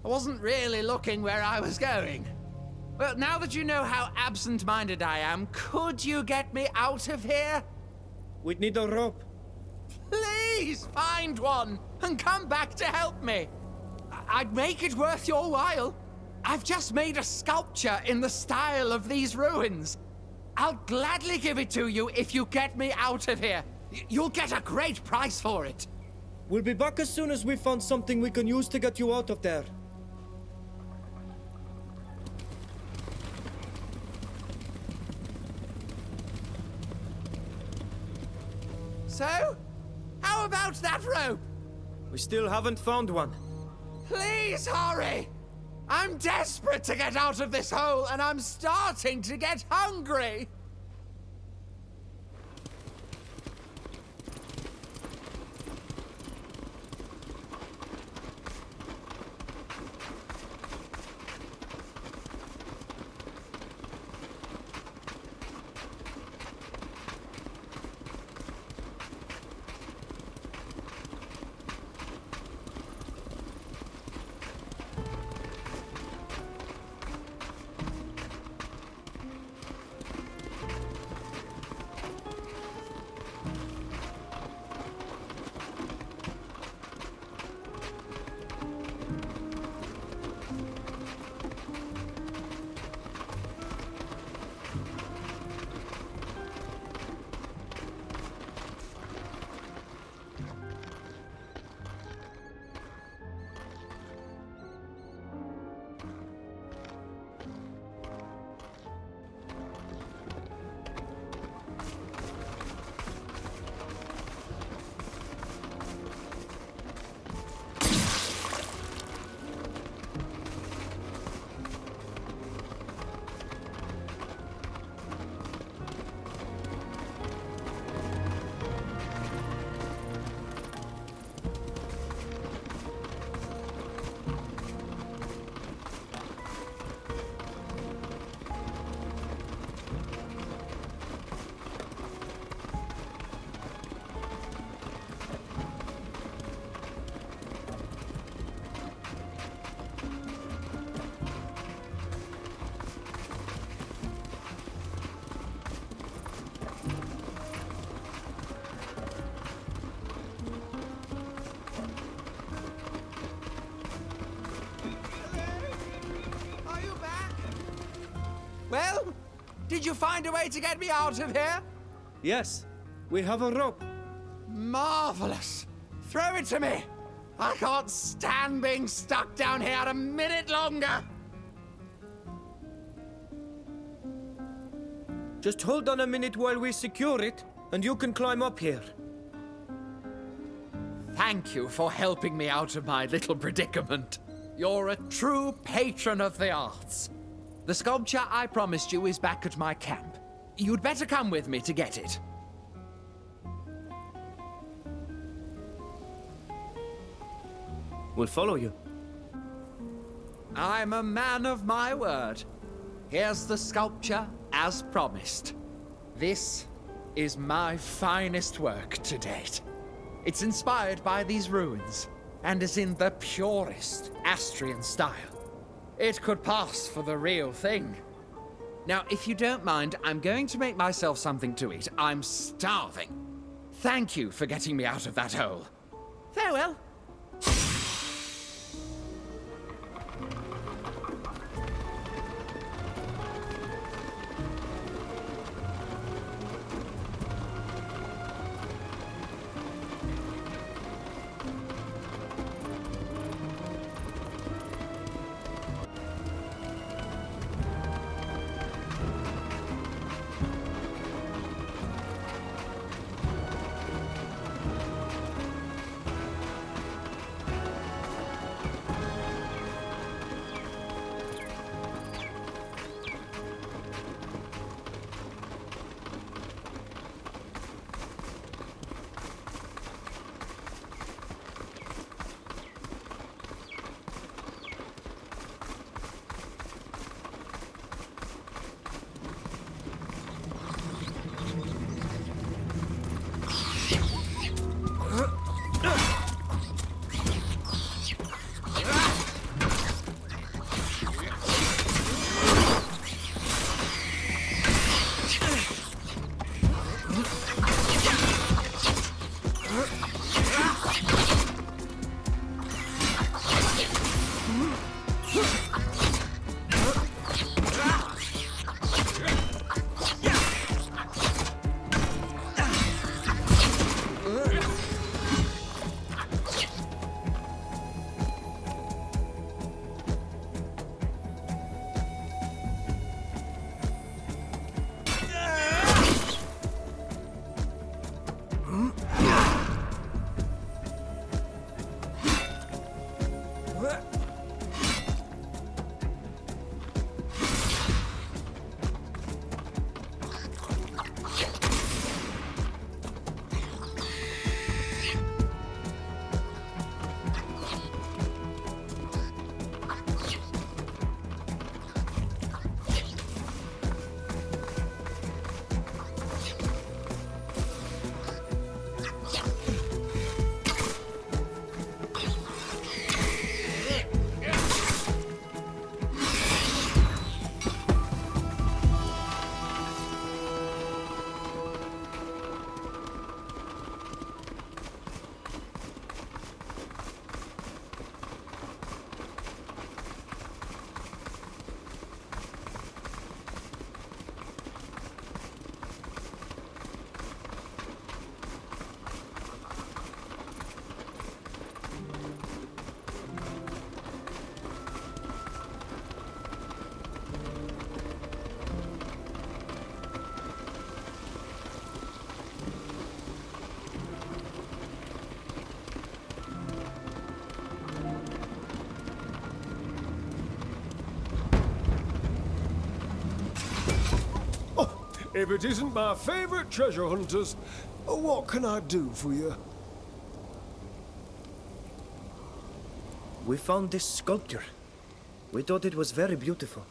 Speaker 12: wasn't really looking where I was going. Well, now that you know how absent-minded I am, could you get me out of here?
Speaker 3: We'd need a rope.
Speaker 12: Please find one and come back to help me. I'd make it worth your while. I've just made a sculpture in the style of these ruins. I'll gladly give it to you if you get me out of here. You'll get a great price for it.
Speaker 3: We'll be back as soon as we found something we can use to get you out of there.
Speaker 12: So, how about that rope?
Speaker 3: We still haven't found one.
Speaker 12: Please hurry! I'm desperate to get out of this hole, and I'm starting to get hungry! Well, did you find a way to get me out of here?
Speaker 3: Yes, we have a rope.
Speaker 12: Marvelous. Throw it to me. I can't stand being stuck down here a minute longer.
Speaker 3: Just hold on a minute while we secure it, and you can climb up here.
Speaker 12: Thank you for helping me out of my little predicament. You're a true patron of the arts. The sculpture I promised you is back at my camp. You'd better come with me to get it.
Speaker 3: We'll follow you.
Speaker 12: I'm a man of my word. Here's the sculpture as promised. This is my finest work to date. It's inspired by these ruins and is in the purest Astrian style. It could pass for the real thing. Now, if you don't mind, I'm going to make myself something to eat. I'm starving. Thank you for getting me out of that hole. Farewell.
Speaker 7: If it isn't my favorite treasure hunters, what can I do for you?
Speaker 3: We found this sculpture. We thought it was very beautiful.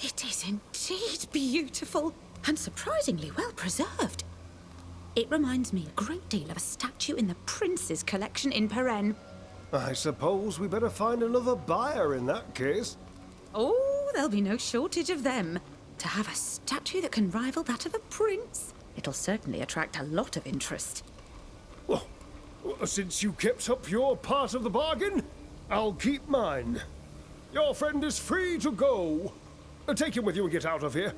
Speaker 16: It is indeed beautiful and surprisingly well preserved. It reminds me a great deal of a statue in the Prince's collection in Peren.
Speaker 7: I suppose we better find another buyer in that case.
Speaker 16: Oh, there'll be no shortage of them. To have a statue that can rival that of a prince, it'll certainly attract a lot of interest.
Speaker 7: Well, since you kept up your part of the bargain, I'll keep mine. Your friend is free to go. Take him with you and get out of here.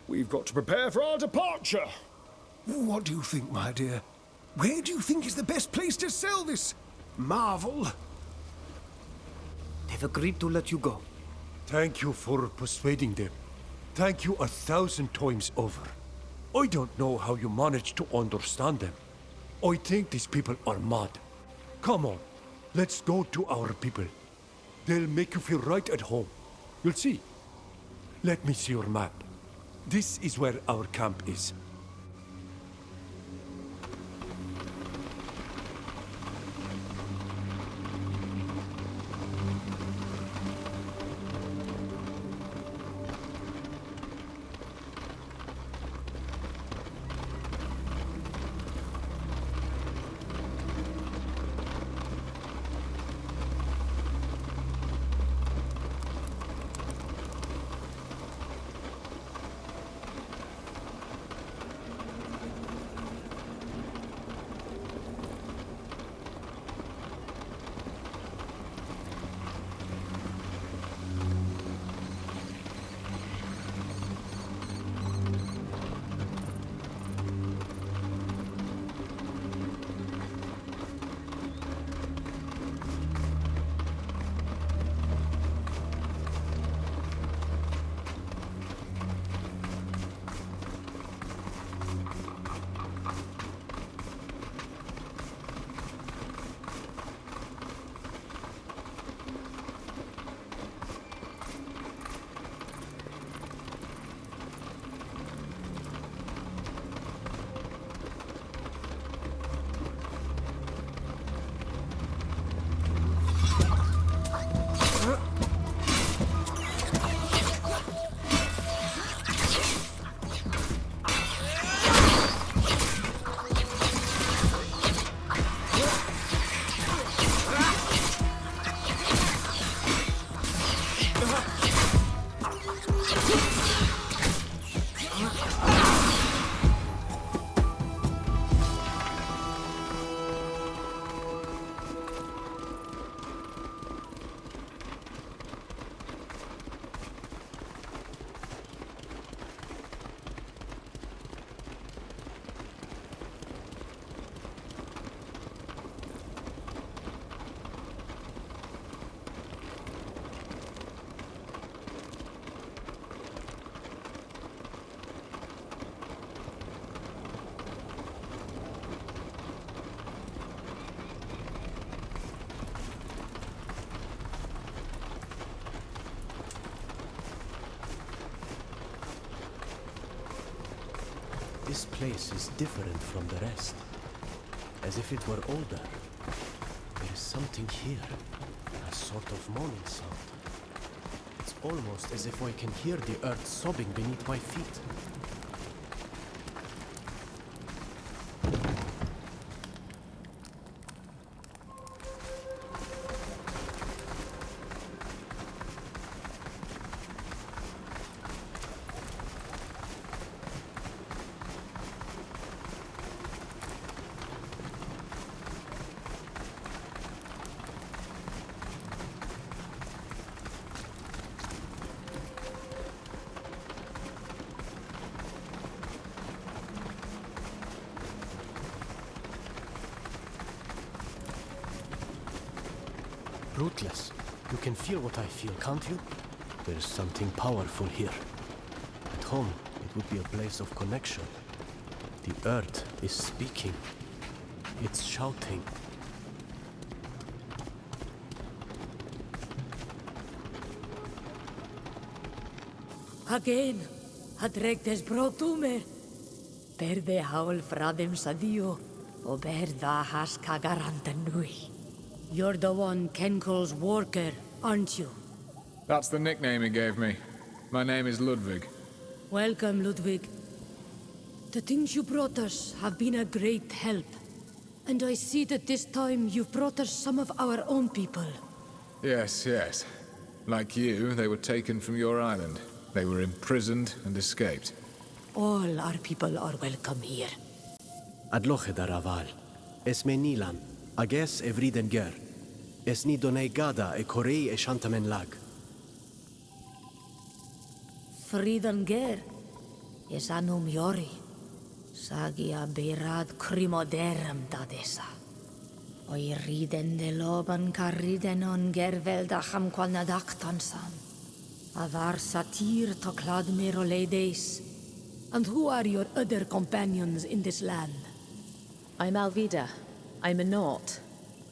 Speaker 7: We've got to prepare for our departure. What do you think, my dear? Where do you think is the best place to sell this marvel?
Speaker 3: They've agreed to let you go.
Speaker 23: Thank you for persuading them. Thank you 1,000 times over. I don't know how you managed to understand them. I think these people are mad. Come on, let's go to our people. They'll make you feel right at home. You'll see. Let me see your map. This is where our camp is.
Speaker 6: This place is different from the rest. As if it were older. There is something here. A sort of moaning sound. It's almost as if I can hear the earth sobbing beneath my feet. Rootless. You can feel what I feel, can't you? There's something powerful here. At home, it would be a place of connection. The earth is speaking. It's shouting.
Speaker 15: Again, Adrektes brotumer, Perde haul fradem sadio, oberda has kagarantanui. You're the one Ken calls Walker, aren't you?
Speaker 10: That's the nickname he gave me. My name is Ludwig.
Speaker 15: Welcome, Ludwig. The things you brought us have been a great help. And I see that this time you've brought us some of our own people.
Speaker 10: Yes, yes. Like you, they were taken from your island. They were imprisoned and escaped.
Speaker 15: All our people are welcome here.
Speaker 6: Adloche daraval. Es me nilan. Ages evriden ger. Es ni done gada e korei e shantamen lag.
Speaker 15: Fridan ger. Es anum yori. Sagia berad crimoderem dadesa. Oi riden de loban carriden on gerveldacham qualnadactansan. Avar satir toklad meroledes. And who are your other companions in this land?
Speaker 20: I'm Alvida. I'm a Naut.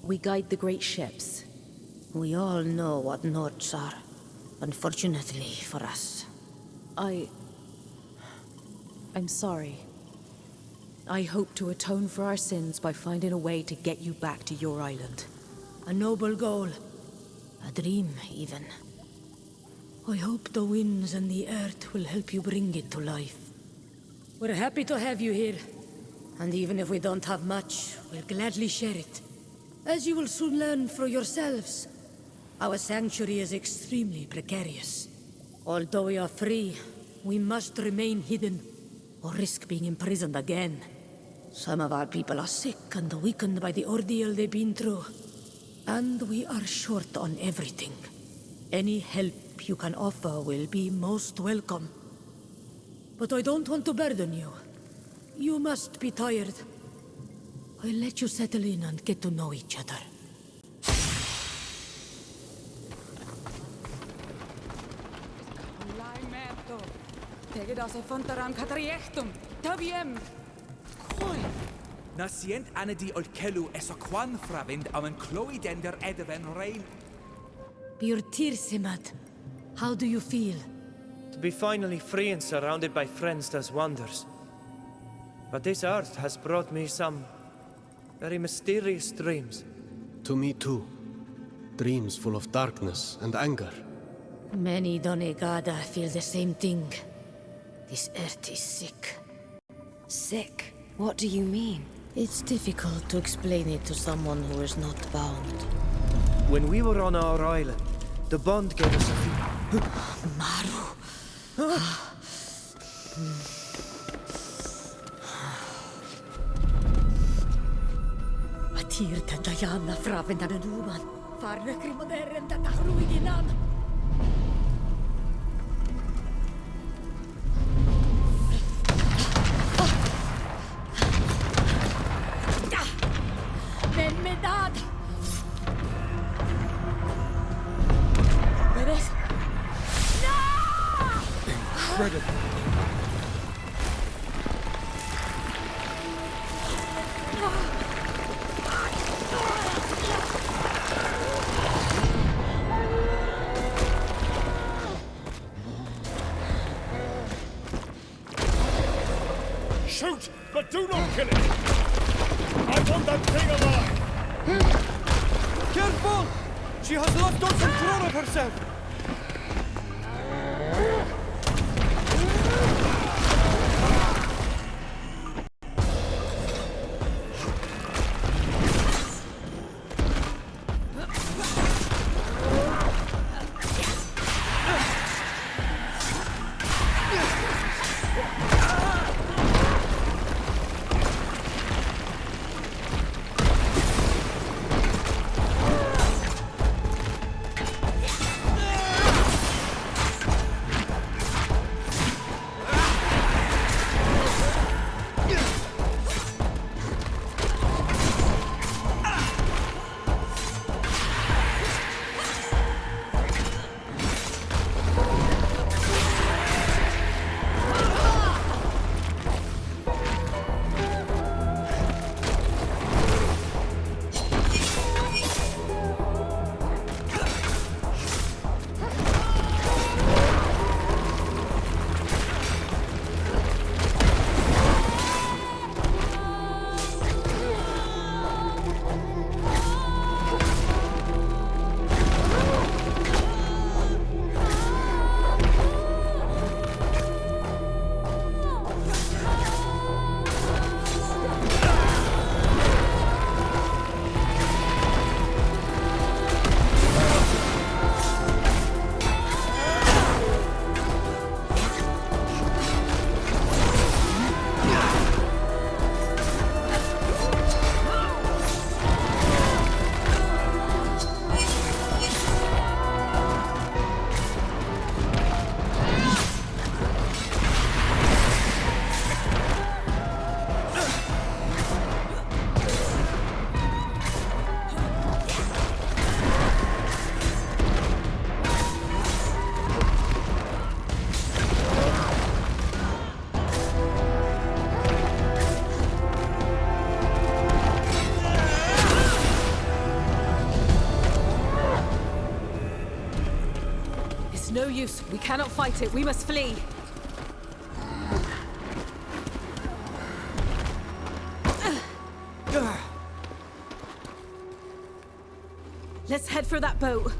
Speaker 20: We guide the great ships.
Speaker 15: We all know what Nauts are, unfortunately for us.
Speaker 20: I'm sorry. I hope to atone for our sins by finding a way to get you back to your island.
Speaker 15: A noble goal. A dream, even. I hope the winds and the earth will help you bring it to life. We're happy to have you here. And even if we don't have much, we'll gladly share it. As you will soon learn for yourselves, our sanctuary is extremely precarious. Although we are free, we must remain hidden, or risk being imprisoned again. Some of our people are sick and weakened by the ordeal they've been through. And we are short on everything. Any help you can offer will be most welcome. But I don't want to burden you. You must be tired. I'll let you settle in and get to know each other.
Speaker 2: Nascient anadi olkelu esokwan fravind am cloidender edeven rain.
Speaker 15: Bjortirsimad, how do you feel?
Speaker 3: To be finally free and surrounded by friends does wonders. But this earth has brought me some very mysterious dreams.
Speaker 6: To me too. Dreams full of darkness and anger.
Speaker 15: Many Donegada feel the same thing. This earth is sick.
Speaker 21: Sick? What do you mean?
Speaker 15: It's difficult to explain it to someone who is not bound.
Speaker 3: When we were on our island, the bond gave us a few...
Speaker 15: Maru! Atirta Diana Fraven and Numan. Farne Crimoderem that Ruiginan. Ben Medad! ¿Puedes?
Speaker 2: Incredible.
Speaker 7: Shoot, but do not kill it! I want that thing alive!
Speaker 3: Careful! She has lost all control of herself!
Speaker 20: No use. We cannot fight it. We must flee. Let's head for that boat.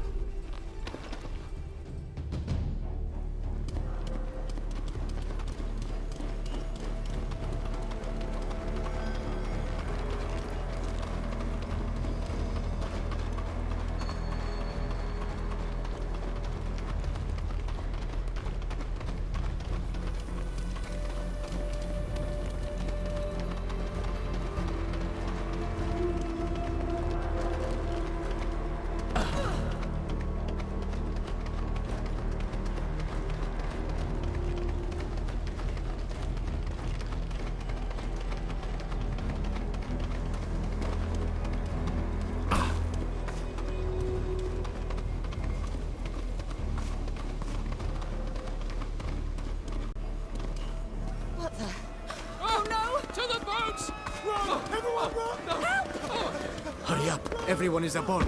Speaker 2: Hurry up! Everyone is aboard!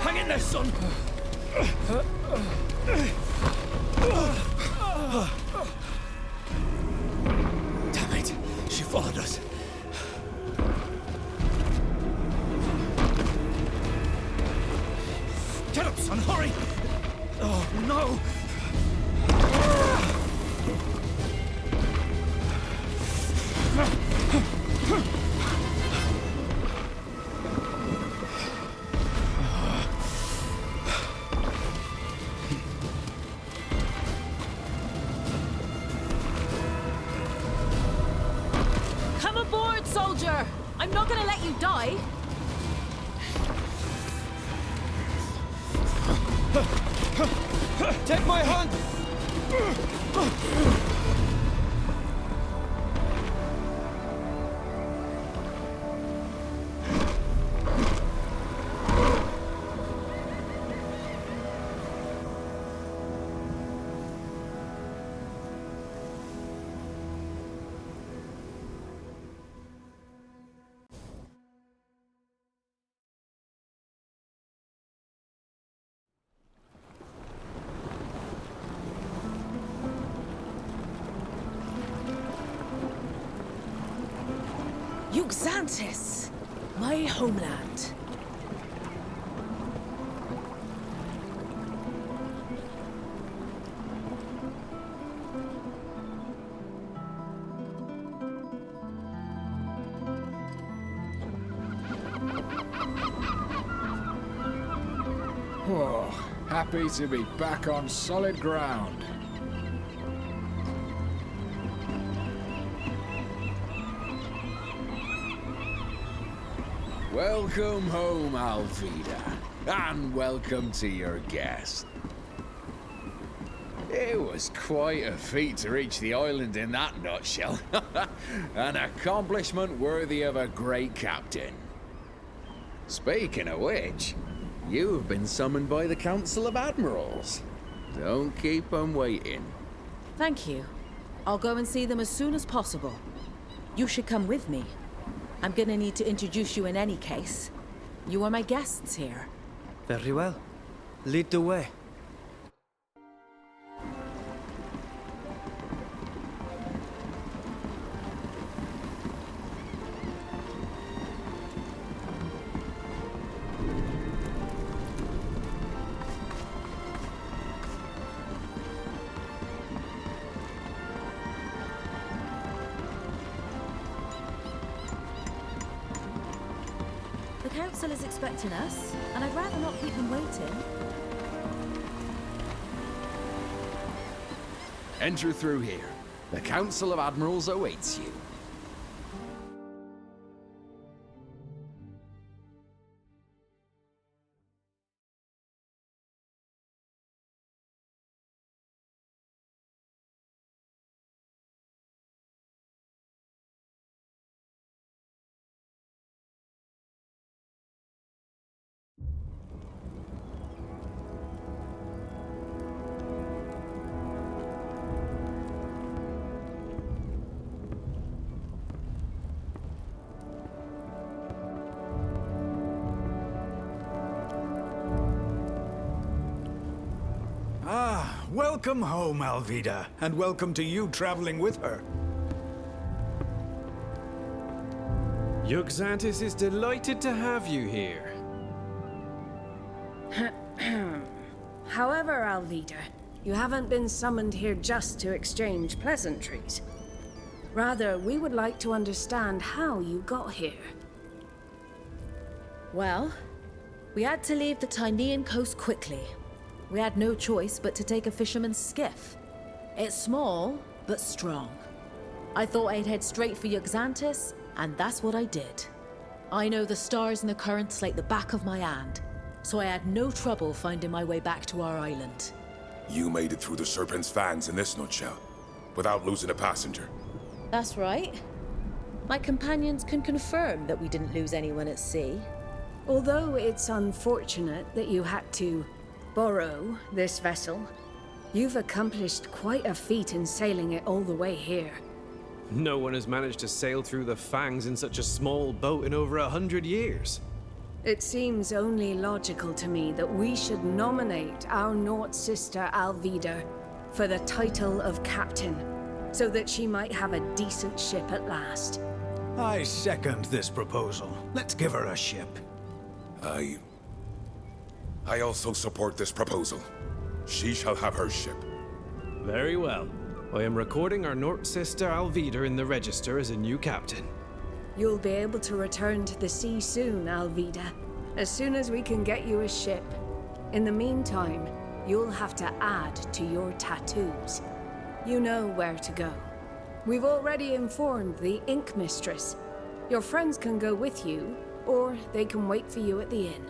Speaker 2: Hang in there, son! Damn it! She followed us. Get up, son! Hurry! Oh, no!
Speaker 20: Come aboard, soldier! I'm not gonna let you die!
Speaker 2: Take my hand!
Speaker 15: Xantis, my homeland.
Speaker 10: Oh, happy to be back on solid ground.
Speaker 4: Welcome home, Alvida, and welcome to your guest. It was quite a feat to reach the island in that nutshell. An accomplishment worthy of a great captain. Speaking of which, you have been summoned by the Council of Admirals. Don't keep them waiting.
Speaker 20: Thank you. I'll go and see them as soon as possible. You should come with me. I'm gonna need to introduce you in any case. You are my guests here.
Speaker 3: Very well. Lead the way.
Speaker 20: The council is expecting us, and I'd rather not keep them waiting.
Speaker 4: Enter through here. The Council of Admirals awaits you.
Speaker 11: Welcome home, Alvida, and welcome to you traveling with her.
Speaker 2: Yuxantis is delighted to have you here.
Speaker 5: However, Alvida, you haven't been summoned here just to exchange pleasantries. Rather, we would like to understand how you got here.
Speaker 20: Well, we had to leave the Tynean coast quickly. We had no choice but to take a fisherman's skiff. It's small, but strong. I thought I'd head straight for Yuxantis, and that's what I did. I know the stars and the currents like the back of my hand, so I had no trouble finding my way back to our island.
Speaker 1: You made it through the Serpent's Fans in this nutshell, without losing a passenger.
Speaker 20: That's right. My companions can confirm that we didn't lose anyone at sea.
Speaker 5: Although it's unfortunate that you had to borrow this vessel, you've accomplished quite a feat in sailing it all the way here.
Speaker 2: No one has managed to sail through the Fangs in such a small boat in over 100 years.
Speaker 5: It seems only logical to me that we should nominate our Nort sister Alvida for the title of captain, so that she might have a decent ship at last.
Speaker 11: I second this proposal. Let's give her a ship.
Speaker 1: I also support this proposal. She shall have her ship.
Speaker 2: Very well. I am recording our Nort sister Alvida in the register as a new captain.
Speaker 5: You'll be able to return to the sea soon, Alvida, as soon as we can get you a ship. In the meantime, you'll have to add to your tattoos. You know where to go. We've already informed the Ink Mistress. Your friends can go with you, or they can wait for you at the inn.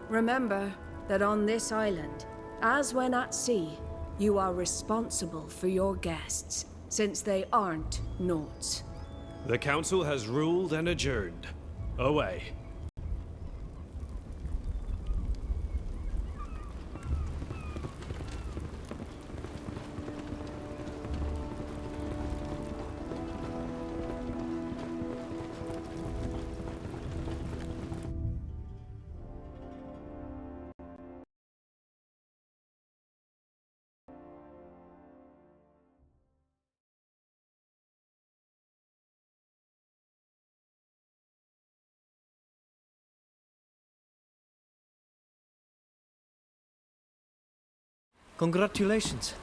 Speaker 5: Remember that on this island, as when at sea, you are responsible for your guests, since they aren't Norts.
Speaker 2: The council has ruled and adjourned. Away.
Speaker 3: Congratulations.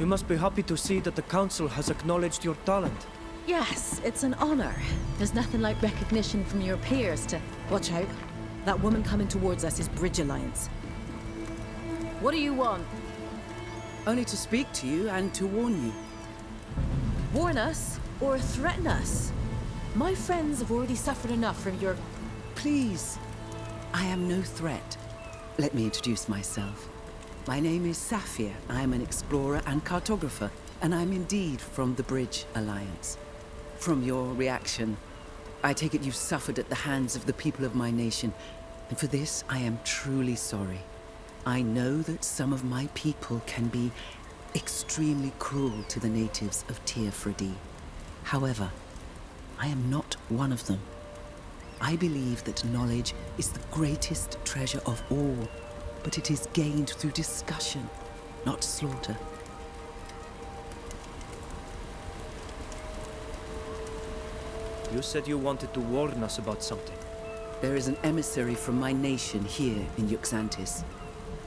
Speaker 3: You must be happy to see that the council has acknowledged your talent.
Speaker 20: Yes, it's an honor. There's nothing like recognition from your peers to... Watch out. That woman coming towards us is Bridge Alliance. What do you want?
Speaker 8: Only to speak to you and to warn you.
Speaker 20: Warn us or threaten us? My friends have already suffered enough from your...
Speaker 8: Please. I am no threat. Let me introduce myself. My name is Saphir. I am an explorer and cartographer, and I'm indeed from the Bridge Alliance. From your reaction, I take it you've suffered at the hands of the people of my nation, and for this I am truly sorry. I know that some of my people can be extremely cruel to the natives of Teofredi. However, I am not one of them. I believe that knowledge is the greatest treasure of all, but it is gained through discussion, not slaughter.
Speaker 3: You said you wanted to warn us about something.
Speaker 8: There is an emissary from my nation here in Yuxantis,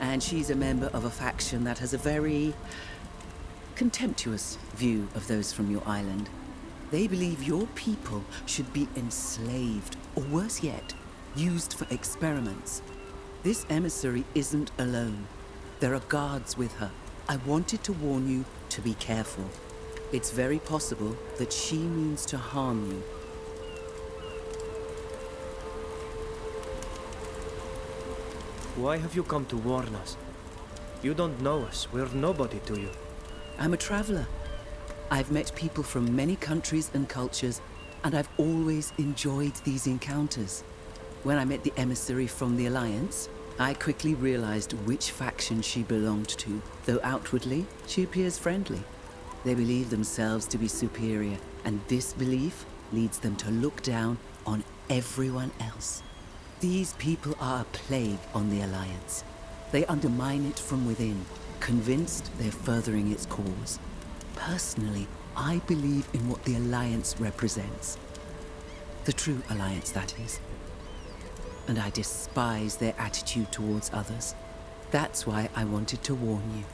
Speaker 8: and she's a member of a faction that has a very contemptuous view of those from your island. They believe your people should be enslaved, or worse yet, used for experiments. This emissary isn't alone. There are guards with her. I wanted to warn you to be careful. It's very possible that she means to harm you.
Speaker 3: Why have you come to warn us? You don't know us. We're nobody to you.
Speaker 8: I'm a traveler. I've met people from many countries and cultures, and I've always enjoyed these encounters. When I met the emissary from the Alliance, I quickly realized which faction she belonged to, though outwardly, she appears friendly. They believe themselves to be superior, and this belief leads them to look down on everyone else. These people are a plague on the Alliance. They undermine it from within.
Speaker 14: convinced they're furthering its cause. Personally, I believe in what the Alliance represents. The true Alliance, that is. And I despise their attitude towards others. That's why I wanted to warn you.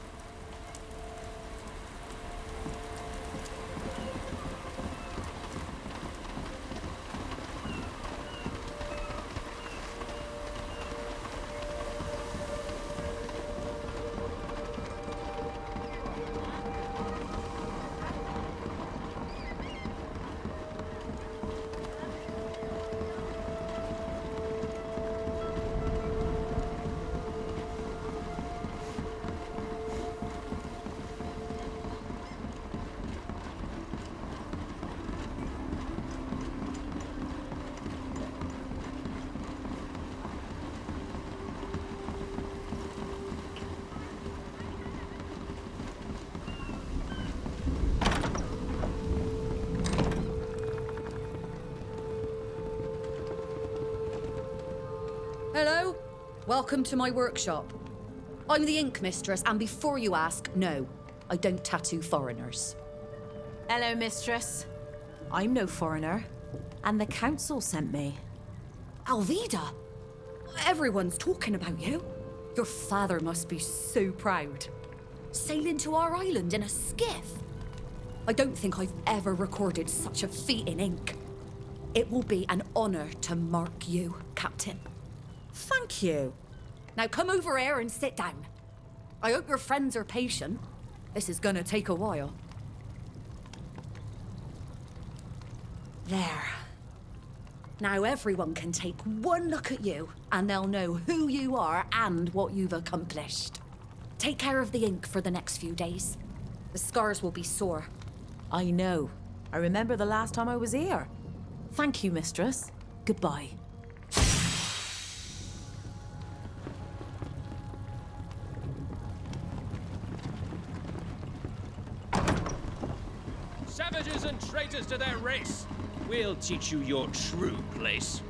Speaker 18: Hello? Welcome to my workshop. I'm the Ink Mistress, and before you ask, no, I don't tattoo foreigners.
Speaker 16: Hello, Mistress. I'm no foreigner, and the Council sent me.
Speaker 18: Alvida! Everyone's talking about you. Your father must be so proud. Sailing to our island in a skiff. I don't think I've ever recorded such a feat in ink. It will be an honor to mark you, Captain. Thank you. Now come over here and sit down. I hope your friends are patient. This is gonna take a while. There. Now everyone can take one look at you, and they'll know who you are and what you've accomplished. Take care of the ink for the next few days. The scars will be sore.
Speaker 16: I know. I remember the last time I was here. Thank you, Mistress. Goodbye.
Speaker 2: Savages and traitors to their race! We'll teach you your true place.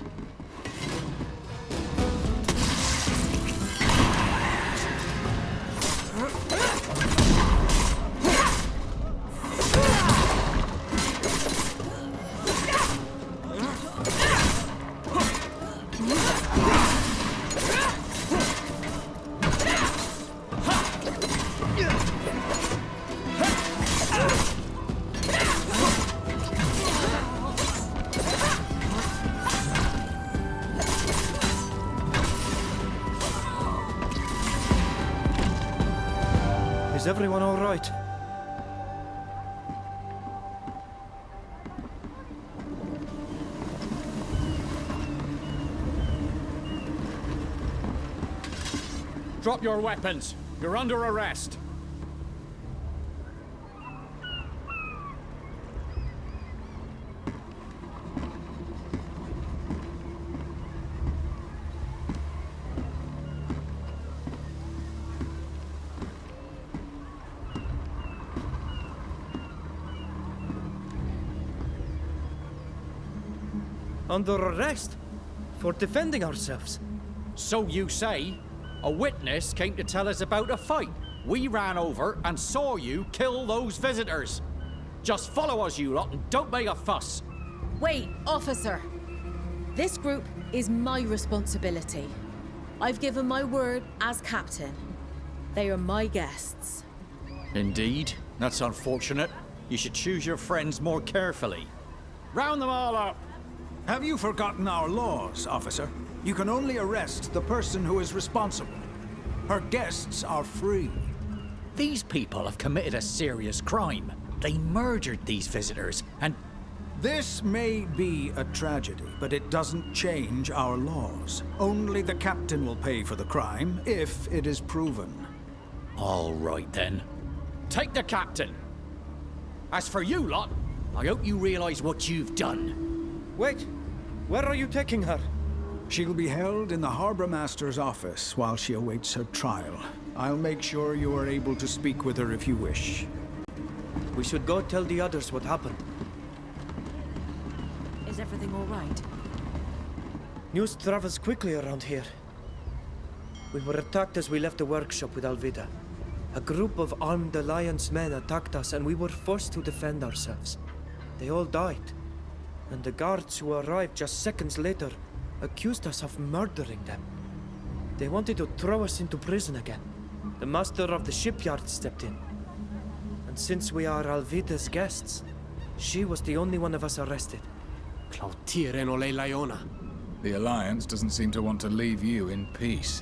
Speaker 3: Is everyone all right?
Speaker 2: Drop your weapons. You're under arrest.
Speaker 3: Under arrest? For defending ourselves?
Speaker 2: So you say. A witness came to tell us about a fight. We ran over and saw you kill those visitors. Just follow us, you lot, and don't make a fuss.
Speaker 16: Wait, officer. This group is my responsibility. I've given my word as captain. They are my guests.
Speaker 2: Indeed. That's unfortunate. You should choose your friends more carefully. Round them all up.
Speaker 11: Have you forgotten our laws, officer? You can only arrest the person who is responsible. Her guests are free.
Speaker 2: These people have committed a serious crime. They murdered these visitors, and...
Speaker 11: This may be a tragedy, but it doesn't change our laws. Only the captain will pay for the crime, if it is proven.
Speaker 2: All right, then. Take the captain. As for you lot, I hope you realize what you've done.
Speaker 3: Wait! Where are you taking her?
Speaker 11: She'll be held in the Harbor Master's office while she awaits her trial. I'll make sure you are able to speak with her if you wish.
Speaker 3: We should go tell the others what happened.
Speaker 16: Is everything all right?
Speaker 3: News travels quickly around here. We were attacked as we left the workshop with Alvida. A group of armed Alliance men attacked us and we were forced to defend ourselves. They all died. And the guards who arrived just seconds later accused us of murdering them. They wanted to throw us into prison again. The master of the shipyard stepped in. And since we are Alvida's guests, she was the only one of us arrested.
Speaker 10: The Alliance doesn't seem to want to leave you in peace.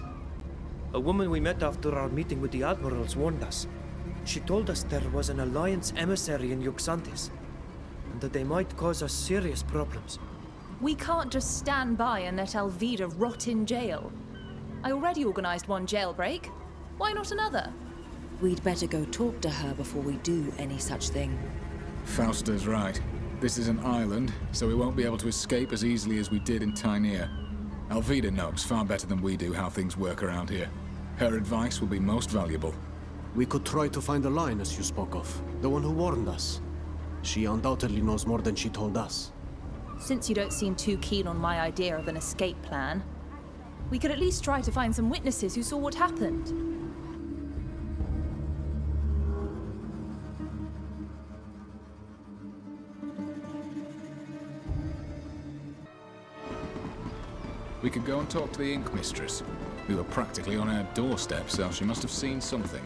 Speaker 3: A woman we met after our meeting with the admirals warned us. She told us there was an Alliance emissary in Yuxantis, and that they might cause us serious problems.
Speaker 17: We can't just stand by and let Alvida rot in jail. I already organized one jailbreak. Why not another?
Speaker 21: We'd better go talk to her before we do any such thing.
Speaker 10: Fausta's right. This is an island, so we won't be able to escape as easily as we did in Tainir. Alvida knows far better than we do how things work around here. Her advice will be most valuable.
Speaker 6: We could try to find the lioness you spoke of, the one who warned us. She undoubtedly knows more than she told us.
Speaker 17: Since you don't seem too keen on my idea of an escape plan, we could at least try to find some witnesses who saw what happened.
Speaker 10: We could go and talk to the Ink Mistress. We were practically on our doorstep, so she must have seen something.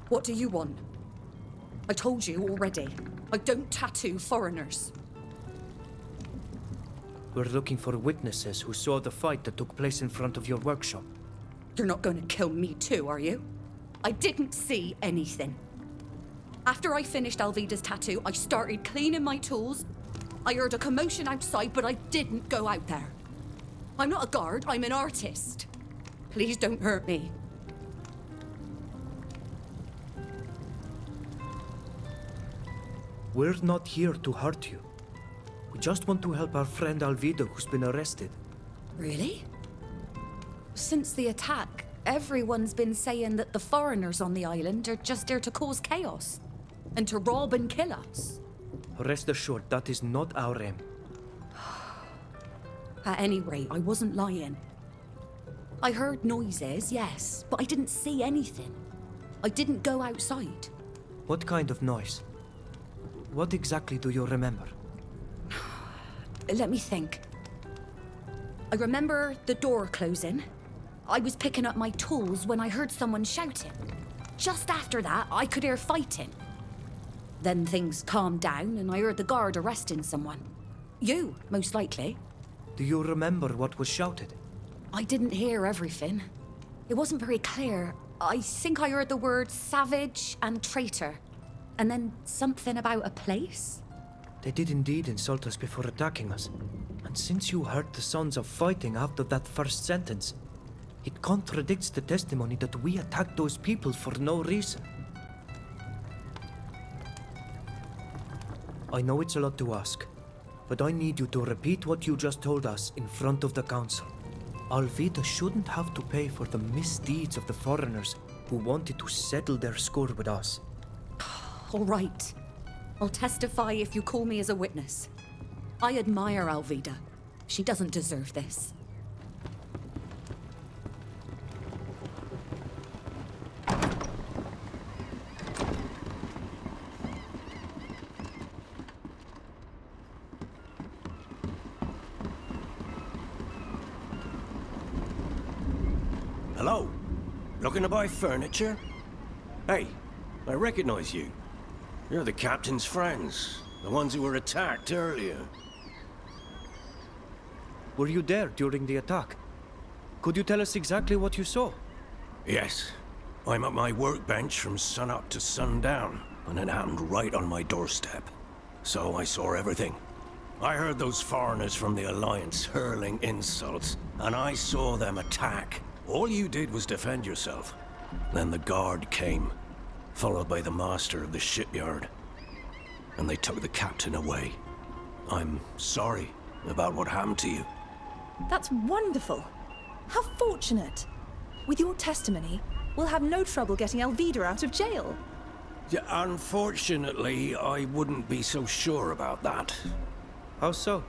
Speaker 18: What do you want? I told you already. I don't tattoo foreigners.
Speaker 3: We're looking for witnesses who saw the fight that took place in front of your workshop.
Speaker 18: You're not going to kill me too, are you? I didn't see anything. After I finished Alvida's tattoo, I started cleaning my tools. I heard a commotion outside, but I didn't go out there. I'm not a guard, I'm an artist. Please don't hurt me.
Speaker 3: We're not here to hurt you. We just want to help our friend Alvida, who's been arrested.
Speaker 18: Really? Since the attack, everyone's been saying that the foreigners on the island are just there to cause chaos and to rob and kill us.
Speaker 3: Rest assured, that is not our aim.
Speaker 18: At any rate, I wasn't lying. I heard noises, yes, but I didn't see anything. I didn't go outside.
Speaker 3: What kind of noise? What exactly do you remember?
Speaker 18: Let me think. I remember the door closing. I was picking up my tools when I heard someone shouting. Just after that, I could hear fighting. Then things calmed down and I heard the guard arresting someone. You, most likely.
Speaker 3: Do you remember what was shouted?
Speaker 18: I didn't hear everything. It wasn't very clear. I think I heard the words savage and traitor. And then something about a place?
Speaker 3: They did indeed insult us before attacking us. And since you heard the sounds of fighting after that first sentence, it contradicts the testimony that we attacked those people for no reason. I know it's a lot to ask, but I need you to repeat what you just told us in front of the council. Alvida shouldn't have to pay for the misdeeds of the foreigners who wanted to settle their score with us.
Speaker 18: All right. I'll testify if you call me as a witness. I admire Alvida. She doesn't deserve this.
Speaker 19: Hello? Looking to buy furniture? Hey, I recognize you. You're the captain's friends, the ones who were attacked earlier.
Speaker 3: Were you there during the attack? Could you tell us exactly what you saw?
Speaker 19: Yes. I'm at my workbench from sunup to sundown, and it happened right on my doorstep. So I saw everything. I heard those foreigners from the Alliance hurling insults, and I saw them attack. All you did was defend yourself. Then the guard came, followed by the master of the shipyard. And they took the captain away. I'm sorry about what happened to you.
Speaker 17: That's wonderful. How fortunate. With your testimony, we'll have no trouble getting Alvida out of jail.
Speaker 19: Yeah, unfortunately, I wouldn't be so sure about that.
Speaker 3: How so?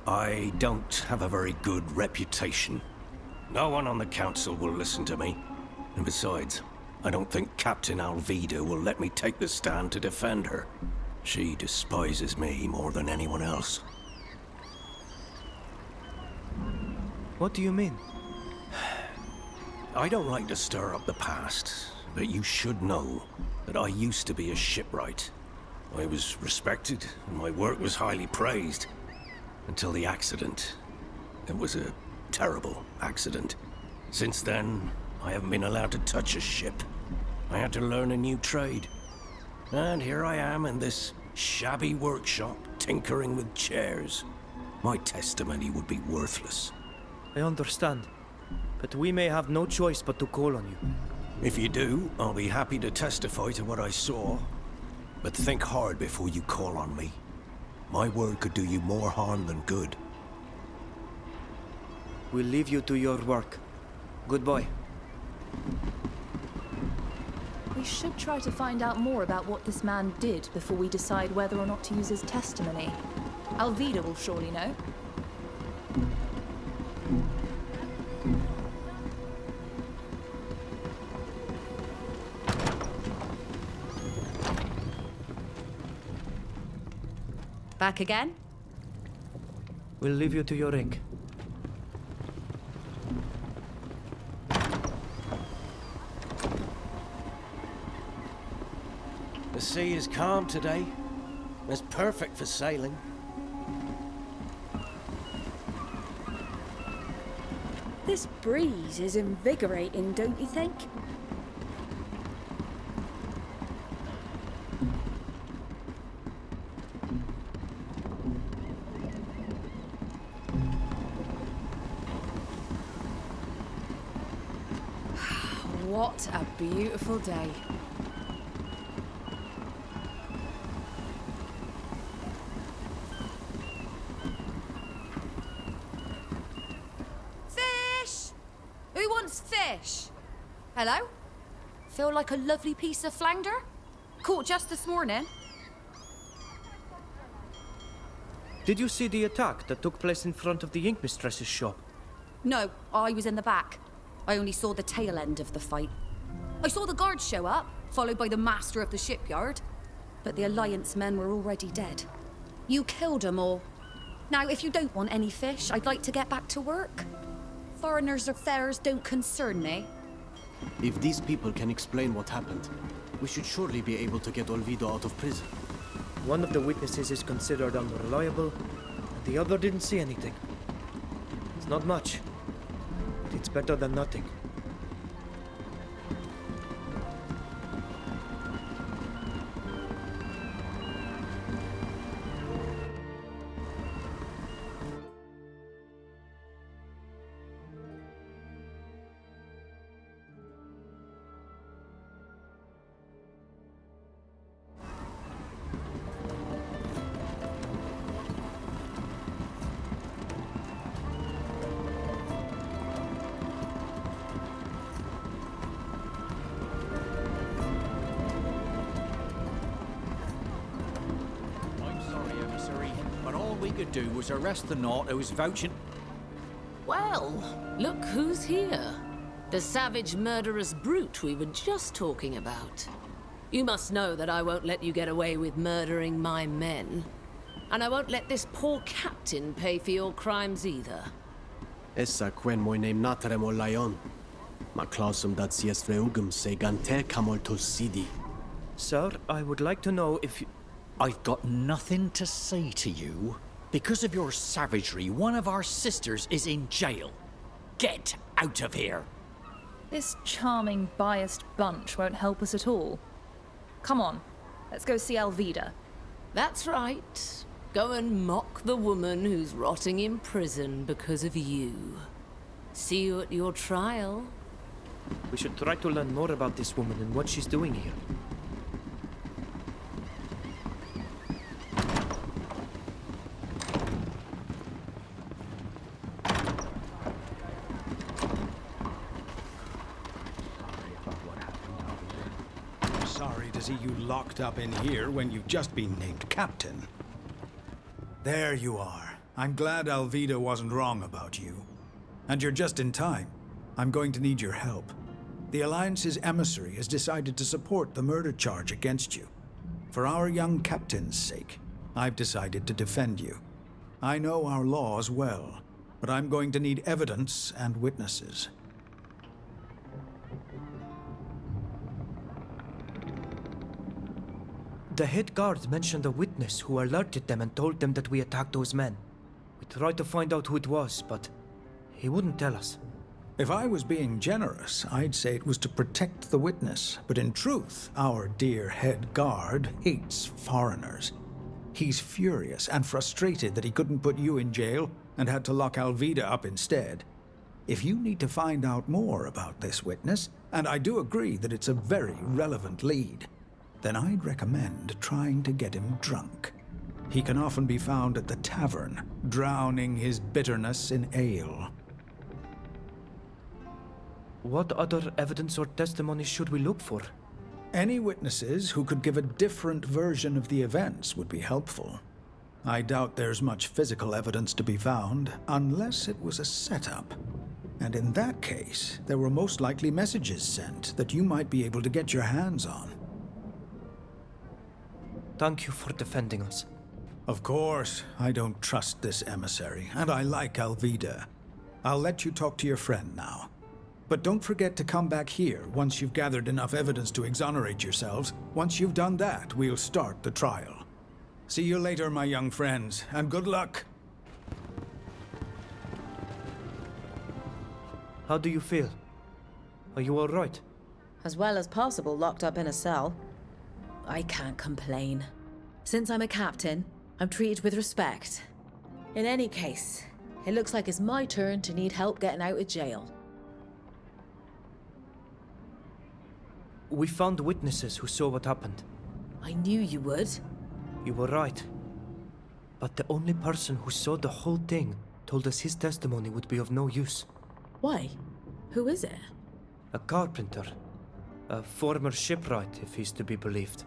Speaker 19: I don't have a very good reputation. No one on the council will listen to me. And besides, I don't think Captain Alvida will let me take the stand to defend her. She despises me more than anyone else.
Speaker 3: What do you mean?
Speaker 19: I don't like to stir up the past, but you should know that I used to be a shipwright. I was respected, and my work was highly praised. Until the accident. It was a terrible accident. Since then, I haven't been allowed to touch a ship. I had to learn a new trade. And here I am in this shabby workshop, tinkering with chairs. My testimony would be worthless.
Speaker 3: I understand, but we may have no choice but to call on you.
Speaker 19: If you do, I'll be happy to testify to what I saw. But think hard before you call on me. My word could do you more harm than good.
Speaker 3: We'll leave you to your work. Goodbye.
Speaker 17: We should try to find out more about what this man did before we decide whether or not to use his testimony. Alvida will surely know.
Speaker 18: Back again?
Speaker 3: We'll leave you to your ink.
Speaker 19: The sea is calm today. It's perfect for sailing.
Speaker 5: This breeze is invigorating, don't you think?
Speaker 17: What a beautiful day.
Speaker 18: Fish! Who wants fish? Hello? Feel like a lovely piece of flounder? Caught just this morning.
Speaker 3: Did you see the attack that took place in front of the ink mistress's shop?
Speaker 18: No, I was in the back. I only saw the tail end of the fight. I saw the guards show up, followed by the master of the shipyard. But the Alliance men were already dead. You killed them all. Now, if you don't want any fish, I'd like to get back to work. Foreigners' affairs don't concern me.
Speaker 6: If these people can explain what happened, we should surely be able to get Olvido out of prison.
Speaker 3: One of the witnesses is considered unreliable, and the other didn't see anything. It's not much, but it's better than nothing.
Speaker 2: We could do was arrest the knot who was vouching.
Speaker 9: Well, look who's here. The savage murderous brute we were just talking about. You must know that I won't let you get away with murdering my men. And I won't let this poor captain pay for your crimes either.
Speaker 6: Essa quen moi name natrem o lion. Ma clausum dat sies freugum se gante camolto sidi.
Speaker 3: Sir, I would like to know if you...
Speaker 2: I've got nothing to say to you. Because of your savagery, one of our sisters is in jail. Get out of here!
Speaker 17: This charming, biased bunch won't help us at all. Come on, let's go see Alvida.
Speaker 9: That's right. Go and mock the woman who's rotting in prison because of you. See you at your trial.
Speaker 3: We should try to learn more about this woman and what she's doing here.
Speaker 11: Sorry to see you locked up in here when you've just been named captain. There you are. I'm glad Alvida wasn't wrong about you. And you're just in time. I'm going to need your help. The Alliance's emissary has decided to support the murder charge against you. For our young captain's sake, I've decided to defend you. I know our laws well, but I'm going to need evidence and witnesses.
Speaker 3: The head guard mentioned a witness who alerted them and told them that we attacked those men. We tried to find out who it was, but he wouldn't tell us.
Speaker 11: If I was being generous, I'd say it was to protect the witness. But in truth, our dear head guard hates foreigners. He's furious and frustrated that he couldn't put you in jail and had to lock Alvida up instead. If you need to find out more about this witness, and I do agree that it's a very relevant lead, then I'd recommend trying to get him drunk. He can often be found at the tavern, drowning his bitterness in ale.
Speaker 3: What other evidence or testimony should we look for?
Speaker 11: Any witnesses who could give a different version of the events would be helpful. I doubt there's much physical evidence to be found, unless it was a setup. And in that case, there were most likely messages sent that you might be able to get your hands on.
Speaker 3: Thank you for defending us.
Speaker 11: Of course, I don't trust this emissary, and I like Alvida. I'll let you talk to your friend now. But don't forget to come back here once you've gathered enough evidence to exonerate yourselves. Once you've done that, we'll start the trial. See you later, my young friends, and good luck.
Speaker 3: How do you feel? Are you all right?
Speaker 20: As well as possible, locked up in a cell. I can't complain. Since I'm a captain, I'm treated with respect. In any case, it looks like it's my turn to need help getting out of jail.
Speaker 3: We found witnesses who saw what happened.
Speaker 20: I knew you would.
Speaker 3: You were right. But the only person who saw the whole thing told us his testimony would be of no use.
Speaker 20: Why? Who is it?
Speaker 3: A carpenter. A former shipwright, if he's to be believed.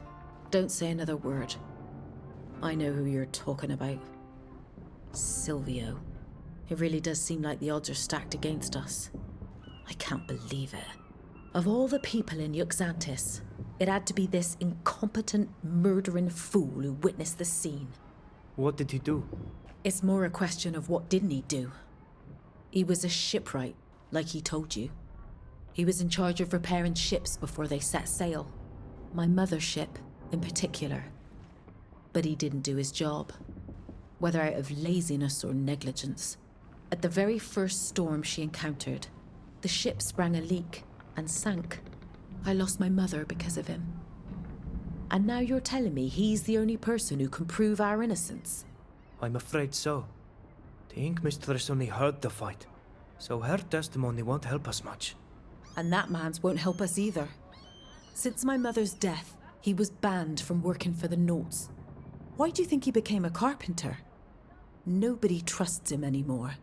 Speaker 20: Don't say another word. I know who you're talking about. Silvio. It really does seem like the odds are stacked against us. I can't believe it. Of all the people in Yuxantis, it had to be this incompetent, murdering fool who witnessed the scene.
Speaker 3: What did he do?
Speaker 20: It's more a question of what didn't he do. He was a shipwright, like he told you. He was in charge of repairing ships before they set sail. My mother's ship, in particular. But he didn't do his job. Whether out of laziness or negligence. At the very first storm she encountered, the ship sprang a leak and sank. I lost my mother because of him. And now you're telling me he's the only person who can prove our innocence?
Speaker 3: I'm afraid so. The Ink Mistress only heard the fight, so her testimony won't help us much.
Speaker 20: And that man's won't help us either. Since my mother's death, he was banned from working for the Notes. Why do you think he became a carpenter? Nobody trusts him anymore.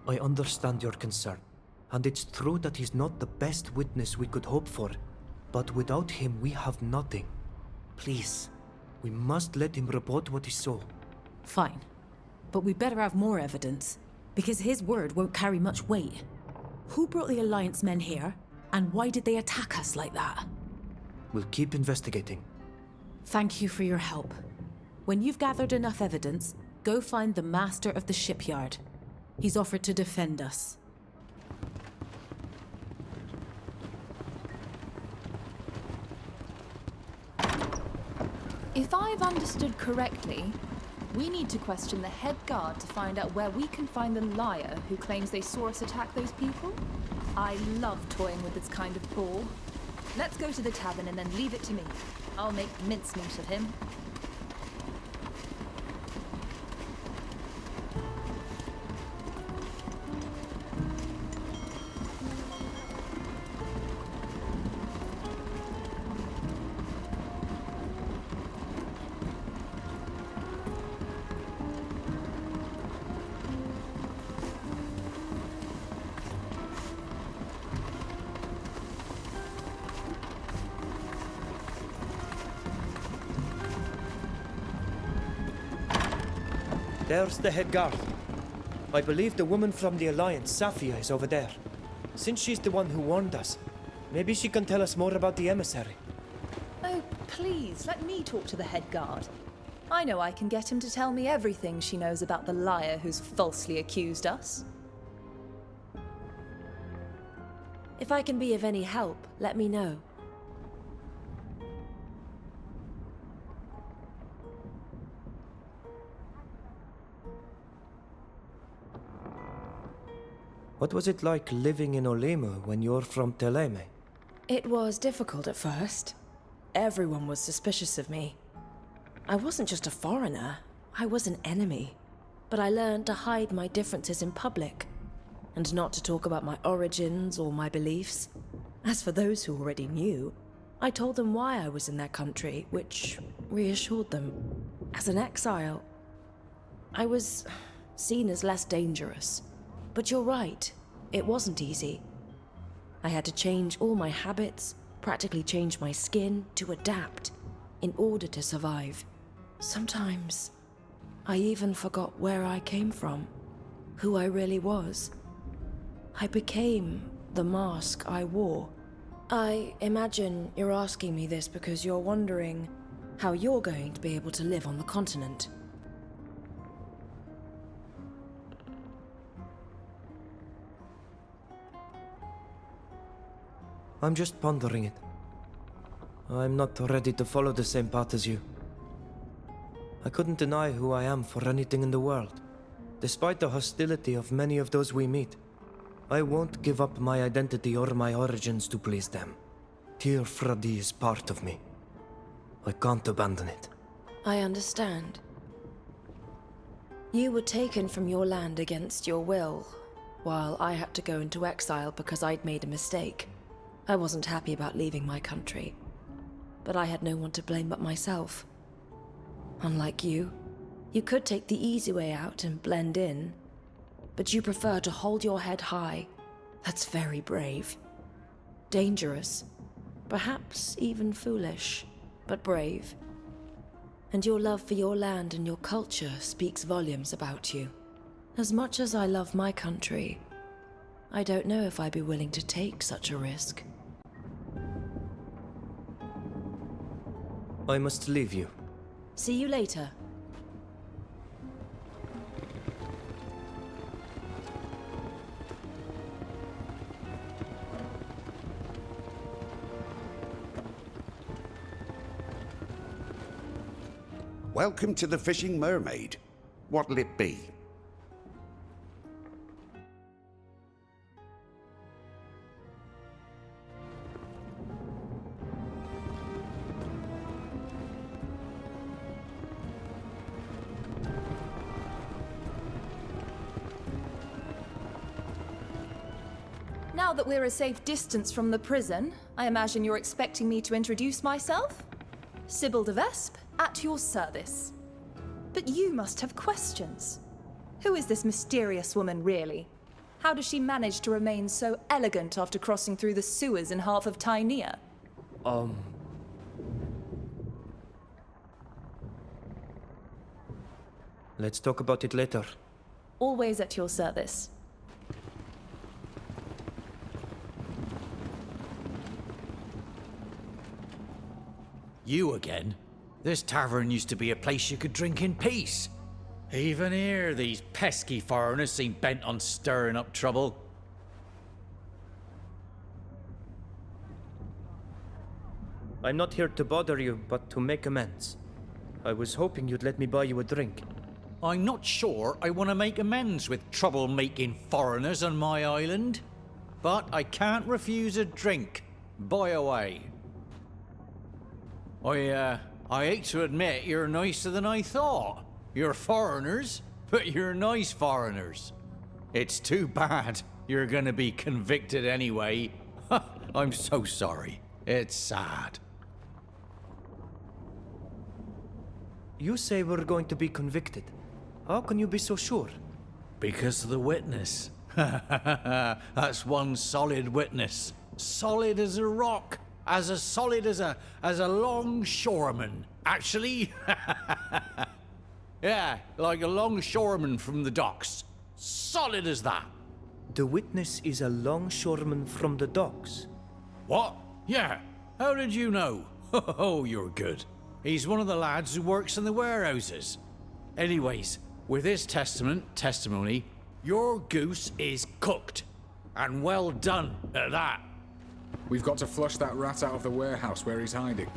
Speaker 3: I understand your concern, and it's true that he's not the best witness we could hope for. But without him, we have nothing. Please, we must let him report what he saw.
Speaker 20: Fine. But we better have more evidence, because his word won't carry much weight. Who brought the Alliance men here, and why did they attack us like that?
Speaker 3: We'll keep investigating.
Speaker 20: Thank you for your help. When you've gathered enough evidence, go find the master of the shipyard. He's offered to defend us.
Speaker 17: If I've understood correctly, we need to question the head guard to find out where we can find the liar who claims they saw us attack those people. I love toying with this kind of ball. Let's go to the tavern and then leave it to me. I'll make mincemeat of him.
Speaker 3: There's the head guard. I believe the woman from the Alliance, Safia, is over there. Since she's the one who warned us, maybe she can tell us more about the emissary.
Speaker 17: Oh, please, let me talk to the head guard. I know I can get him to tell me everything she knows about the liar who's falsely accused us.
Speaker 21: If I can be of any help, let me know.
Speaker 3: What was it like living in Olemu when you're from Teleme?
Speaker 21: It was difficult at first. Everyone was suspicious of me. I wasn't just a foreigner, I was an enemy. But I learned to hide my differences in public, and not to talk about my origins or my beliefs. As for those who already knew, I told them why I was in their country, which reassured them. As an exile, I was seen as less dangerous. But you're right, it wasn't easy. I had to change all my habits, practically change my skin to adapt in order to survive. Sometimes, I even forgot where I came from, who I really was. I became the mask I wore. I imagine you're asking me this because you're wondering how you're going to be able to live on the continent.
Speaker 3: I'm just pondering it. I'm not ready to follow the same path as you. I couldn't deny who I am for anything in the world. Despite the hostility of many of those we meet, I won't give up my identity or my origins to please them. Tir Fradi is part of me. I can't abandon it.
Speaker 21: I understand. You were taken from your land against your will, while I had to go into exile because I'd made a mistake. I wasn't happy about leaving my country, but I had no one to blame but myself. Unlike you, you could take the easy way out and blend in, but you prefer to hold your head high. That's very brave. Dangerous, perhaps even foolish, but brave. And your love for your land and your culture speaks volumes about you. As much as I love my country, I don't know if I'd be willing to take such a risk.
Speaker 3: I must leave you.
Speaker 21: See you later.
Speaker 12: Welcome to the Fishing Mermaid. What'll it be?
Speaker 17: Now that we're a safe distance from the prison, I imagine you're expecting me to introduce myself? Sybil de Vespe, at your service. But you must have questions. Who is this mysterious woman, really? How does she manage to remain so elegant after crossing through the sewers in half of Tainea?
Speaker 3: Let's talk about it later.
Speaker 17: Always at your service.
Speaker 2: You again? This tavern used to be a place you could drink in peace. Even here, these pesky foreigners seem bent on stirring up trouble.
Speaker 3: I'm not here to bother you, but to make amends. I was hoping you'd let me buy you a drink.
Speaker 2: I'm not sure I want to make amends with trouble-making foreigners on my island. But I can't refuse a drink. Buy away. I hate to admit you're nicer than I thought. You're foreigners, but you're nice foreigners. It's too bad you're gonna be convicted anyway. I'm so sorry. It's sad.
Speaker 3: You say we're going to be convicted. How can you be so sure?
Speaker 2: Because of the witness. That's one solid witness. Solid as a rock. As solid as a longshoreman. Actually, Yeah, like a longshoreman from the docks. Solid as that.
Speaker 3: The witness is a longshoreman from the docks.
Speaker 2: What? Yeah. How did you know? Oh, you're good. He's one of the lads who works in the warehouses. Anyways, with his testimony, your goose is cooked. And well done at that.
Speaker 10: We've got to flush that rat out of the warehouse where he's hiding.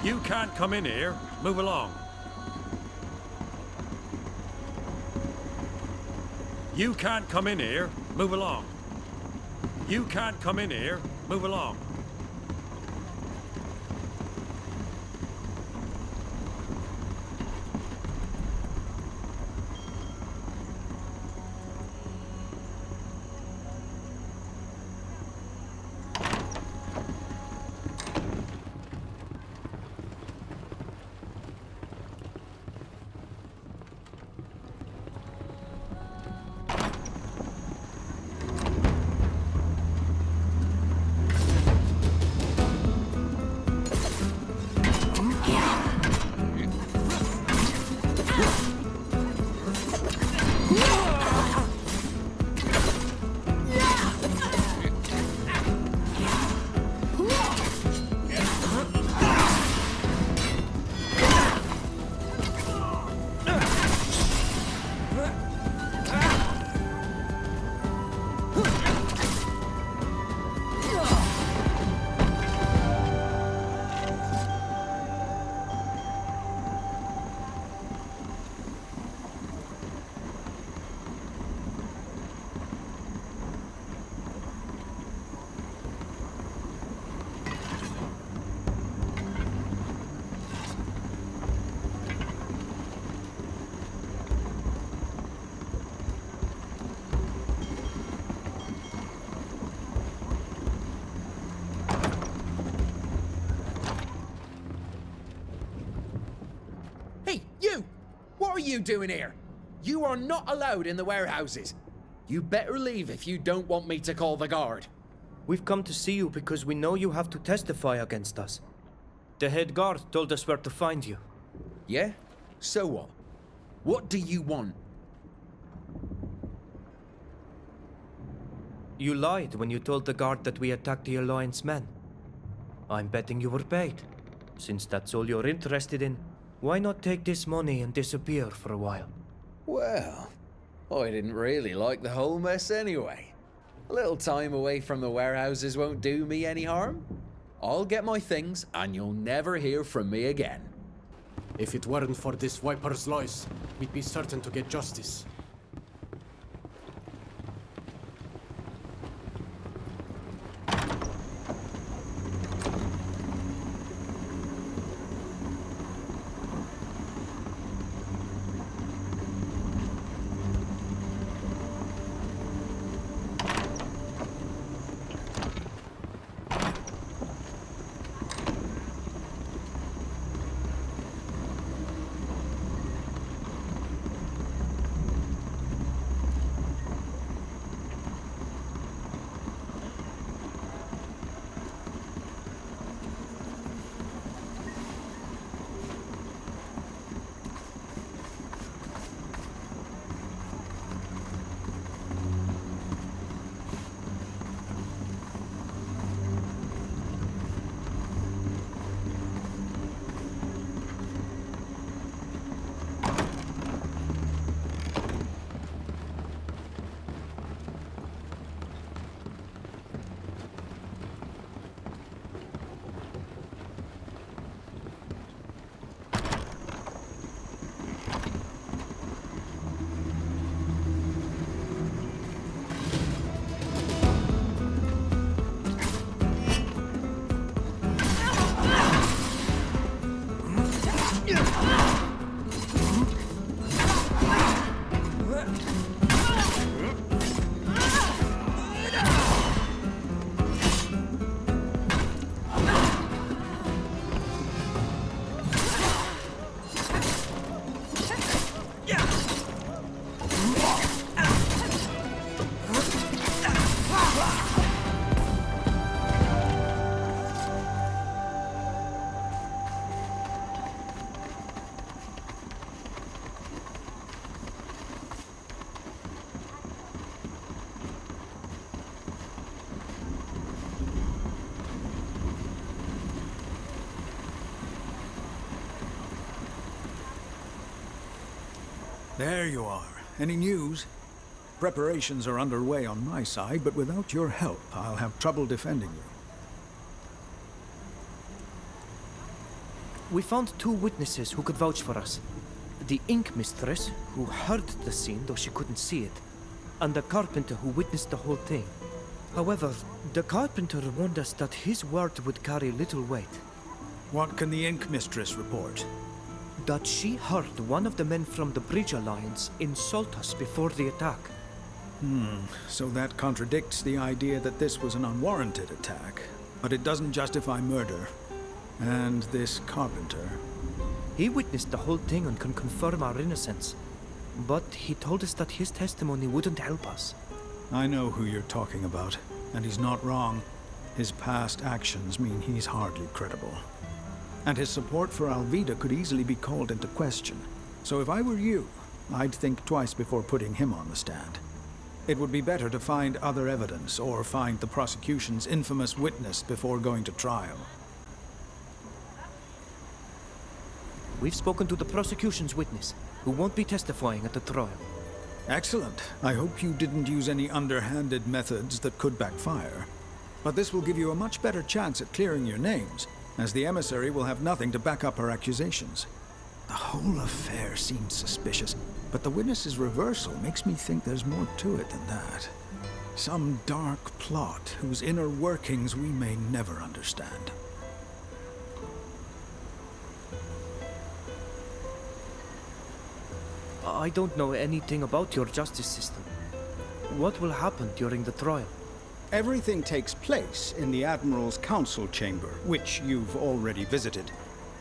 Speaker 13: You can't come in here. Move along. You can't come in here. Move along. You can't come in here. Move along.
Speaker 22: What are you doing here? You are not allowed in the warehouses. You better leave if you don't want me to call the guard.
Speaker 3: We've come to see you because we know you have to testify against us. The head guard told us where to find you.
Speaker 22: Yeah? So what? What do you want?
Speaker 3: You lied when you told the guard that we attacked the Alliance men. I'm betting you were paid. Since that's all you're interested in, why not take this money and disappear for a while?
Speaker 4: Well, I didn't really like the whole mess anyway. A little time away from the warehouses won't do me any harm. I'll get my things and you'll never hear from me again.
Speaker 6: If it weren't for this Viper's lies, we'd be certain to get justice.
Speaker 11: There you are. Any news? Preparations are underway on my side, but without your help, I'll have trouble defending you.
Speaker 3: We found 2 witnesses who could vouch for us. The ink mistress, who heard the scene though she couldn't see it, and the carpenter who witnessed the whole thing. However, the carpenter warned us that his word would carry little weight.
Speaker 11: What can the ink mistress report?
Speaker 3: That she heard one of the men from the Bridge Alliance insult us before the attack.
Speaker 11: So that contradicts the idea that this was an unwarranted attack. But it doesn't justify murder. And this carpenter...
Speaker 3: He witnessed the whole thing and can confirm our innocence. But he told us that his testimony wouldn't help us.
Speaker 11: I know who you're talking about, and he's not wrong. His past actions mean he's hardly credible. And his support for Alvida could easily be called into question. So if I were you, I'd think twice before putting him on the stand. It would be better to find other evidence, or find the prosecution's infamous witness before going to trial.
Speaker 3: We've spoken to the prosecution's witness, who won't be testifying at the trial.
Speaker 11: Excellent. I hope you didn't use any underhanded methods that could backfire. But this will give you a much better chance at clearing your names, as the emissary will have nothing to back up her accusations. The whole affair seems suspicious, but the witness's reversal makes me think there's more to it than that. Some dark plot whose inner workings we may never understand.
Speaker 3: I don't know anything about your justice system. What will happen during the trial?
Speaker 11: Everything takes place in the Admiral's Council Chamber, which you've already visited.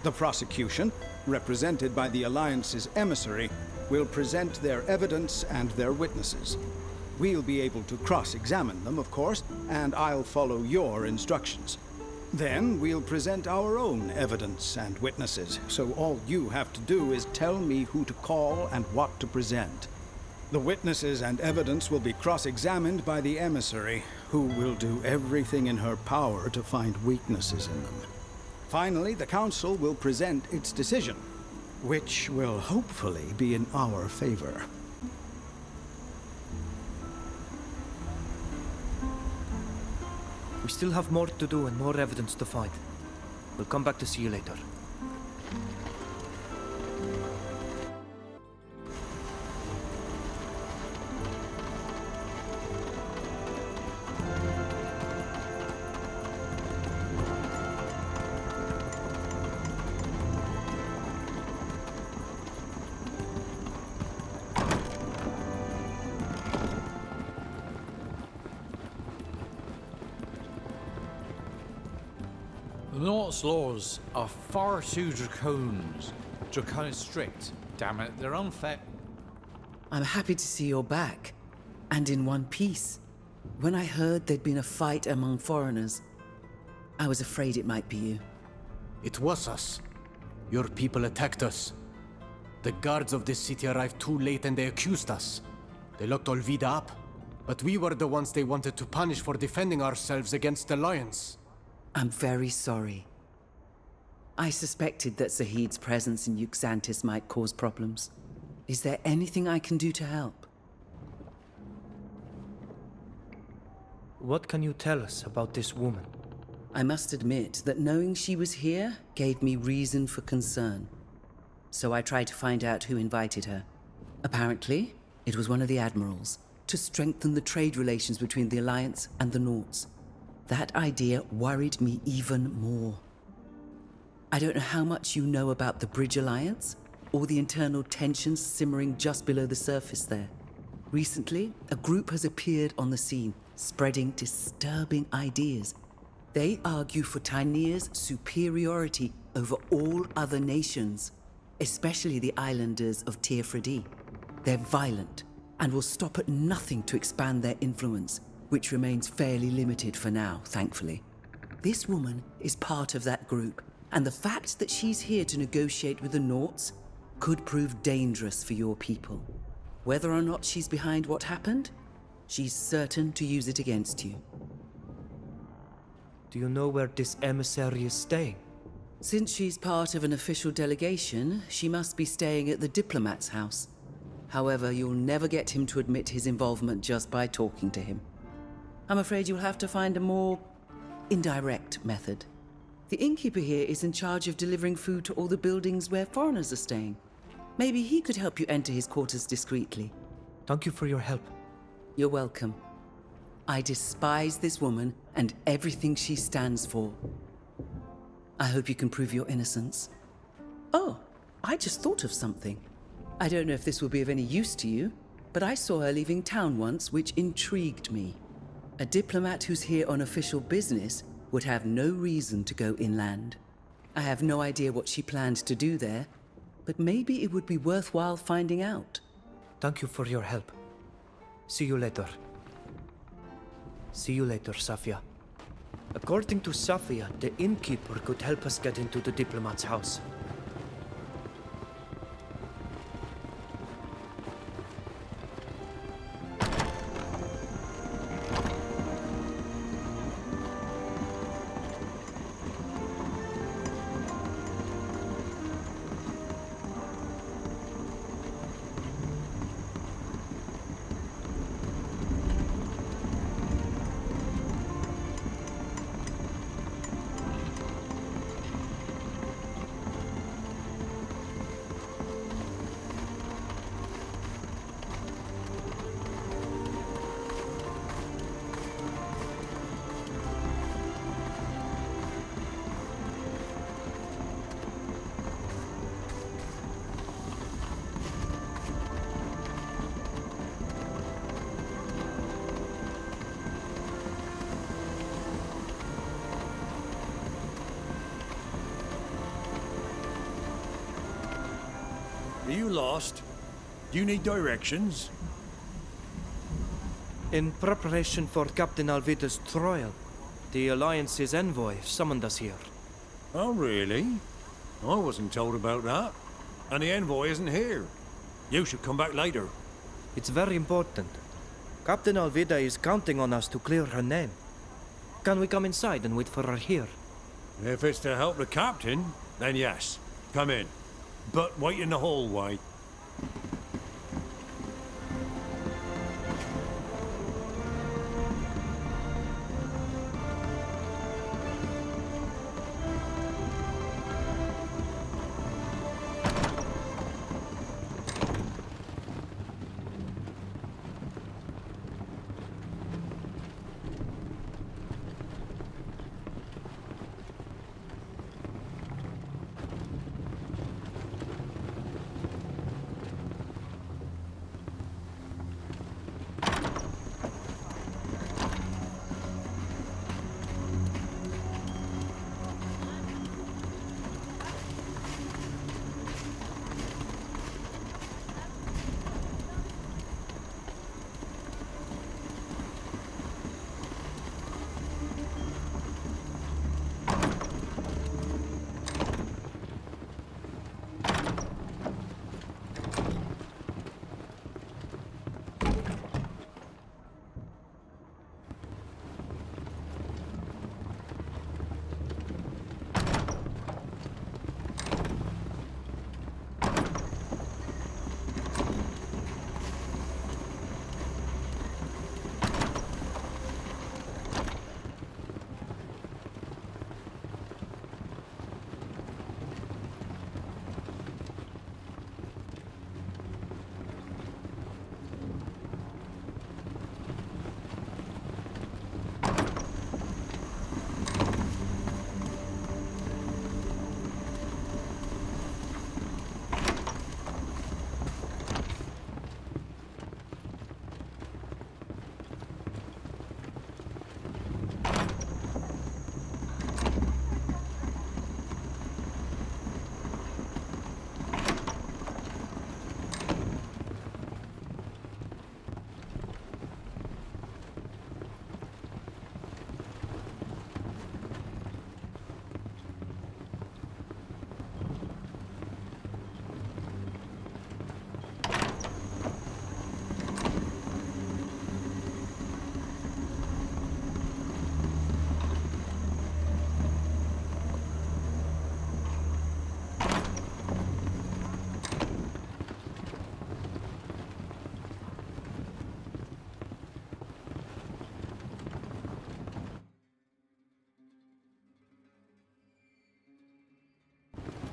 Speaker 11: The prosecution, represented by the Alliance's emissary, will present their evidence and their witnesses. We'll be able to cross-examine them, of course, and I'll follow your instructions. Then we'll present our own evidence and witnesses, so all you have to do is tell me who to call and what to present. The witnesses and evidence will be cross-examined by the emissary, who will do everything in her power to find weaknesses in them. Finally, the Council will present its decision, which will hopefully be in our favor.
Speaker 3: We still have more to do and more evidence to find. We'll come back to see you later.
Speaker 2: The North's laws are far too draconic strict. Damn it, they're unfair.
Speaker 14: I'm happy to see you're back, and in one piece. When I heard there'd been a fight among foreigners, I was afraid it might be you.
Speaker 6: It was us. Your people attacked us. The guards of this city arrived too late and they accused us. They locked Olvida up, but we were the ones they wanted to punish for defending ourselves against the Alliance.
Speaker 14: I'm very sorry. I suspected that Zahid's presence in Yuxantis might cause problems. Is there anything I can do to help?
Speaker 3: What can you tell us about this woman?
Speaker 14: I must admit that knowing she was here gave me reason for concern. So I tried to find out who invited her. Apparently, it was one of the admirals, to strengthen the trade relations between the Alliance and the Nauts. That idea worried me even more. I don't know how much you know about the Bridge Alliance, or the internal tensions simmering just below the surface there. Recently, a group has appeared on the scene, spreading disturbing ideas. They argue for Tynir's superiority over all other nations. especially the islanders of Teofredi. They're violent and will stop at nothing to expand their influence, which remains fairly limited for now, thankfully. This woman is part of that group, and the fact that she's here to negotiate with the Nauts could prove dangerous for your people. Whether or not she's behind what happened, she's certain to use it against you.
Speaker 3: Do you know where this emissary is staying?
Speaker 14: Since she's part of an official delegation, she must be staying at the diplomat's house. However, you'll never get him to admit his involvement just by talking to him. I'm afraid you'll have to find a more indirect method. The innkeeper here is in charge of delivering food to all the buildings where foreigners are staying. Maybe he could help you enter his quarters discreetly.
Speaker 3: Thank you for your help.
Speaker 14: You're welcome. I despise this woman and everything she stands for. I hope you can prove your innocence. Oh, I just thought of something. I don't know if this will be of any use to you, but I saw her leaving town once, which intrigued me. A diplomat who's here on official business would have no reason to go inland. I have no idea what she planned to do there, but maybe it would be worthwhile finding out.
Speaker 3: Thank you for your help. See you later. See you later, Safia. According to Safia, the innkeeper could help us get into the diplomat's house.
Speaker 13: Are you lost? Do you need directions?
Speaker 3: In preparation for Captain Alvida's trial, the Alliance's envoy summoned us here.
Speaker 13: Oh, really? I wasn't told about that. And the envoy isn't here. You should come back later.
Speaker 3: It's very important. Captain Alvida is counting on us to clear her name. Can we come inside and wait for her here?
Speaker 13: If it's to help the captain, then yes. Come in. But wait in the hallway.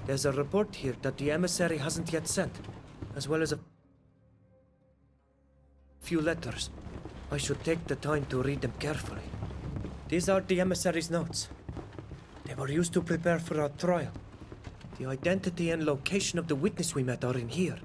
Speaker 3: There's a report here that the emissary hasn't yet sent, as well as a few letters. I should take the time to read them carefully. These are the emissary's notes. They were used to prepare for our trial. The identity and location of the witness we met are in here.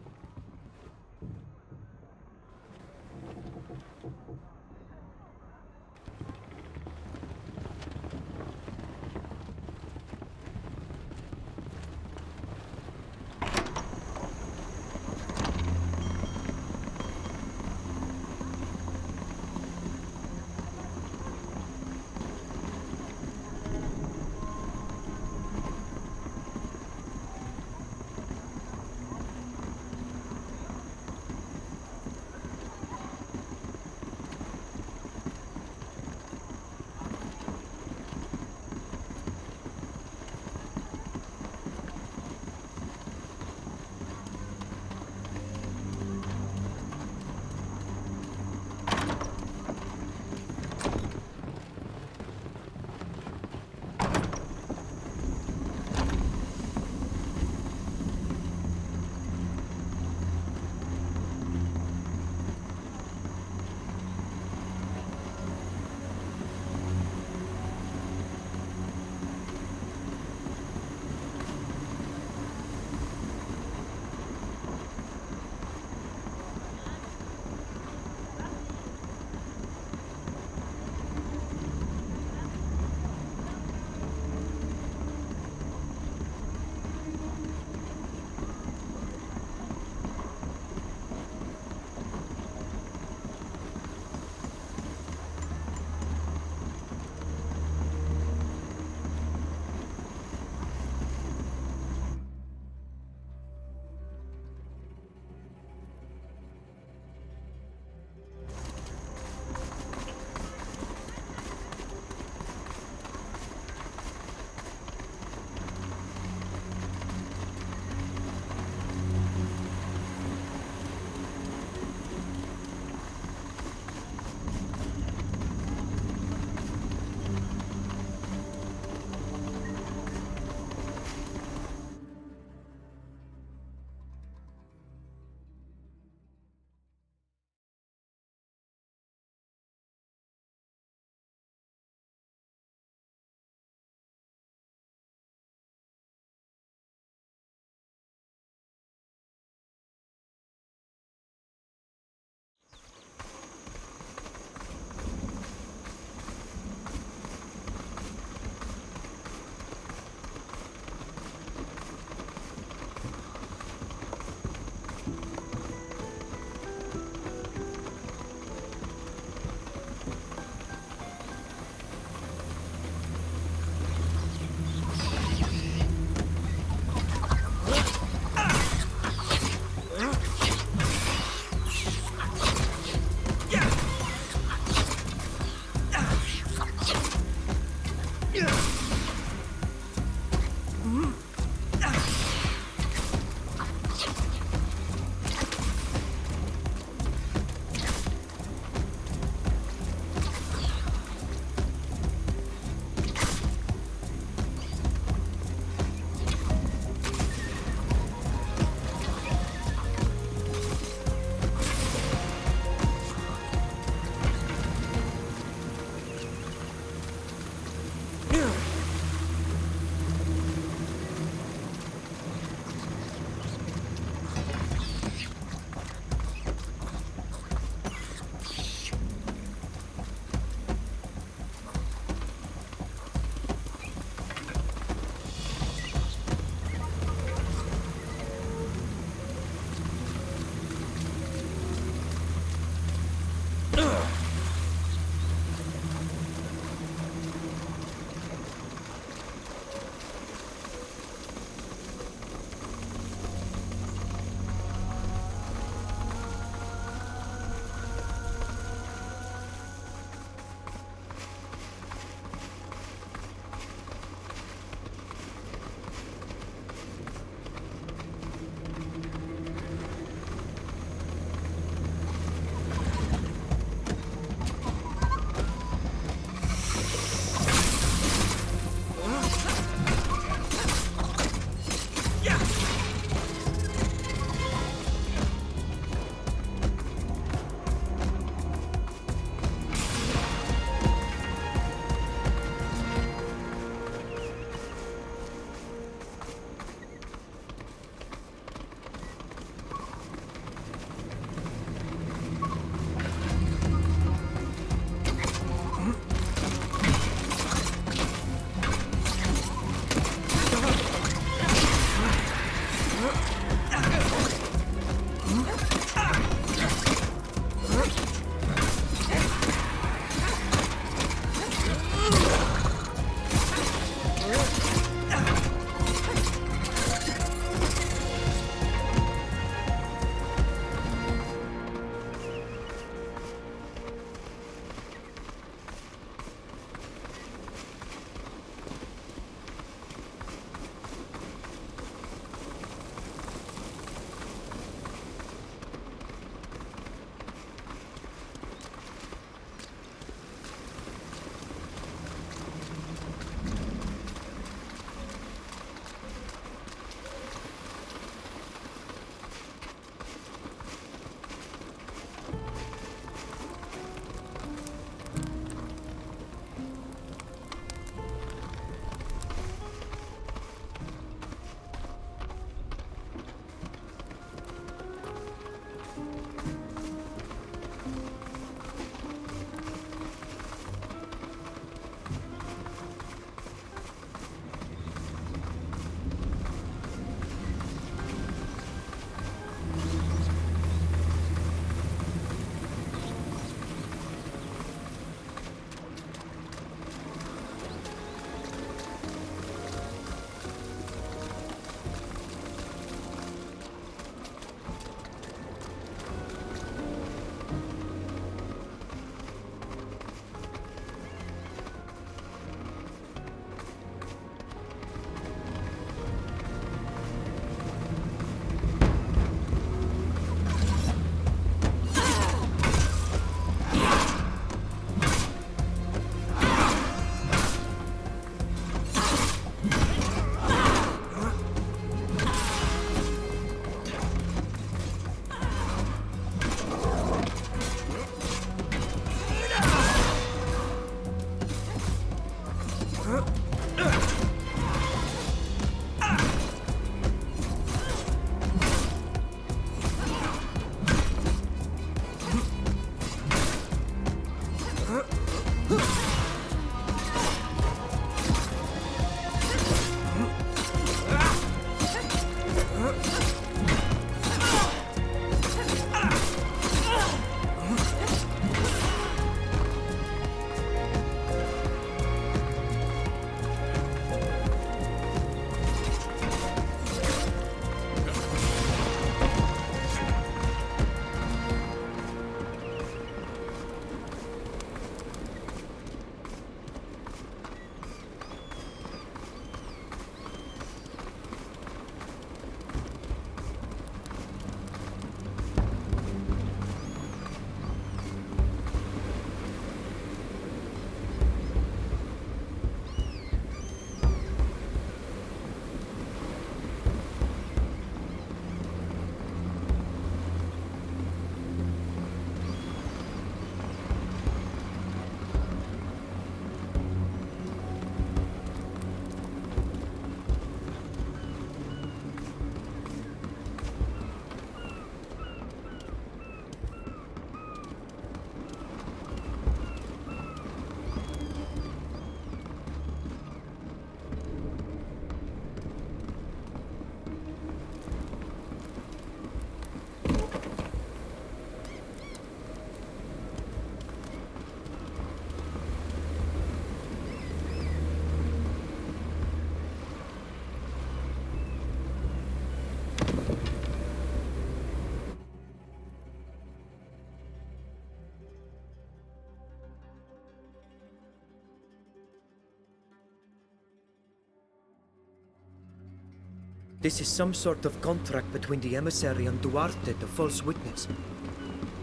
Speaker 3: This is some sort of contract between the emissary and Duarte, the false witness.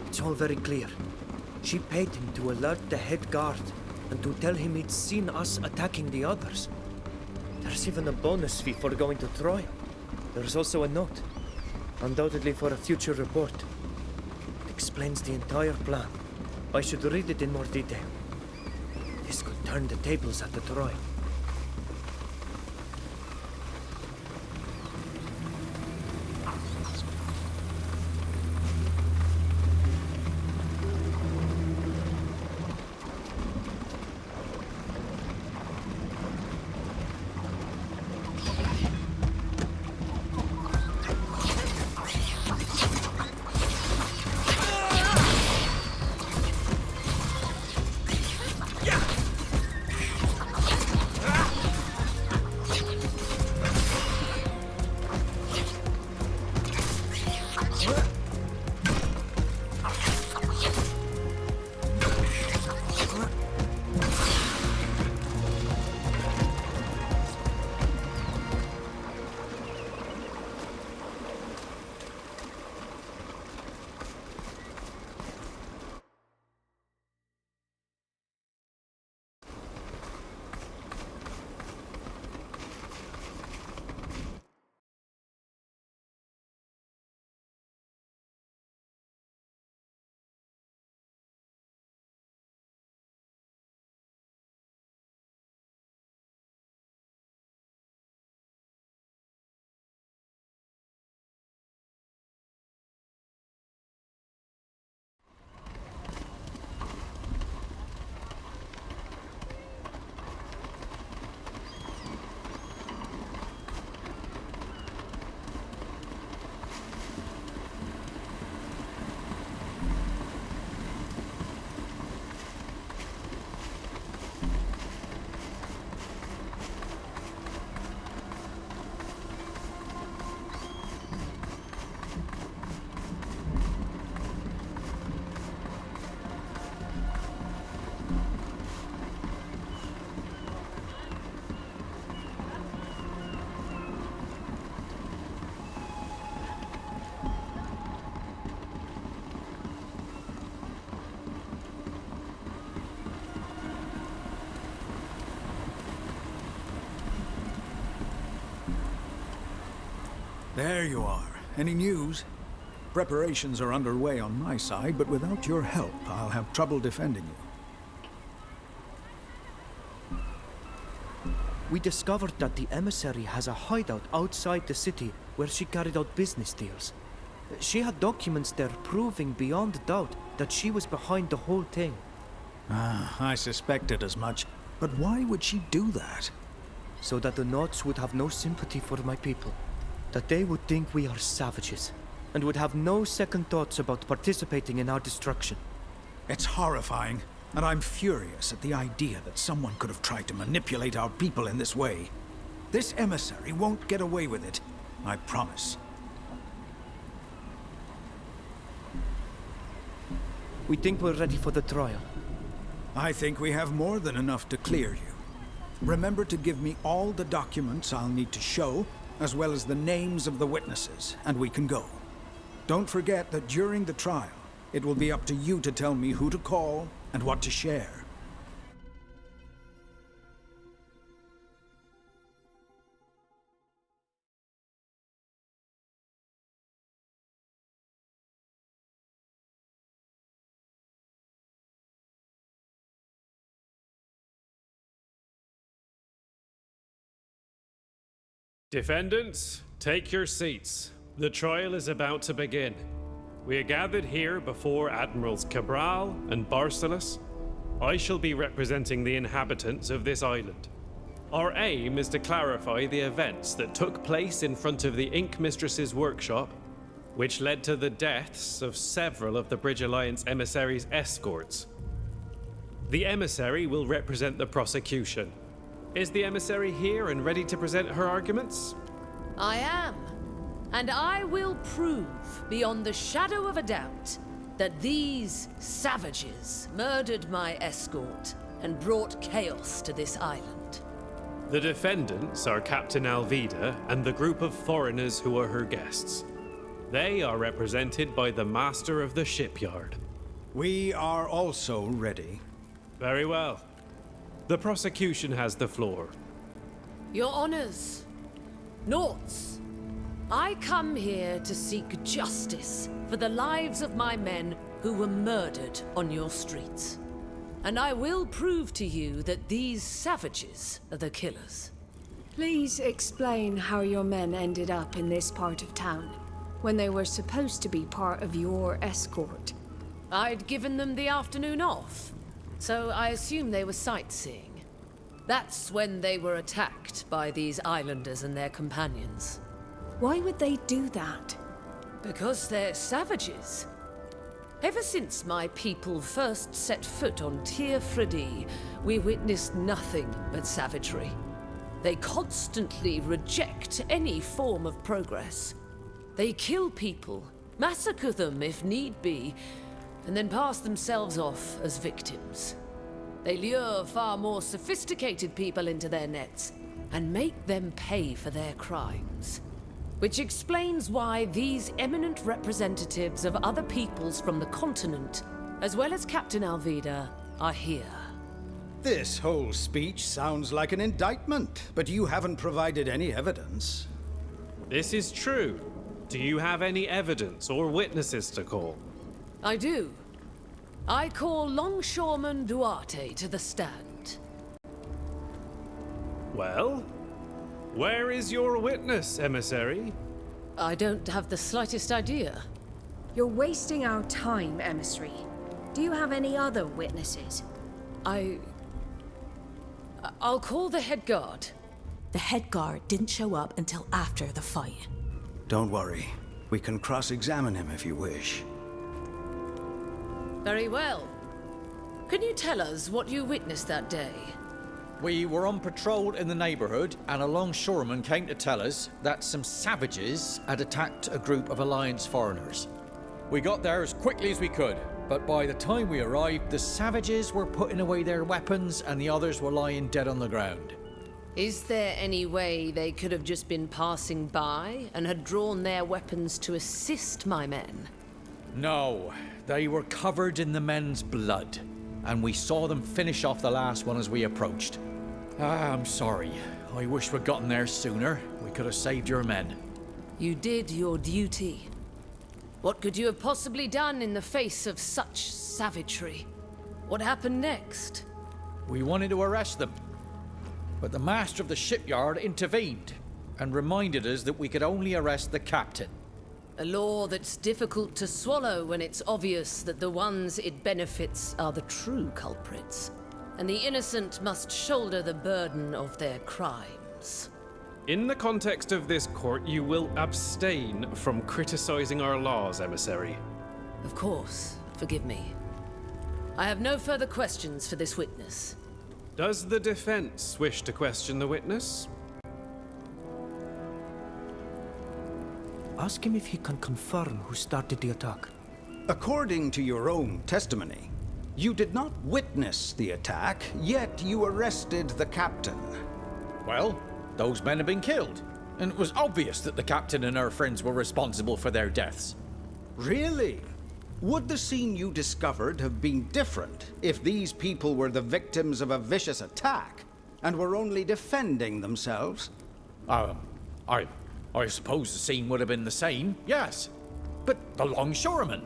Speaker 3: It's all very clear. She paid him to alert the head guard and to tell him he'd seen us attacking the others. There's even a bonus fee for going to trial. There's also a note, undoubtedly for a future report. It explains the entire plan. I should read it in more detail. This could turn the tables at the trial.
Speaker 11: There you are. Any news? Preparations are underway on my side, but without your help, I'll have trouble defending you.
Speaker 3: We discovered that the emissary has a hideout outside the city where she carried out business deals. She had documents there proving beyond doubt that she was behind the whole thing.
Speaker 11: I suspected as much. But why would she do that?
Speaker 3: So that the Nauts would have no sympathy for my people. That they would think we are savages, and would have no second thoughts about participating in our destruction.
Speaker 11: It's horrifying, and I'm furious at the idea that someone could have tried to manipulate our people in this way. This emissary won't get away with it, I promise.
Speaker 3: We think we're ready for the trial.
Speaker 11: I think we have more than enough to clear you. Remember to give me all the documents I'll need to show, as well as the names of the witnesses, and we can go. Don't forget that during the trial, it will be up to you to tell me who to call and what to share.
Speaker 7: Defendants, take your seats. The trial is about to begin. We are gathered here before Admirals Cabral and Barcelos. I shall be representing the inhabitants of this island. Our aim is to clarify the events that took place in front of the Ink Mistress's workshop, which led to the deaths of several of the Bridge Alliance emissaries' escorts. The emissary will represent the prosecution. Is the emissary here and ready to present her arguments?
Speaker 9: I am. And I will prove, beyond the shadow of a doubt, that these savages murdered my escort and brought chaos to this island.
Speaker 7: The defendants are Captain Alvida and the group of foreigners who are her guests. They are represented by the master of the shipyard.
Speaker 11: We are also ready.
Speaker 7: Very well. The prosecution has the floor.
Speaker 9: Your honors, Noughts, I come here to seek justice for the lives of my men who were murdered on your streets. And I will prove to you that these savages are the killers.
Speaker 5: Please explain how your men ended up in this part of town, when they were supposed to be part of your escort.
Speaker 9: I'd given them the afternoon off, so I assume they were sightseeing. That's when they were attacked by these islanders and their companions.
Speaker 5: Why would they do that?
Speaker 9: Because they're savages. Ever since my people first set foot on Tir Fredi, we witnessed nothing but savagery. They constantly reject any form of progress. They kill people, massacre them if need be, and then pass themselves off as victims. They lure far more sophisticated people into their nets and make them pay for their crimes. Which explains why these eminent representatives of other peoples from the continent, as well as Captain Alvida, are here.
Speaker 11: This whole speech sounds like an indictment, but you haven't provided any evidence.
Speaker 7: This is true. Do you have any evidence or witnesses to call?
Speaker 9: I do. I call Longshoreman Duarte to the stand.
Speaker 7: Well? Where is your witness, emissary?
Speaker 9: I don't have the slightest idea.
Speaker 5: You're wasting our time, emissary. Do you have any other witnesses?
Speaker 9: I'll call the head guard.
Speaker 1: The head guard didn't show up until after the fight.
Speaker 11: Don't worry. We can cross-examine him if you wish.
Speaker 9: Very well. Can you tell us what you witnessed that day?
Speaker 2: We were on patrol in the neighborhood, and a longshoreman came to tell us that some savages had attacked a group of Alliance foreigners. We got there as quickly as we could, but by the time we arrived, the savages were putting away their weapons and the others were lying dead on the ground.
Speaker 9: Is there any way they could have just been passing by and had drawn their weapons to assist my men?
Speaker 2: No, they were covered in the men's blood, and we saw them finish off the last one as we approached. I'm sorry. I wish we'd gotten there sooner. We could have saved your men.
Speaker 9: You did your duty. What could you have possibly done in the face of such savagery? What happened next?
Speaker 2: We wanted to arrest them, but the master of the shipyard intervened and reminded us that we could only arrest the captain.
Speaker 9: A law that's difficult to swallow when it's obvious that the ones it benefits are the true culprits, and the innocent must shoulder the burden of their crimes.
Speaker 7: In the context of this court, you will abstain from criticizing our laws, emissary.
Speaker 9: Of course. Forgive me. I have no further questions for this witness.
Speaker 7: Does the defense wish to question the witness?
Speaker 3: Ask him if he can confirm who started the attack.
Speaker 11: According to your own testimony, you did not witness the attack, yet you arrested the captain.
Speaker 2: Well, those men had been killed, and it was obvious that the captain and her friends were responsible for their deaths.
Speaker 11: Really? Would the scene you discovered have been different if these people were the victims of a vicious attack and were only defending themselves?
Speaker 2: I suppose the scene would have been the same, yes. But the longshoreman?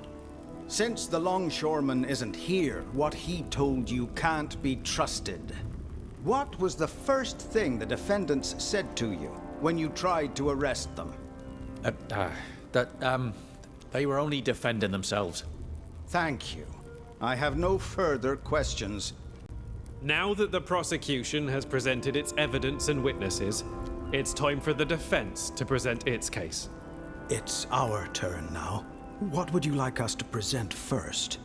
Speaker 11: Since the longshoreman isn't here, what he told you can't be trusted. What was the first thing the defendants said to you when you tried to arrest them?
Speaker 2: They were only defending themselves.
Speaker 11: Thank you. I have no further questions.
Speaker 7: Now that the prosecution has presented its evidence and witnesses, it's time for the defense to present its case.
Speaker 11: It's our turn now. What would you like us to present first?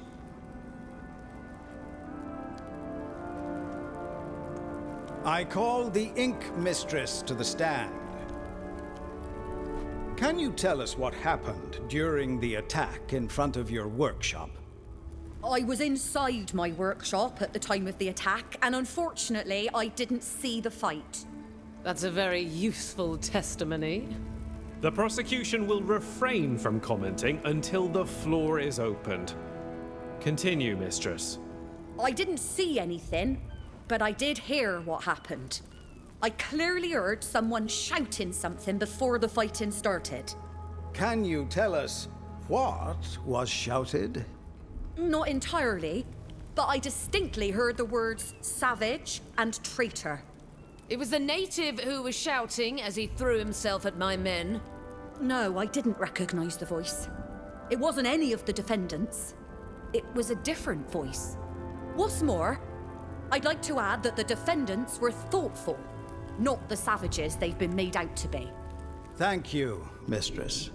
Speaker 11: I call the Ink Mistress to the stand. Can you tell us what happened during the attack in front of your workshop?
Speaker 18: I was inside my workshop at the time of the attack, and unfortunately, I didn't see the fight.
Speaker 9: That's a very useful testimony.
Speaker 7: The prosecution will refrain from commenting until the floor is opened. Continue, Mistress.
Speaker 18: I didn't see anything, but I did hear what happened. I clearly heard someone shouting something before the fighting started.
Speaker 11: Can you tell us what was shouted?
Speaker 18: Not entirely, but I distinctly heard the words savage and traitor.
Speaker 9: It was the native who was shouting as he threw himself at my men.
Speaker 18: No, I didn't recognize the voice. It wasn't any of the defendants. It was a different voice. What's more, I'd like to add that the defendants were thoughtful, not the savages they've been made out to be.
Speaker 11: Thank you, Mistress.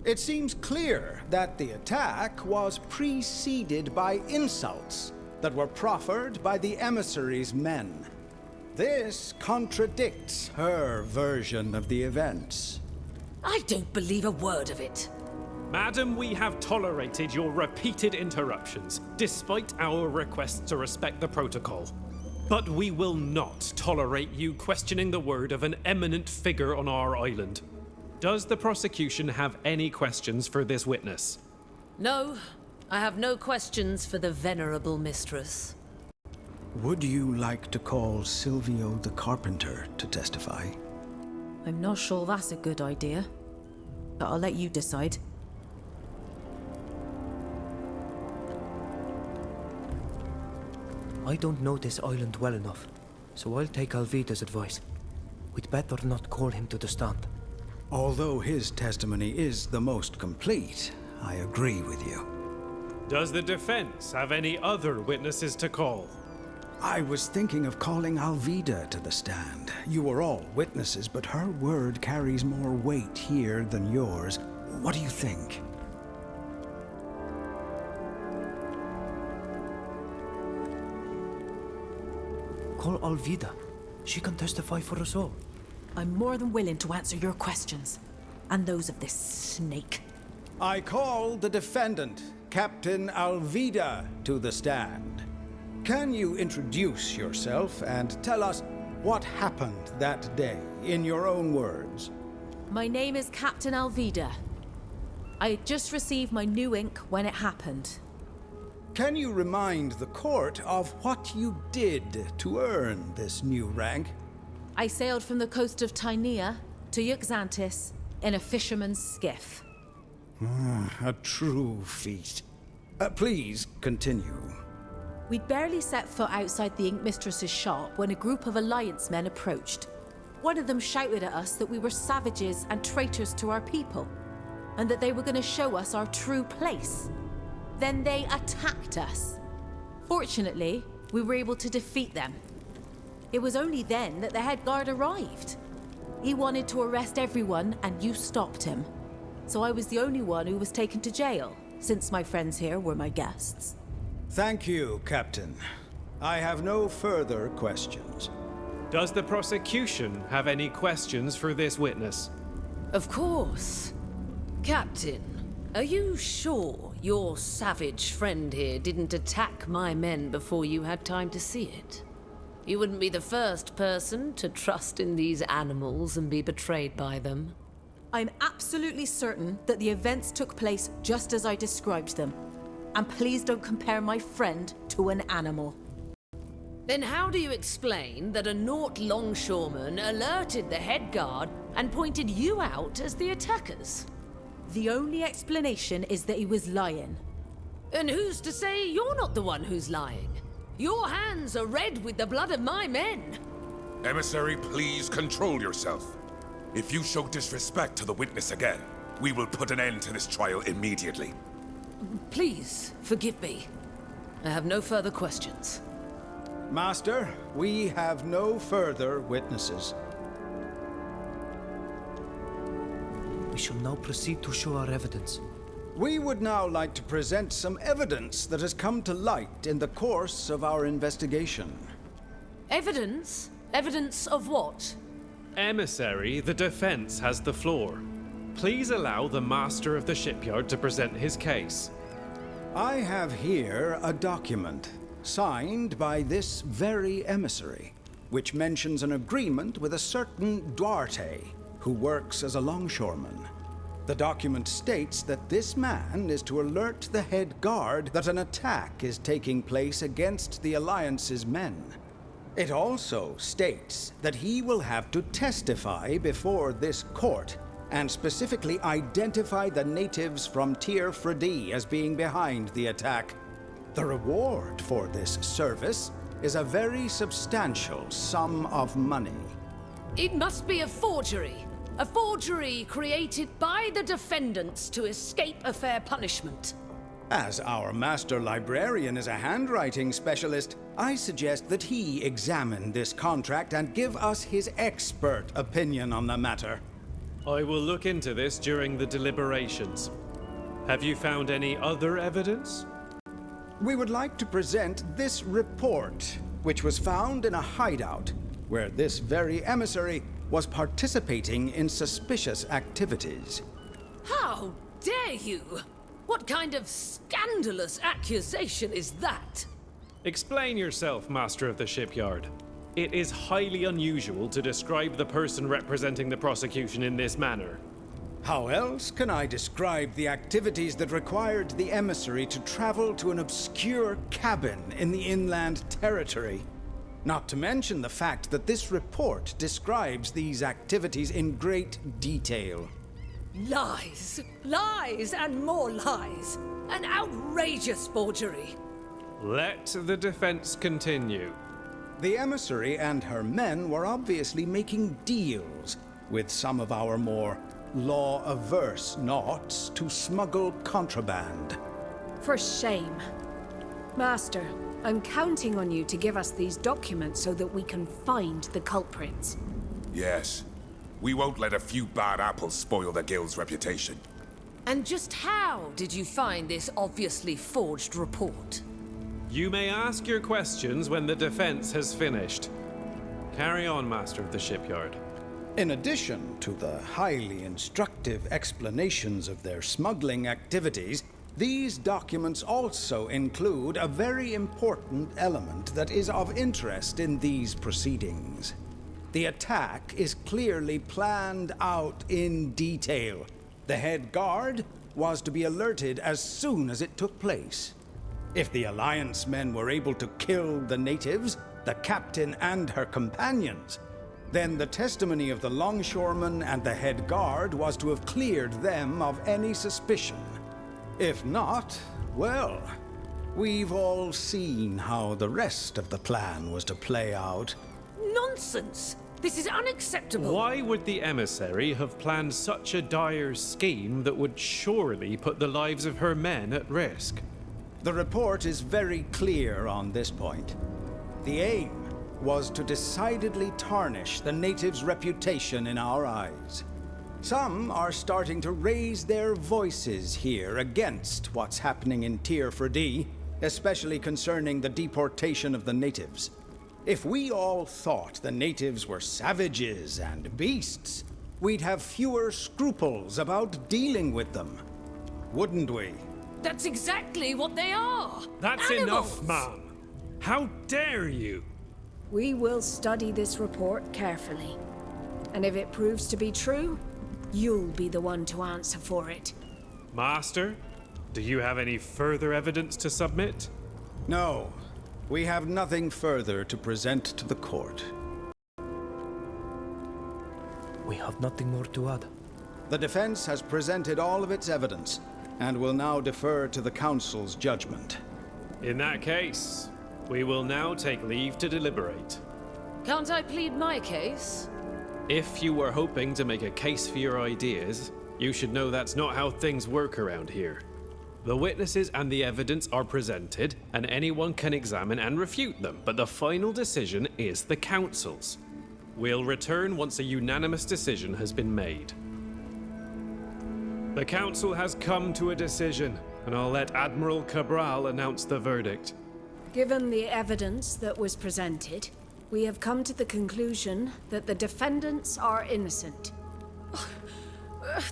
Speaker 11: It seems clear that the attack was preceded by insults that were proffered by the emissary's men. This contradicts her version of the events.
Speaker 9: I don't believe a word of it.
Speaker 7: Madam, we have tolerated your repeated interruptions, despite our requests to respect the protocol. But we will not tolerate you questioning the word of an eminent figure on our island. Does the prosecution have any questions for this witness?
Speaker 9: No, I have no questions for the venerable mistress.
Speaker 11: Would you like to call Silvio the carpenter to testify?
Speaker 20: I'm not sure that's a good idea, but I'll let you decide.
Speaker 3: I don't know this island well enough, so I'll take Alvida's advice. We'd better not call him to the stand.
Speaker 11: Although his testimony is the most complete, I agree with you.
Speaker 7: Does the defense have any other witnesses to call?
Speaker 11: I was thinking of calling Alvida to the stand. You were all witnesses, but her word carries more weight here than yours. What do you think?
Speaker 3: Call Alvida. She can testify for us all.
Speaker 1: I'm more than willing to answer your questions, and those of this snake.
Speaker 11: I call the defendant, Captain Alvida, to the stand. Can you introduce yourself and tell us what happened that day, in your own words?
Speaker 20: My name is Captain Alvida. I had just received my new ink when it happened.
Speaker 11: Can you remind the court of what you did to earn this new rank?
Speaker 20: I sailed from the coast of Tynea to Yuxantis in a fisherman's skiff.
Speaker 11: A true feat. Please continue.
Speaker 20: We'd barely set foot outside the ink mistress's shop when a group of Alliance men approached. One of them shouted at us that we were savages and traitors to our people, and that they were going to show us our true place. Then they attacked us. Fortunately, we were able to defeat them. It was only then that the head guard arrived. He wanted to arrest everyone, and you stopped him. So I was the only one who was taken to jail, since my friends here were my guests.
Speaker 11: Thank you, Captain. I have no further questions.
Speaker 7: Does the prosecution have any questions for this witness?
Speaker 9: Of course. Captain, are you sure your savage friend here didn't attack my men before you had time to see it? You wouldn't be the first person to trust in these animals and be betrayed by them.
Speaker 20: I'm absolutely certain that the events took place just as I described them. And please don't compare my friend to an animal.
Speaker 9: Then how do you explain that a Naut longshoreman alerted the head guard and pointed you out as the attackers?
Speaker 20: The only explanation is that he was lying.
Speaker 9: And who's to say you're not the one who's lying? Your hands are red with the blood of my men.
Speaker 8: Emissary, please control yourself. If you show disrespect to the witness again, we will put an end to this trial immediately.
Speaker 9: Please, forgive me. I have no further questions.
Speaker 11: Master, we have no further witnesses.
Speaker 3: We shall now proceed to show our evidence.
Speaker 11: We would now like to present some evidence that has come to light in the course of our investigation.
Speaker 9: Evidence? Evidence of what?
Speaker 7: Emissary, the defense has the floor. Please allow the master of the shipyard to present his case.
Speaker 11: I have here a document signed by this very emissary. which mentions an agreement with a certain Duarte, who works as a longshoreman. The document states that this man is to alert the head guard that an attack is taking place against the Alliance's men. It also states that he will have to testify before this court and specifically identify the natives from Tir Fredi as being behind the attack. The reward for this service is a very substantial sum of money.
Speaker 9: It must be a forgery. A forgery created by the defendants to escape a fair punishment.
Speaker 11: As our master librarian is a handwriting specialist, I suggest that he examine this contract and give us his expert opinion on the matter.
Speaker 7: I will look into this during the deliberations. Have you found any other evidence?
Speaker 11: We would like to present this report, which was found in a hideout, where this very emissary was participating in suspicious activities.
Speaker 9: How dare you? What kind of scandalous accusation is that?
Speaker 7: Explain yourself, Master of the Shipyard. It is highly unusual to describe the person representing the prosecution in this manner.
Speaker 11: How else can I describe the activities that required the emissary to travel to an obscure cabin in the inland territory? Not to mention the fact that this report describes these activities in great detail.
Speaker 9: Lies! Lies and more lies! An outrageous forgery!
Speaker 7: Let the defense continue.
Speaker 11: The emissary and her men were obviously making deals with some of our more law-averse naughts to smuggle contraband.
Speaker 5: For shame. Master, I'm counting on you to give us these documents so that we can find the culprits.
Speaker 8: Yes. We won't let a few bad apples spoil the guild's reputation.
Speaker 9: And just how did you find this obviously forged report?
Speaker 7: You may ask your questions when the defense has finished. Carry on, Master of the Shipyard.
Speaker 11: In addition to the highly instructive explanations of their smuggling activities, these documents also include a very important element that is of interest in these proceedings. The attack is clearly planned out in detail. The head guard was to be alerted as soon as it took place. If the Alliance men were able to kill the natives, the captain and her companions, then the testimony of the longshoreman and the head guard was to have cleared them of any suspicion. If not, well, we've all seen how the rest of the plan was to play out.
Speaker 9: Nonsense! This is unacceptable!
Speaker 7: Why would the emissary have planned such a dire scheme that would surely put the lives of her men at risk?
Speaker 11: The report is very clear on this point. The aim was to decidedly tarnish the natives' reputation in our eyes. Some are starting to raise their voices here against what's happening in Tir Fredi, especially concerning the deportation of the natives. If we all thought the natives were savages and beasts, we'd have fewer scruples about dealing with them. Wouldn't we?
Speaker 9: That's exactly what they are!
Speaker 7: That's
Speaker 9: Animals.
Speaker 7: enough, ma'am! How dare you!
Speaker 5: We will study this report carefully. And if it proves to be true, you'll be the one to answer for it.
Speaker 7: Master, do you have any further evidence to submit?
Speaker 11: No. We have nothing further to present to the court.
Speaker 3: We have nothing more to add.
Speaker 11: The defense has presented all of its evidence, and will now defer to the council's judgment.
Speaker 7: In that case, we will now take leave to deliberate.
Speaker 9: Can't I plead my case?
Speaker 7: If you were hoping to make a case for your ideas, you should know that's not how things work around here. The witnesses and the evidence are presented, and anyone can examine and refute them, but the final decision is the council's. We'll return once a unanimous decision has been made. The council has come to a decision, and I'll let Admiral Cabral announce the verdict.
Speaker 5: Given the evidence that was presented, we have come to the conclusion that the defendants are innocent.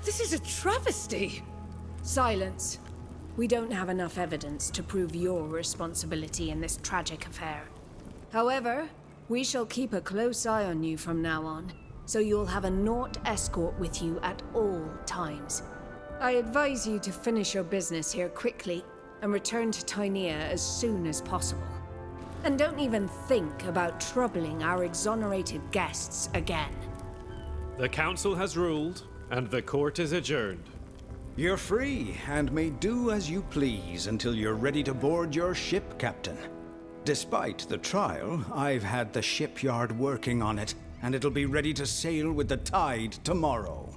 Speaker 9: This is a travesty!
Speaker 5: Silence. We don't have enough evidence to prove your responsibility in this tragic affair. However, We shall keep a close eye on you from now on, so you'll have a Nort escort with you at all times. I advise you to finish your business here quickly and return to Tynea as soon as possible. And don't even think about troubling our exonerated guests again.
Speaker 7: The council has ruled, and the court is adjourned.
Speaker 11: You're free, and may do as you please until you're ready to board your ship, Captain. Despite the trial, I've had the shipyard working on it, and it'll be ready to sail with the tide tomorrow.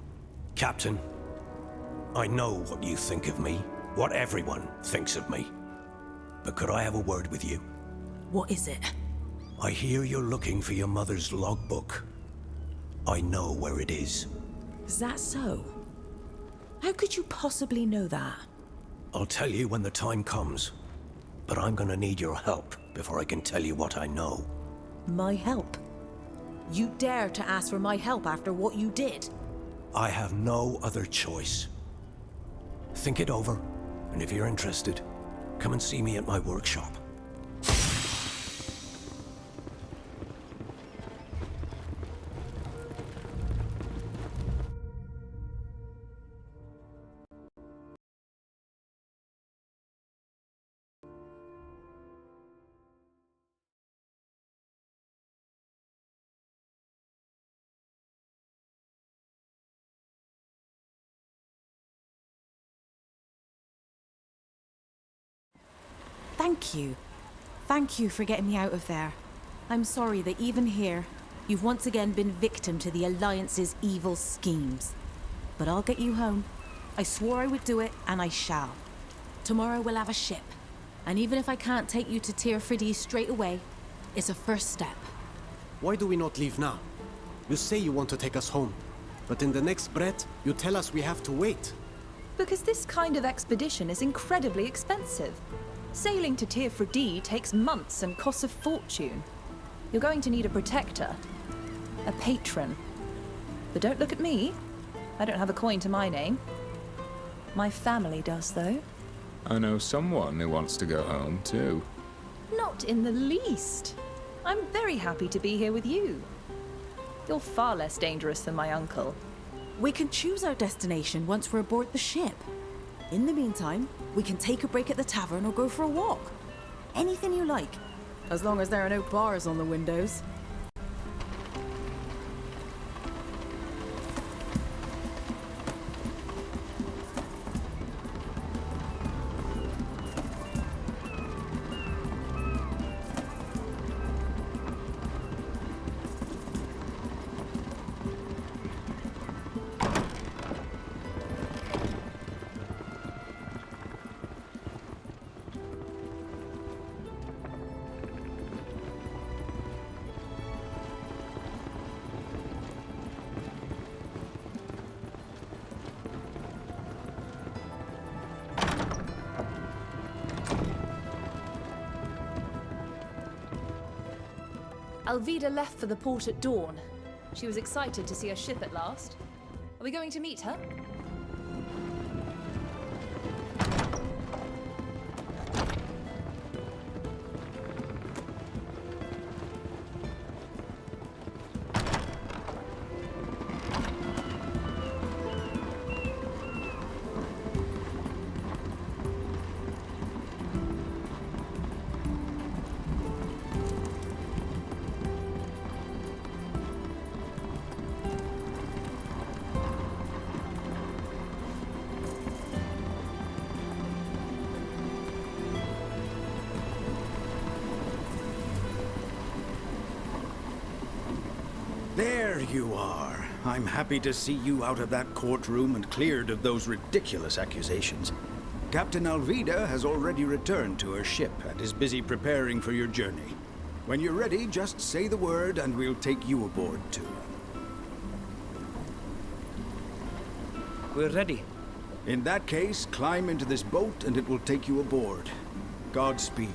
Speaker 19: Captain, I know what you think of me, what everyone thinks of me. But could I have a word with you?
Speaker 1: What is it?
Speaker 19: I hear you're looking for your mother's logbook. I know where it is.
Speaker 1: Is that so? How could you possibly know that?
Speaker 19: I'll tell you when the time comes, but I'm gonna need your help before I can tell you what I know.
Speaker 1: My help? You dare to ask for my help after what you did?
Speaker 19: I have no other choice. Think it over, and if you're interested, come and see me at my workshop.
Speaker 1: Thank you. Thank you for getting me out of there. I'm sorry that even here, you've once again been victim to the Alliance's evil schemes. But I'll get you home. I swore I would do it, and I shall. Tomorrow we'll have a ship. And even if I can't take you to Tir Fridee straight away, it's a first step.
Speaker 6: Why do we not leave now? You say you want to take us home, but in the next breath, you tell us we have to wait.
Speaker 17: Because this kind of expedition is incredibly expensive. Sailing to Tir Fridee takes months and costs a fortune. You're going to need a protector. A patron. But don't look at me. I don't have a coin to my name. My family does, though.
Speaker 10: I know someone who wants to go home, too.
Speaker 17: Not in the least. I'm very happy to be here with you. You're far less dangerous than my uncle.
Speaker 1: We can choose our destination once we're aboard the ship. In the meantime, we can take a break at the tavern or go for a walk. Anything you like, as long as there are no bars on the windows.
Speaker 17: Alvida left for the port at dawn. She was excited to see a ship at last. Are we going to meet her?
Speaker 11: There you are. I'm happy to see you out of that courtroom and cleared of those ridiculous accusations. Captain Alvida has already returned to her ship and is busy preparing for your journey. When you're ready, just say the word and we'll take you aboard too.
Speaker 3: We're ready.
Speaker 11: In that case, climb into this boat and it will take you aboard. Godspeed.